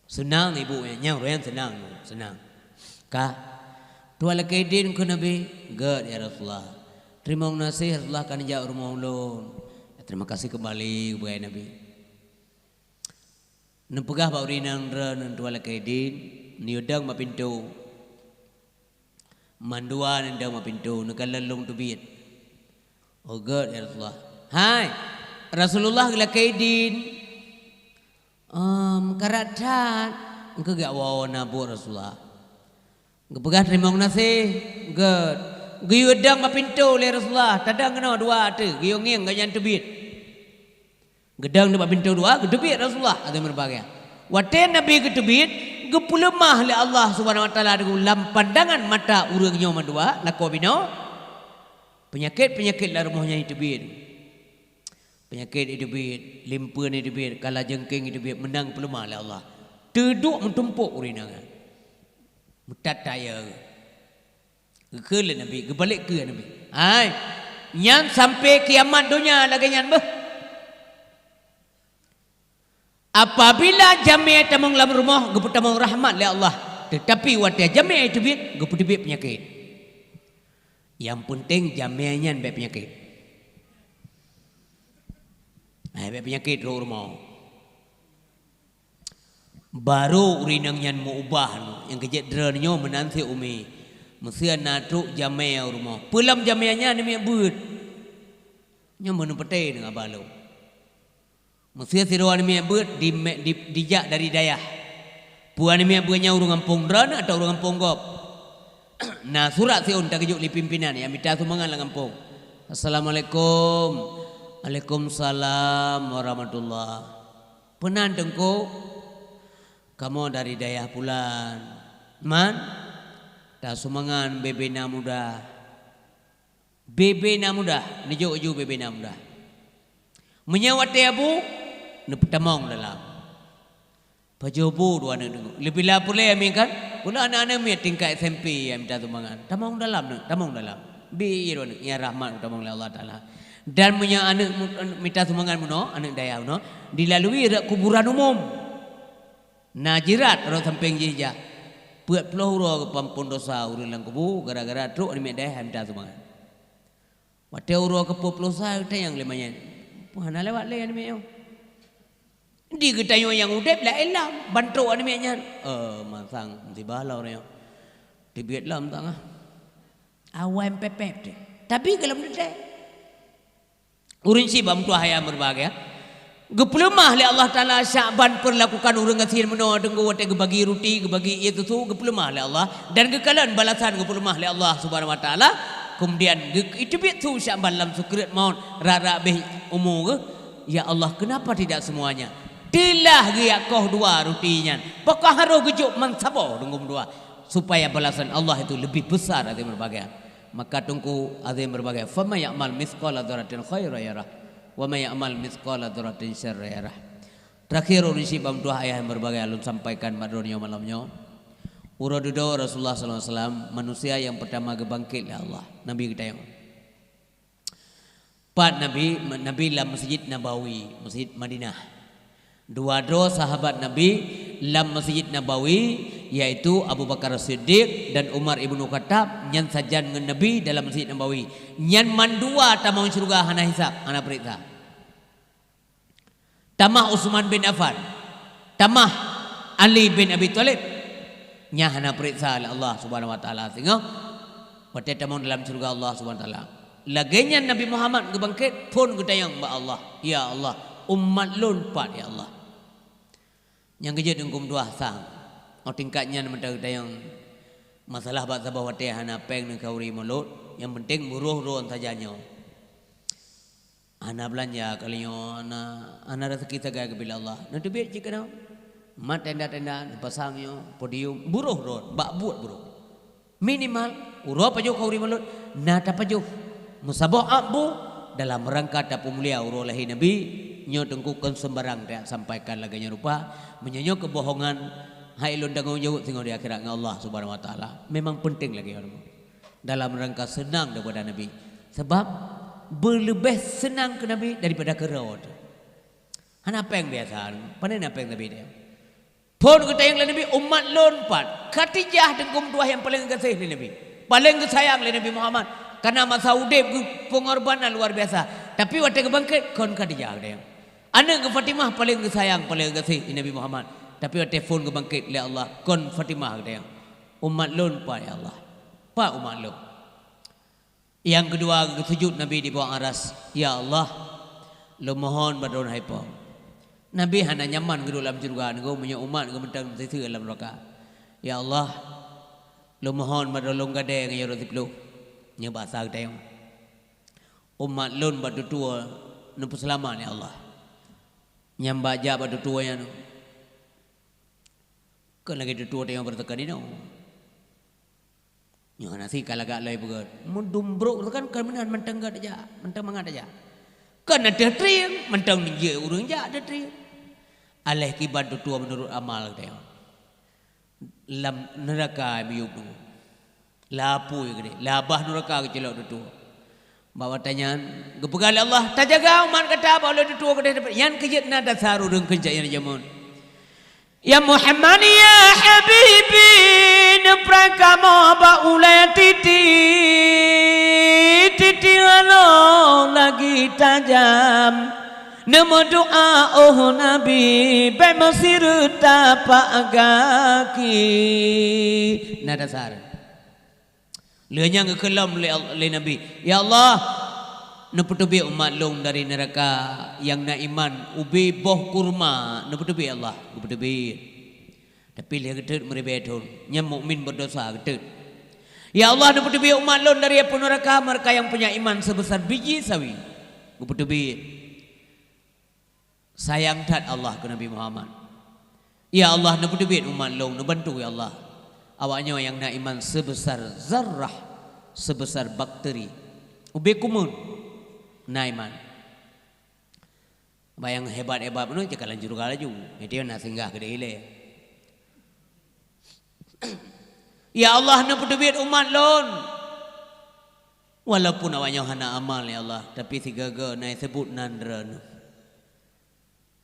S1: Senang ibu nya orang senang. Kah tua laki din ke Nabi gad ya Rasulullah. Terima kasih Rasulullah kan jauh rumah ulun. Terima kasih kembali kepada Nabi. Nempegah pak urinang ren tua laki din niudang ma pintu. Manduan yang dah pintu nekalalung tu biit. Oh God ya Rasulullah. Hai Rasulullah lakaidin. Karatan engkau gak wawa nabu Rasulullah. Engkau pegah terima kasih. God. Giyudang ma pintu le Rasulullah. Tadang kena dua tu. Giyongeng gak nyan tu biit. Gedang ma pintu dua. Gedubit Rasulullah. Ada berbagai. Waten Nabi gedubit. Gepulemah oleh Allah Subhanahu wa taala dalam pandangan mata urangnya madua lako bino penyakit lah rumahnya itu bir penyakit itu bir limpan itu bir kala jengking itu bir menang pelemah oleh Allah duduk mentumpuk urinangan mutataya ke Nabi gebalik ke Nabi nyan sampai kiamat dunia lagi nyan bah. Apabila jamiah tamang dalam rumah geput tamang rahmat oleh Allah. Tetapi waktu jamiah itu geput bit penyakit. Yang penting jamiahnya bit penyakit. Bit penyakit rumah. Baru urinang yang mau ubah yang kejat dranyo menanti umi. Mesti natruk jamiah rumah. Pelam jamiahnya ni but. Nya menempatei dengan balu. Mesti siruan mi bet dijak dari dayah. Puan mi betnya urang kampung dran atau urang kampung gop. Nah surat si unta kejuk li pimpinan ya minta sumangan lang kampung. Assalamualaikum. Waalaikumsalam warahmatullah. Penan dengko kamu dari dayah pulan. Man dah sumangan bebena muda. Bebena muda, nijo bebena muda. Menyawat abu nepetamong dalam pajobu dua anak lebih lah pula yang kan pula anak-anak mi tingkat SMP yang minta tumbangan tamong dalam bi iron ya rahmat tamong Allah taala dan punya anak minta tumbangan muno anak daya muno dilalui kuburan umum najirat orang samping jija buat peluh pampun dosa urang lang kubu gara-gara truk ni daya minta tumbangan wate uro ke 10 saya yang lemanya Puhana lewat le ni meo. Di ketayo yang udep lah elam bantu ani meknya. Masang si balau ni. Di Vietnam tangah. Awam pepep deh. Tapi kalau menurut urin si bam tu hayam berbagai. Geplemah le Allah Taala Syaban perlakukan urang gasir meno denggo wate gebagi ruti gebagi itu tu geplemah le Allah dan gekalan balasan geplemah le Allah Subhanahu wa taala. Kemudian itu tu Syaban lam sukrit maun rara beh umur ya Allah kenapa tidak semuanya? Dilah dia koh dua rutinya. Pokok harus gejuk mensabo dengum dua supaya balasan Allah itu lebih besar ada berbagai. Maka tunggu ada berbagai. Fama ya'mal mithqala dzarratin khairan yarah. Wa may ya'mal mithqala dzarratin syarran yarah. Terakhir urisi bam dua ayat yang berbagai alun sampaikan madronyo malamnya. Uradudo Rasulullah sallallahu alaihi wasallam manusia yang pertama gebangkit oleh Allah. Nabi kita yang empat Nabi dalam Masjid Nabawi, Masjid Madinah. Dua sahabat Nabi dalam Masjid Nabawi yaitu Abu Bakar Siddiq dan Umar ibnu Khattab nyan sajan dengan Nabi dalam Masjid Nabawi. Nyan mandua tamang syurga hana hisab, hana periksa. Tamah Utsman bin Affan, tamah Ali bin Abi Thalib. Nya hana periksa oleh Allah Subhanahu wa taala sehingga pada tamang dalam syurga Allah Subhanahu wa taala. Lagenya Nabi Muhammad gebangkit pun gedayang ba Allah. Ya Allah, umat lun pat ya Allah. Yang kerja dengkum dua sang. Oh tingkatnya mentang yang masalah bak sabah wate hana peng nang kauri mulut. Yang penting buruh-ruh sajanya. Ana belanja kalinya ana rezeki sagai kepada Allah. Nanti biar jika dah mat tenda-tenda pasangnya podium buruh-ruh bak buat buruh. Minimal urah pajo kauri mulut nata pajo musabah abu dalam rangka tapu mulia urah lahi Nabi nyo tengkukan sembarang dia sampaikan laganya rupa menyanyo kebohongan hai lundang jauh tengok di akhirat dengan Allah Subhanahu wa taala memang penting lagi orang dalam rangka senang daripada Nabi sebab berlebih senang ke Nabi daripada kerod. Hana apa yang biasa panen apa yang Nabi dia pun kita yang Nabi umat lompat Khadijah dengkum dua yang paling kasih Nabi paling sayang Nabi Muhammad karena masa udip pengorbanan luar biasa tapi waktu kebangkit kon Khadijah dia anak ke Fatimah paling sayang paling kasih Nabi Muhammad tapi waktu telefon kebangkit oleh Allah kon Fatimah dia umat lun pa ya Allah pa umat lun yang kedua sujud Nabi di bawah aras ya Allah lu mohon badon haipa Nabi hana nyaman ke dalam surga nego punya umat ke mentang sisi dalam neraka ya Allah lu mohon badolong gade ngayo rotiplu nya bahasa kita yang umat lun batu tua nempu selamat ya Allah nyambaja batu tua yang kan lagi tu tua yang bertekan ini yang nasi kalaga lai begat mendumbruk kan kemenan mentang gak aja mentang mangat aja kan ada tri mentang dia urang ja ada tri alih kibat tu tua menurut amal dia lam neraka biup lapu gede labah neraka kecelok tu bawa tanyaan gepegal Allah tak jaga umat kata bawa tu gede yang kejit nada saru deng kenjaya jamun ya Muhammad ya habibi nepraka mo ba ulai titi alo lagi tajam nemo doa oh Nabi be masir tapak gaki nada saru Lenya ngekelam oleh Nabi. Ya Allah, neputubi umat long dari neraka yang na iman ubi boh kurma neputubi Allah, neputubi. Tapi dia ketut meribetun, nyam mukmin berdosa ketut. Ya Allah, neputubi umat long dari neraka mereka yang punya iman sebesar biji sawi. Neputubi. Sayang tat Allah ke Nabi Muhammad. Ya Allah, neputubi umat long, nebantu ya Allah. Awaknya yang nak iman sebesar zarrah, sebesar bakteri. Ubi kumun, nak iman. Bayang hebat-hebat pun jika lanjut laju. Itu nak singgah ke dia. Ya Allah nak pedubit umat lon. Walaupun awaknya hana amal ya Allah, tapi sigaga naik sebut nandran.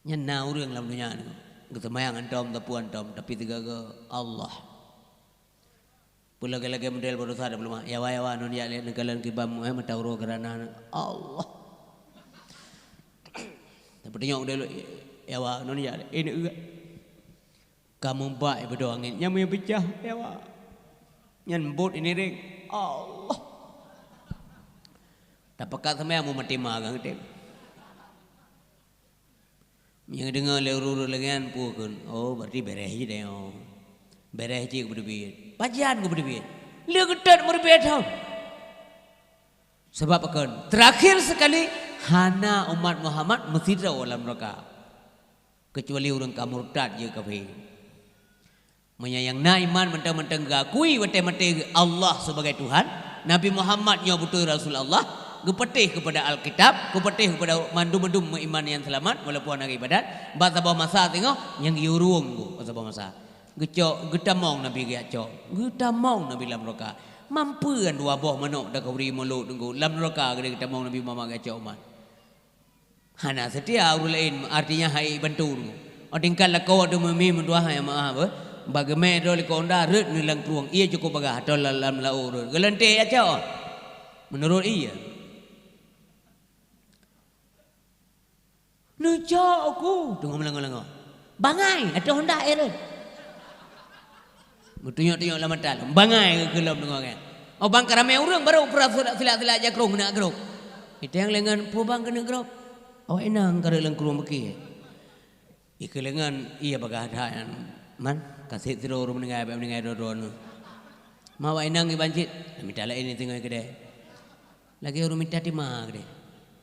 S1: Nyana urang dalam dunia ni. Kesemayang antom tapuan antom, tapi sigaga Allah. Lagi-lagi model berusaha ada belum yawa nun ya negalan kibam matauro kerana Allah. Tapi tengok model Ya wa non ya ini ugat. Kamu baik berdoa angin yang pecah ya wa. Nyan bot ini ring. Allah. Tapakat sampai mau mati magang tem. Yang dengar lewuru lengan pukun. Oh berarti beres je deh. Beres je berbeda. Pajan ku berbeda. Lihat ketat berbeda. Sebab akan terakhir sekali hana umat Muhammad mesti dalam neraka. Kecuali orang kamurtad je kafir. Menyayang na iman mentang-mentang gakui mati-mati Allah sebagai Tuhan. Nabi Muhammad nya betul Rasulullah. Gepetih kepada Alkitab, gepetih kepada mandum-mandum iman yang selamat walaupun hari ibadat. Bahasa bawah masa tengok yang giurung bu bahasa bawah masa. Gecok getamong Nabi gacok. Getamong Nabi dalam neraka. Mampuan dua buah manuk dak kau beri mulut tunggu dalam neraka gede getamong Nabi Muhammad gacok umat. Hana setia urul lain artinya hai bantu. Odingkan la kau ada memi mendua hai maaf ber. Bagaimana dole konda red nilang tuang ia cukup bagah atau dalam laur. Gelente aja. Menurut ia Nujak aku tunggu melengok-lengok. Bangai ada honda air. Bertunjuk-tunjuk lama tal. Bangai ke kelam tengok kan. Oh bang ramai orang baru sila-sila aja kerong nak kerong. Kita yang lengan pu bang kena kerong. Oh enang kada leng kerong beki. Ike lengan iya bagah ada man kasih tiro orang mendengai dodon. Mau enang ibancit. Minta lain ini tengok kedai. Lagi orang minta timah kedai.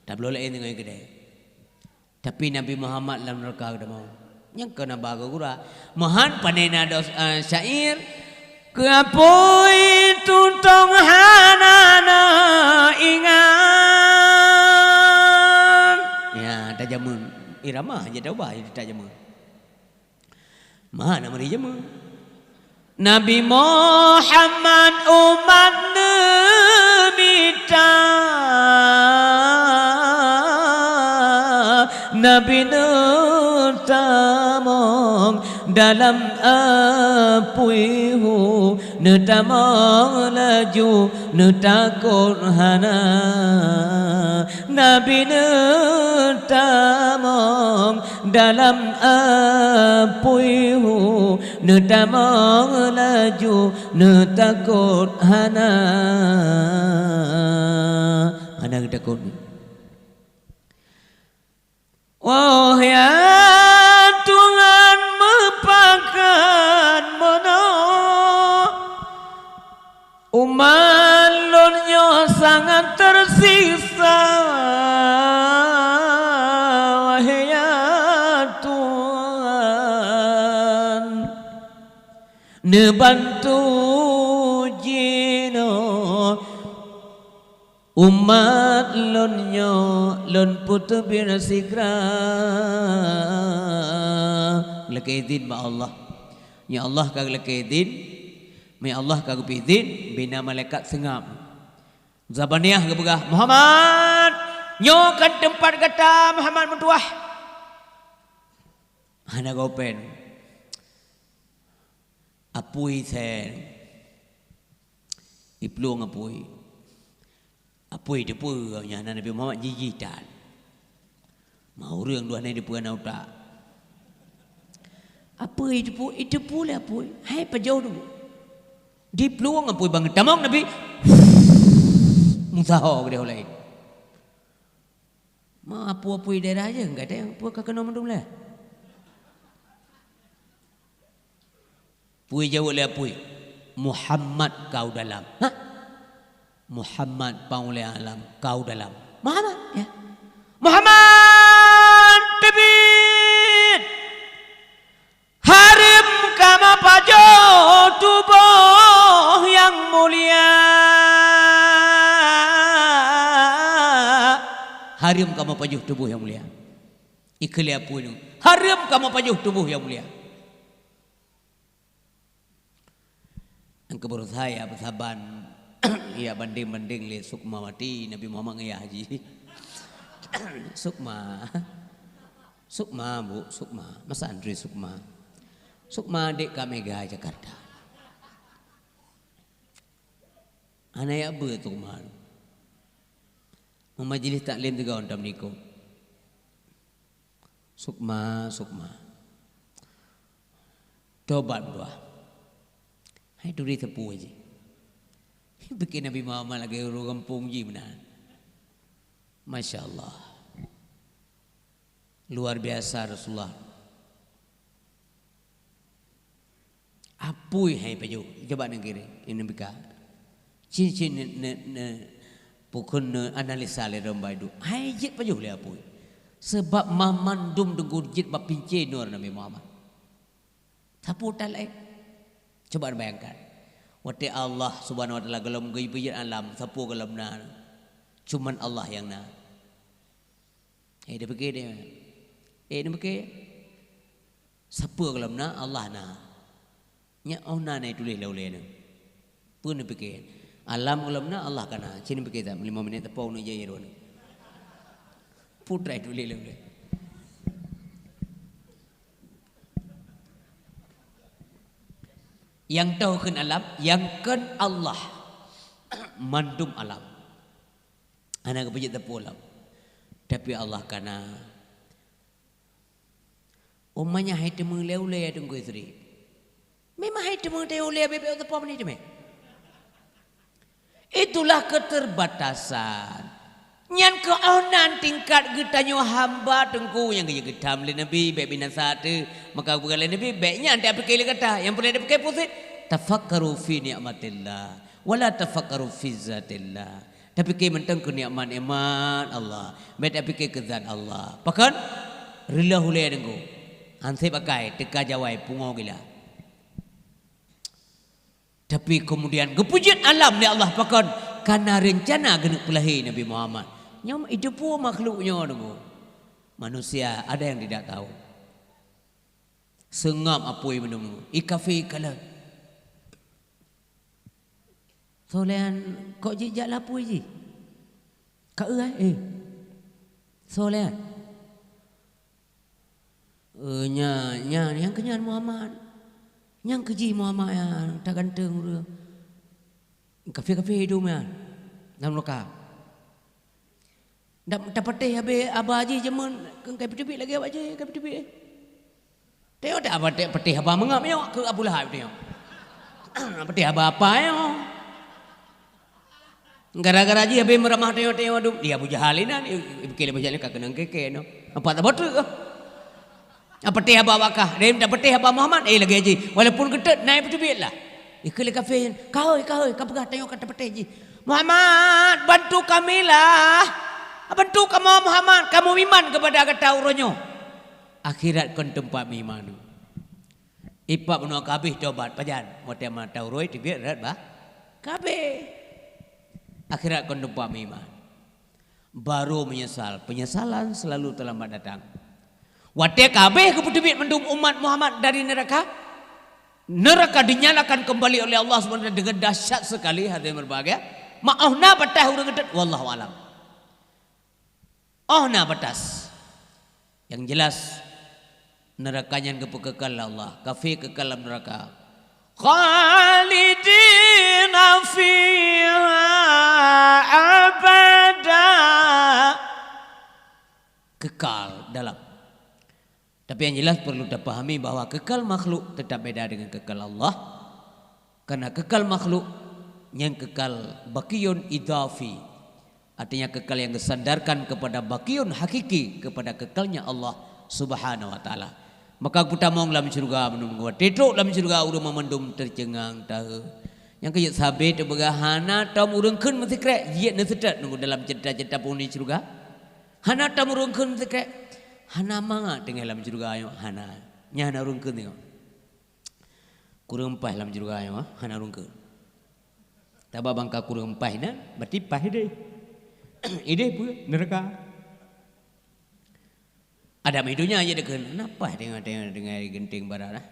S1: Tak boleh lain tengok kedai. Tapi Nabi Muhammad dalam neraka dah mau. Yang kena baga gura. Mahan panena dos syair. Keapoi tuntong hanana ingat. Ya, tajamun. Irama aja dah ubah jadi tajamun. Mana nama dia jamun? Nabi Muhammad umat Nabi Nabi nutamong dalam apuihu nutamong laju nutakut hana Nabi nutamong dalam apuihu nutamong laju nutakut hana hana takut. Oh ya Tuhan mepakan mono umalunnya sangat tersisa. Wahai Tuhan nebantu jino umat lonyo lon putu binasikra lakidin ma Allah ya Allah kag lakidin me Allah kag bidin bina malaikat sengap zabaniah gebegah Muhammad nyokan tempat kata Muhammad mentuah hana gopen apui sen iplung apui apui depu nya Nabi Muhammad jijitan mau reung dua ni depu ana utak apui depu le apui hai pajau tu di peluang apui bang tamong Nabi musaho gede oleh ma apui daerah aja enggak ada apui kakeno mendum le apui jauh le apui Muhammad kau dalam ha Muhammad paulai alam kau dalam Muhammad ya Muhammad tebit harim kama pajo tubuh yang mulia harim kama pajo tubuh yang mulia ikli apa ini harim kama pajo tubuh yang mulia angka berusaha bersaban ia banding-banding le sukma mati Nabi Muhammad ngaya haji sukma bu sukma Mas Andri sukma dek Mega Jakarta anaya apa tu man majlis taklim juga ontam niko Sukma tobat doa hai duri tepu aja bikin Nabi Muhammad lagi orang kampung je benar. Masya Allah, luar biasa Rasulullah. Apui hai paju coba negeri ini bika cincin ne pukun analisa le rombai du hai jit paju le apui sebab mamandum denggur jit bab pince nur Nabi Muhammad tapu talai. Coba bayangkan wate Allah subhanahu wa ta'ala galam gaibiyat alam sapu galam na cuman Allah yang na dia fikir dia dia fikir sapu galam na Allah na nya ona na tulis laule na pun dia fikir alam galam na Allah kana sini fikir tak 5 minit tepau ni je ron putra tulis laule. Yang tahu kan alam, yang kan Allah mandum alam. Anak kepejit tepu alam. Tapi Allah kana umanya hai temu leule tunggu istri. Memang hai temu leule bebe tepu ni ceme. Itulah keterbatasan. Nyan keonan tingkat getanyo hamba tengku yang gaya getam le Nabi baik bina satu maka berkali Nabi baiknya anda fikir kata yang boleh fikir pusing tafakkaru fi ni'matillah wala tafakkaru fi zatillah. Tapi fikir mentang ke nikmat Allah baik fikir ke zat Allah pakan rila hulai tengku anse pakai teka jawai pungo gila. Tapi kemudian kepujit alam ni Allah pakan karena rencana genuk pelahi Nabi Muhammad. Nyom itu pun makhluknya dulu. Manusia ada yang tidak tahu. Sengam apa yang menemu. Ikafi kala. Solehan kok jejak lapu je. Kak Solehan. Nya yang kenyan Muhammad. Yang keji Muhammad yang tak ganteng dia. Kafe hidupnya. Dalam lokal. Dapat teh habis abah haji jemun kai putih lagi abah haji kai putih. Tengok tak abah teh putih abah mengap yo ke Abu Lahab tengok. Putih abah apa yo? Gara-gara haji habis meramah tengok aduh dia Abu Jahal ini fikir Abu Jahal kak kenang keke no. Apa tak betul ke? Apa teh abah wakah? Dia dapat teh abah Muhammad lagi haji. Walaupun ketet naik putih lah. Ikut kafe kau pegah tengok kata putih haji. Muhammad bantu kamilah. Bantu kamu Muhammad, kamu iman kepada kata uronyo. Akhirat kon tempat iman. Ipak menua kabeh tobat pajan. Mote mata uroi tibiat rat bah. Kabeh. Akhirat kon tempat iman. Baru menyesal. Penyesalan selalu terlambat datang. Wate kabeh keputibit mendum umat Muhammad dari neraka. Neraka dinyalakan kembali oleh Allah SWT dengan dahsyat sekali hadirin berbahagia. Maafna patah urang gedet wallahu alam. Oh na batas. Yang jelas nerakanya kekal Allah, kafir kekal dalam neraka. Khalidina fiha abada. Kekal dalam. Tapi yang jelas perlu dipahami bahwa kekal makhluk tetap beda dengan kekal Allah. Karena kekal makhluk yang kekal baqiyun idafi. Artinya kekal yang disandarkan kepada baqiyun hakiki, kepada kekalnya Allah Subhanahu wa taala. Maka kita mau dalam surga menunggu tetruk dalam surga urang memendum tercengang tahu. Yang kaya sabit begahana tam urang keun mesti krek ye ne sedat nunggu dalam cerita-cerita puni surga. Hana tam urang keun mesti krek. Hana manga tengah dalam surga ayo hana. Nya hana urang keun tengok. Kurang pah dalam surga ayo hana urang keun. Taba bangka kurang pah na berarti pah deui. Ide pun neraka. Ada hidupnya aja dekat. Kenapa tengok genting barat lah.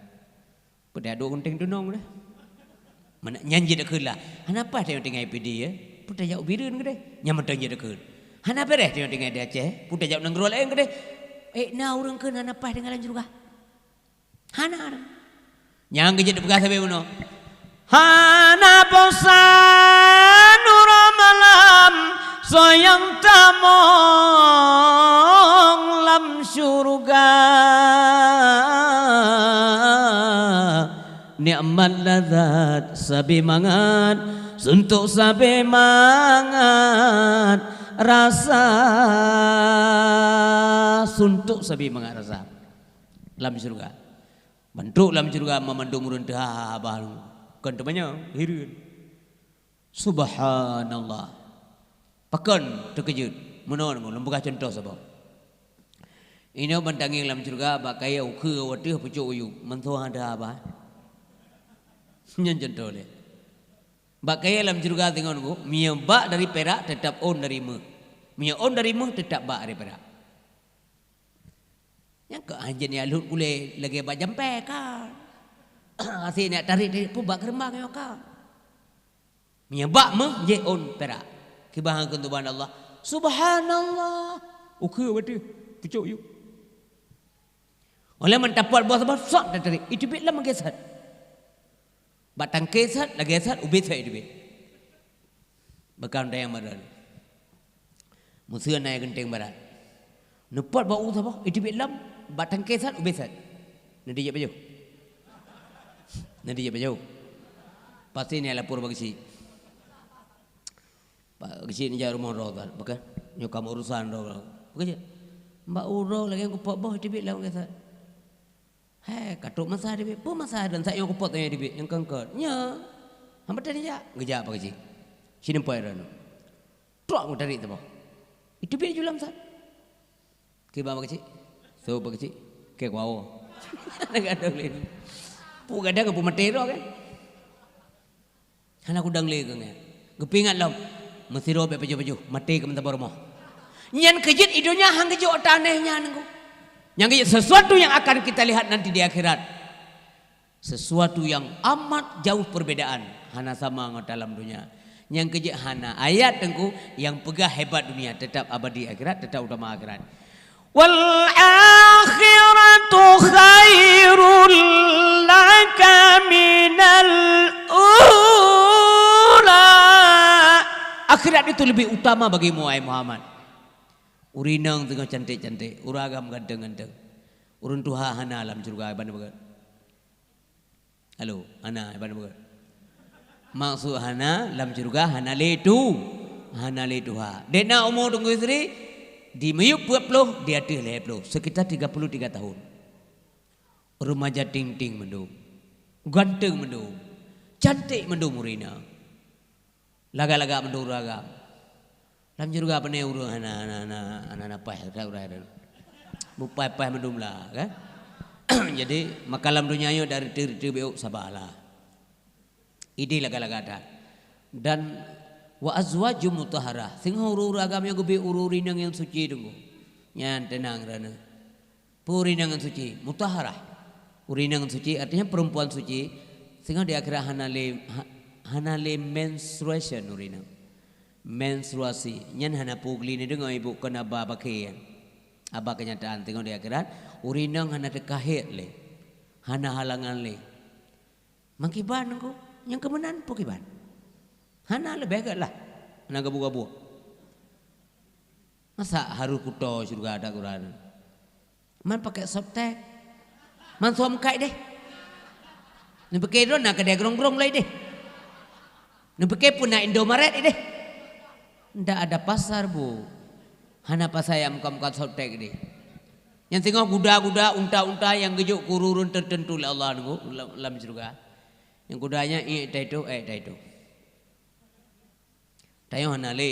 S1: Pada dua genting tunong lah. Mana nyanyi dekat lah. Kenapa tengok IPD ya? Pada jauh birin ke deh. Nyaman tengok dekat. Kenapa deh tengok di Aceh? Pada jauh nenggerol lain ke deh. Na orang ke kenapa tengok lanjut juga? Hana. Yang kerja dekat sampai mana? Hana bosan nurul malam. Sayang tamong lam surga ni'mat ladzat sabi mangat suntuk sabi mangat rasa suntuk sabi mangat rasa lam surga bentuk lam surga memandung rendah abang kan temannya hirun subhanallah pakan terkejut menon lembugah contoh sebab ini bantangi lam surga bakai ukhu wati pucuk uyu mentho ada apa nyen contoh le bakai lam surga tengok nunggu mia bak dari perak tetap on dari me mia on dari me tetap bak dari perak yang ke anjen ya lut kule lagi bak jampe kan asyik nak tarik dari pu bak kerembang ya kan mia bak me je on perak kibahang kuntuban Allah subhanallah ukhu wati pucuk uyu oleh mendapat buah sebab sok dah tarik itu bitlah menggesat batang kesat lagi gesat ubit saya itu bit bakal yang badan musuh naik genteng barat nepat bau sabah itu bitlah batang kesat ubit saya nanti je baju pasti ni lapor bagi si pak si ni jar rumah roh kan bukan nyokam urusan roh bukan je mbak uro lagi yang kupot bawah itu bitlah gesat katuk masa dia pun masa dan saya yang kupot tanya dia yang kengkot nya hampa tadi ya ngejak apa kecil sini poin rano tuak mu tarik tu itu biar julam sah kibah apa kecil so apa kecil kayak wow nak ada lagi pu gada ke pu matero kan anak udang lagi kan gepingat lam mesti robe baju mati ke mentah rumah nyan kejit idonya hang kejut tanahnya nengku yang sesuatu yang akan kita lihat nanti di akhirat sesuatu yang amat jauh perbedaan hana sama dalam dunia yang kejek hana ayat tengku yang pegah hebat dunia tetap abadi akhirat tetap utama akhirat wal akhiratu khairul laka minal ula akhirat itu lebih utama bagimu wahai Muhammad. Urinang tengah cantik-cantik, uragam ganteng-ganteng. Urun tuha hana alam surga iban bagat. Halo, hana iban bagat. Maksud hana alam surga hana letu ha. Dena umur tunggu istri di meyup 20 dia ada 20 sekitar 33 tahun. Remaja ting-ting mendung. Ganteng mendung. Cantik mendung urina. Laga-laga mendung uragam. Lam juga apa ni urut anak pah tak urut ada, bupai pah mendum lah kan. Jadi makalam dunia yo dari terbeuk sabalah. Ide laga-laga ada. Dan wa azwaju mutahharah. Sing urut agama yang gebi ururin yang suci tunggu. Nyan tenang rana. Purinang yang suci mutahharah. Urinang yang suci artinya perempuan suci. Sehingga di akhirat hanale menstruation urinang. Menstruasi nyan hana pugli ni dengar ibu kena aba pakaian aba kenyataan tengok di akhirat urinang hana dekahit le hana halangan le mangkiban ko yang kemenan pukiban hana le begatlah hana gabu-gabu masa haru kuto surga ada Quran man pakai softtek man suam kai deh ni pakai ron nak kedai grong-grong lai deh ni pakai pun nak Indomaret deh. Tidak ada pasar bu, hana pasar yang muka-muka sotek ni. Yang tengok kuda-kuda, unta-unta yang gejuk kururun tertentu oleh Allah nunggu dalam surga. Yang kudanya itu. Tayo hana le,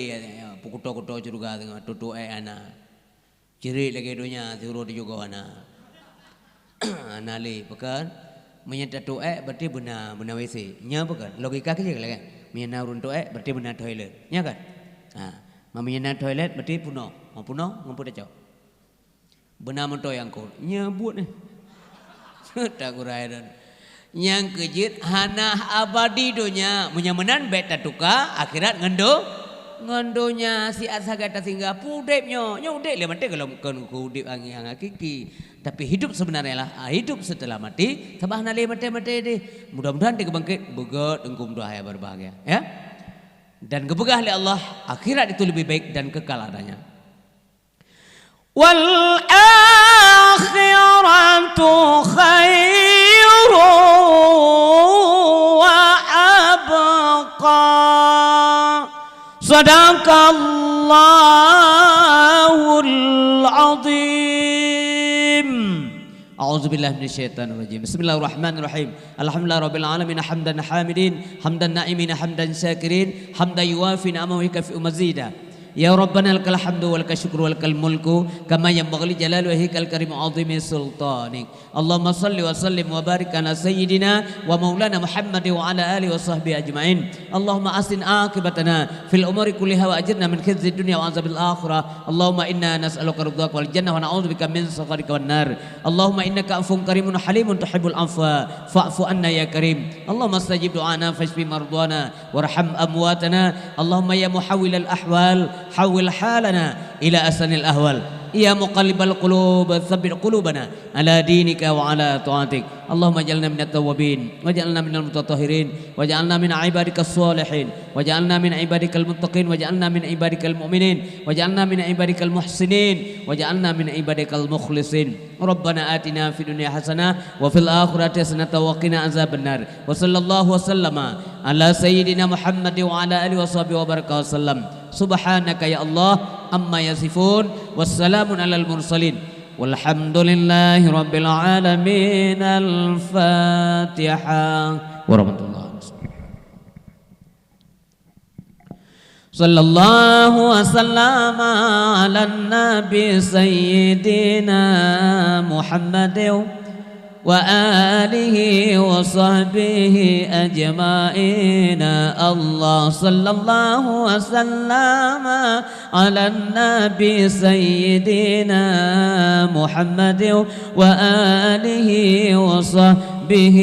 S1: pukuto-kuto surga tengok tutu ana. Ciri lagi dunia suruh di juga ana. Hana le, bukan? Menyata tu berarti benar WC. Nya bukan? Logika kerja kan? Menyana urun tu berarti benar toilet. Nya kan? Mamanya toilet berarti puno ngumpu dah cok. Benar mento yang kau nyebut ni. Tak kurairan. Yang kejit hana abadi dunia menyamanan beta tuka akhirat ngendonya si asagata sehingga pudepnya nyudep le mate kalau kudip angin kiki. Tapi hidup sebenarnya lah hidup setelah mati sabah nale mate deh. Mudah-mudahan dia bangkit begot engkum doa yang berbahagia ya. Dan kebegah oleh Allah akhirat itu lebih baik dan kekal adanya. Wal akhiratu khairu Sadaqallahul azim. A'udzubillahi minasyaitonirrajim. Bismillahirrahmanirrahim. Alhamdulillahirabbil alamin hamdan hamidin, hamdan na'imin, hamdan syakirin, hamdan yuwafi ni'amahu wa yukafi'u mazida. Ya Rabbana lakal hamdu wa lakal syukru wa lakal mulku kama yanbaghi li jalali wajhikal karim azimi sultanik. Allahumma salli wa sallim wa barik ala sayyidina wa maulana Muhammad wa ala alihi wa sahbihi ajma'in. Allahumma asin aqibatana fil umuri kulliha wa ajirna min khizyid dunya wa azabil akhirah. Allahumma inna nas'aluka ridhaka wal jannah wa na'udzubika min sakhatika wan nar. Allahumma innaka afuwwun karimun halimun tuhibbul afwa fa'fu anna ya karim. Allahumma astajib du'ana fashfi mardana warham amwatana. Allahumma ya muhawwilal ahwal حول حالنا إلى أحسن الأحوال يا مقلب القلوب ثبت قلوبنا على دينك وعلى طاعتك اللهم اجعلنا من التوابين واجعلنا من المتطهرين واجعلنا من عبادك الصالحين واجعلنا من عبادك المتقين واجعلنا من عبادك المؤمنين واجعلنا من عبادك المحسنين واجعلنا من عبادك المخلصين ربنا آتنا في الدنيا حسنة وفي الآخرة حسنة وقنا عذاب النار وصلى الله وسلم على سيدنا محمد وعلى آله وصحبه وبارك وسلم سبحانك يا الله أما يصفون والسلام على المرسلين والحمد لله رب العالمين. الفاتحة ورحمة الله. صلى الله وسلم على النبي سيدنا محمد وآله وصحبه أجمعين. الله صلى الله وسلم على النبي سيدنا محمد وآله وصحبه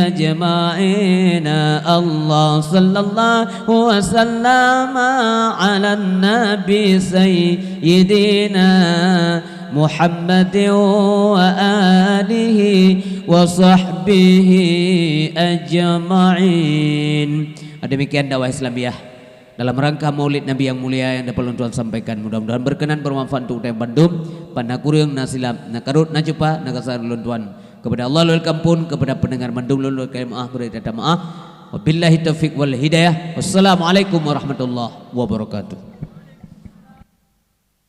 S1: أجمعين. الله صلى الله وسلم على النبي سيدنا محمد وآله وصحبه أجمعين. Demikian dakwah Islamiyah dalam rangka Maulid Nabi yang mulia yang dapat Tuhan sampaikan. Mudah-mudahan berkenan bermanfaat untuk Tuhan Bandung, panakuriung nasilam, nakarut najupa, nakasar Tuhan. Kepada Allah lul kampun, kepada pendengar Bandung lul kalimah beri maaf. Wabillahi taufiq wal hidayah. Wassalamualaikum warahmatullahi wabarakatuh.